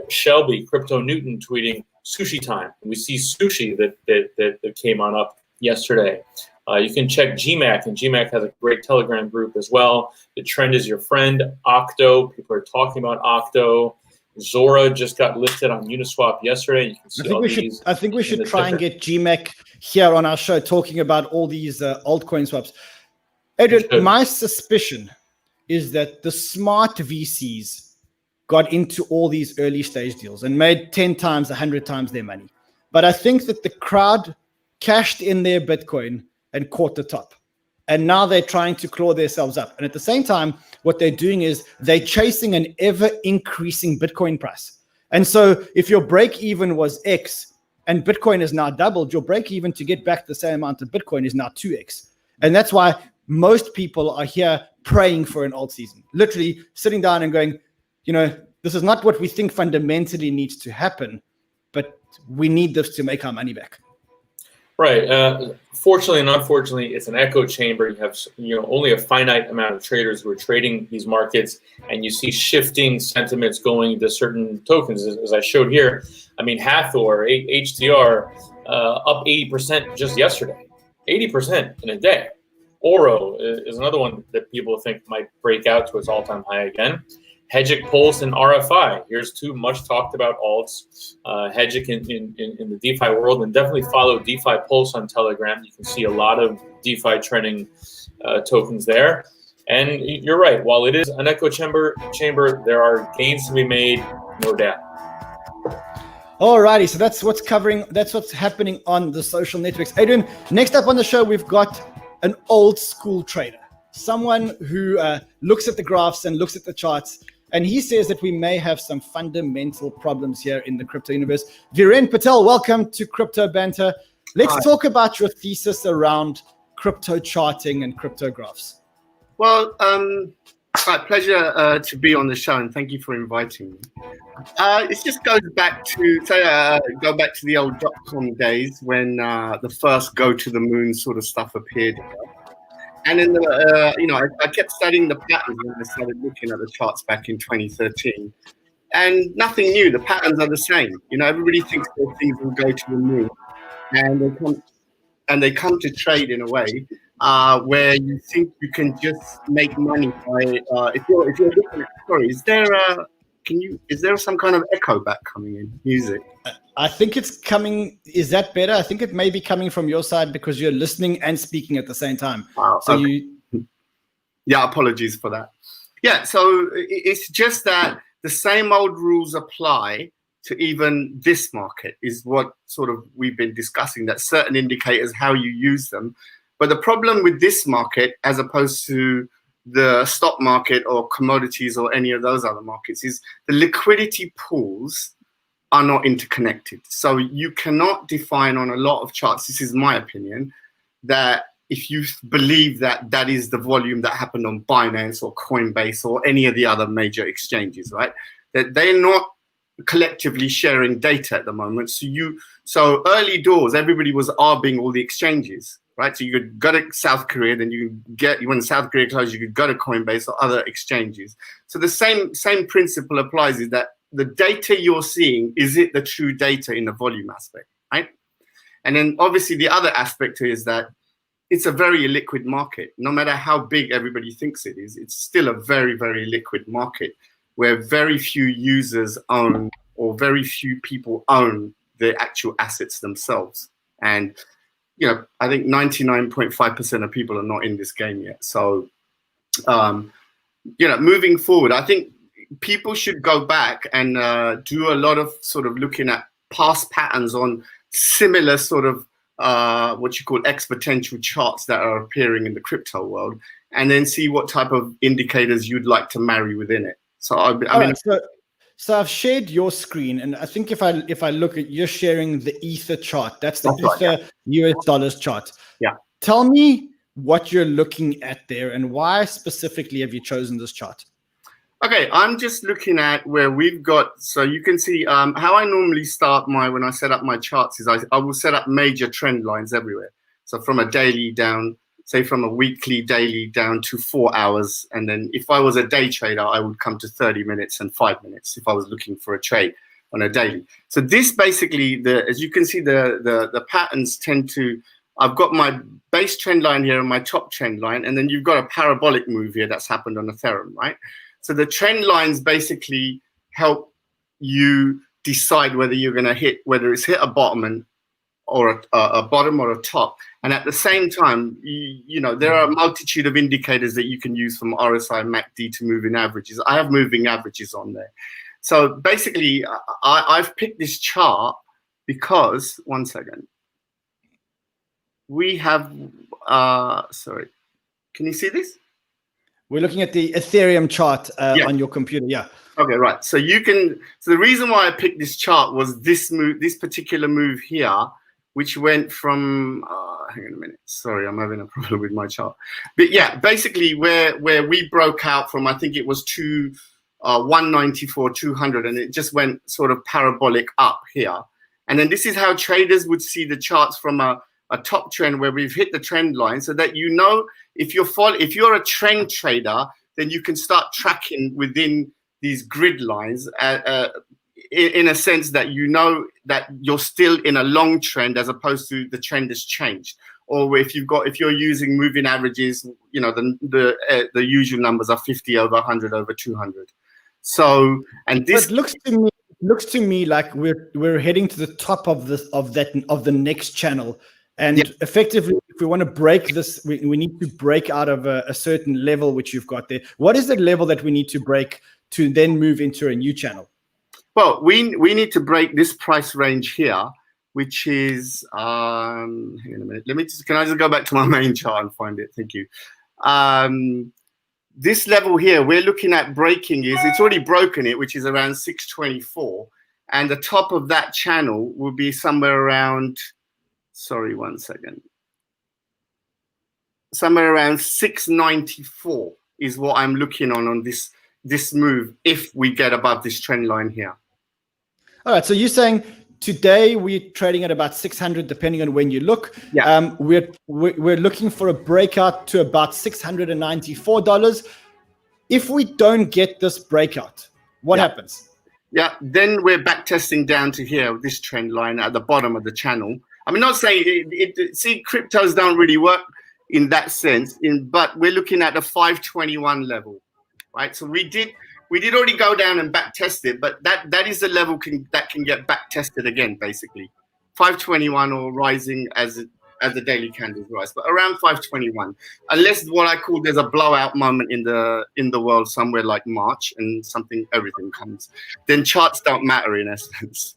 Shelby, Crypto Newton tweeting sushi time. We see sushi that came on up yesterday. You can check GMAC, and GMAC has a great Telegram group as well. The trend is your friend, Octo. People are talking about Octo. Zora just got listed on Uniswap yesterday. You can see I think we should try and get GMAC here on our show talking about all these altcoin swaps. Adrian, my suspicion is that the smart VCs got into all these early stage deals and made 10 times, 100 times their money. But I think that the crowd cashed in their Bitcoin and caught the top. And now they're trying to claw themselves up. And at the same time, what they're doing is they're chasing an ever increasing Bitcoin price. And so if your break even was X and Bitcoin is now doubled, your break even to get back the same amount of Bitcoin is now 2X. And that's why most people are here praying for an alt season, literally sitting down and going, this is not what we think fundamentally needs to happen, but we need this to make our money back. Right. Fortunately and unfortunately, it's an echo chamber. You have only a finite amount of traders who are trading these markets, and you see shifting sentiments going to certain tokens. As I showed here, I mean, Hathor, HTR, up 80% just yesterday. 80% in a day. Oro is another one that people think might break out to its all-time high again. Hedgic Pulse and RFI. Here's two much talked about alts. Hedgic in the DeFi world, and definitely follow DeFi Pulse on Telegram. You can see a lot of DeFi trending tokens there. And you're right. While it is an echo chamber, there are gains to be made, no doubt. Alrighty, so that's what's happening on the social networks. Adrian, next up on the show, we've got an old school trader, someone who looks at the graphs and looks at the charts. And he says that we may have some fundamental problems here in the crypto universe. Viren Patel, welcome to Crypto Banter. Let's talk about your thesis around crypto charting and crypto graphs. Well, my pleasure to be on the show, and thank you for inviting me. It just goes back to the old .com days when the first go to the moon sort of stuff appeared. And in I kept studying the patterns when I started looking at the charts back in 2013, and nothing new. The patterns are the same. Everybody thinks that things will go to the moon, and they come to trade in a way where you think you can just make money by. If you're looking at, sorry, is there some kind of echo back coming in music? I think it's coming. Is that better? I think it may be coming from your side because you're listening and speaking at the same time. Wow. So okay. Yeah, apologies for that. Yeah, so it's just that the same old rules apply to even this market is what sort of we've been discussing, that certain indicators, how you use them. But the problem with this market, as opposed to the stock market or commodities or any of those other markets, is the liquidity pools are not interconnected. So you cannot define on a lot of charts, this is my opinion, that if you believe that that is the volume that happened on Binance or Coinbase or any of the other major exchanges, right? That they're not collectively sharing data at the moment. So early doors, everybody was arbing all the exchanges, right? So you could go to South Korea, then when South Korea closed, you could go to Coinbase or other exchanges. So the same principle applies, is that the data you're seeing, is it the true data in the volume aspect, right? And then obviously the other aspect is that it's a very illiquid market. No matter how big everybody thinks it is, it's still a very, very liquid market where very few users own, or very few people own, the actual assets themselves. And, I think 99.5% of people are not in this game yet. So, moving forward, I think people should go back and do a lot of sort of looking at past patterns on similar sort of what you call exponential charts that are appearing in the crypto world, and then see what type of indicators you'd like to marry within it. So So I've shared your screen, and I think if I look at, you're sharing the Ether chart. That's the Ether US dollars chart. Yeah. Tell me what you're looking at there, and why specifically have you chosen this chart? Okay, I'm just looking at where we've got, so you can see how I normally start when I set up my charts is I will set up major trend lines everywhere. So from a daily down, say from a weekly, daily down to 4 hours. And then if I was a day trader, I would come to 30 minutes and 5 minutes if I was looking for a trade on a daily. So this basically, as you can see, the patterns tend to, I've got my base trend line here and my top trend line, and then you've got a parabolic move here that's happened on Ethereum, right? So the trend lines basically help you decide whether you're going to whether it's hit a bottom or a bottom or a top. And at the same time, you know, there are a multitude of indicators that you can use from RSI, MACD to moving averages. I have moving averages on there. So basically, I've picked this chart because, one second, we have, sorry, can you see this? We're looking at the Ethereum chart on your computer, yeah. Okay, right. So you can, so the reason why I picked this chart was this move, this particular move here, which went from, hang on a minute, sorry, I'm having a problem with my chart. But yeah, basically where we broke out from, I think it was 194, 200, and it just went sort of parabolic up here. And then this is how traders would see the charts from a top trend where we've hit the trend line, so that, you know, if you're a trend trader, then you can start tracking within these grid lines in a sense that you know that you're still in a long trend as opposed to the trend has changed. Or if you're using moving averages, you know, the usual numbers are 50 over 100 over 200. So, and this but looks to me like we're heading to the top of the next channel. And effectively, if we want to break this, we need to break out of a certain level which you've got there. What is the level that we need to break to then move into a new channel? Well, we need to break this price range here, which is hang on a minute. Can I just go back to my main chart and find it? Thank you. This level here, we're looking at breaking it's already broken it, which is around 624, and the top of that channel will be somewhere around. Sorry, one second. Somewhere around 694 is what I'm looking on this move if we get above this trend line here. All right, so you're saying today we're trading at about 600, depending on when you look. Yeah. We're looking for a breakout to about $694. If we don't get this breakout, what happens? Yeah, then we're back testing down to here, this trend line at the bottom of the channel. I'm not saying see, cryptos don't really work in that sense, but we're looking at the 521 level, right? So we did already go down and back test it, but that is the level that can get back tested again, basically. 521 or rising as the daily candles rise, but around 521, unless what I call there's a blowout moment in the world somewhere like March and everything comes, then charts don't matter in essence.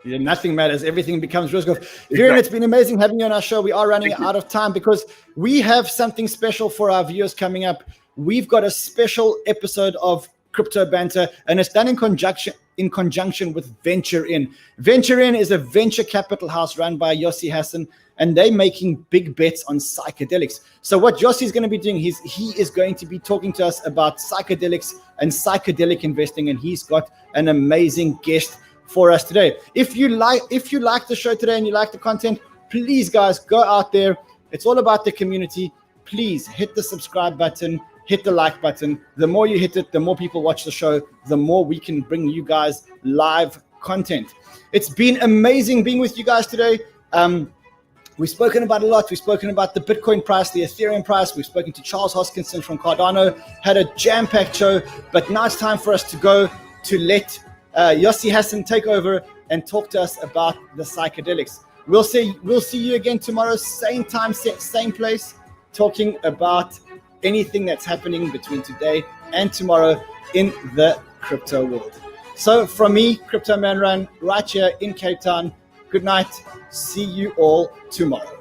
Yeah, nothing matters. Everything becomes risk off. Viren, it's been amazing having you on our show. We are running out of time because we have something special for our viewers coming up. We've got a special episode of Crypto Banter, and it's done in conjunction with Venture In. Venture In is a venture capital house run by Yossi Hassan, and they're making big bets on psychedelics. So what Yossi is going to be doing, he is going to be talking to us about psychedelics and psychedelic investing, and he's got an amazing guest for us today. If you like the show today and you like the content, please guys, go out there. It's all about the community. Please hit the subscribe button, hit the like button. The more you hit it, the more people watch the show, the more we can bring you guys live content. It's been amazing being with you guys today. We've spoken about a lot. We've spoken about the Bitcoin price, the Ethereum price. We've spoken to Charles Hoskinson from Cardano, had a jam-packed show, but now it's time for us to go to let Yossi Hassan take over and talk to us about the psychedelics. We'll see you again tomorrow, same time, same place, talking about anything that's happening between today and tomorrow in the crypto world. So from me, Crypto Man Run, right here in Cape Town, good night. See you all tomorrow.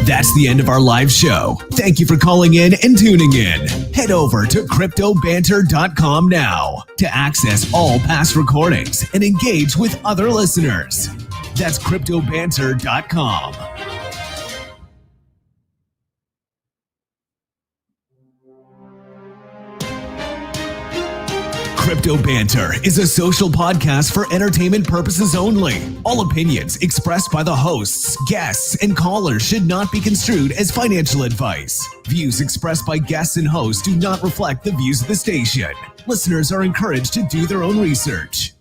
That's the end of our live show. Thank you for calling in and tuning in. Head over to CryptoBanter.com now to access all past recordings and engage with other listeners. That's CryptoBanter.com. Crypto Banter is a social podcast for entertainment purposes only. All opinions expressed by the hosts, guests, and callers should not be construed as financial advice. Views expressed by guests and hosts do not reflect the views of the station. Listeners are encouraged to do their own research.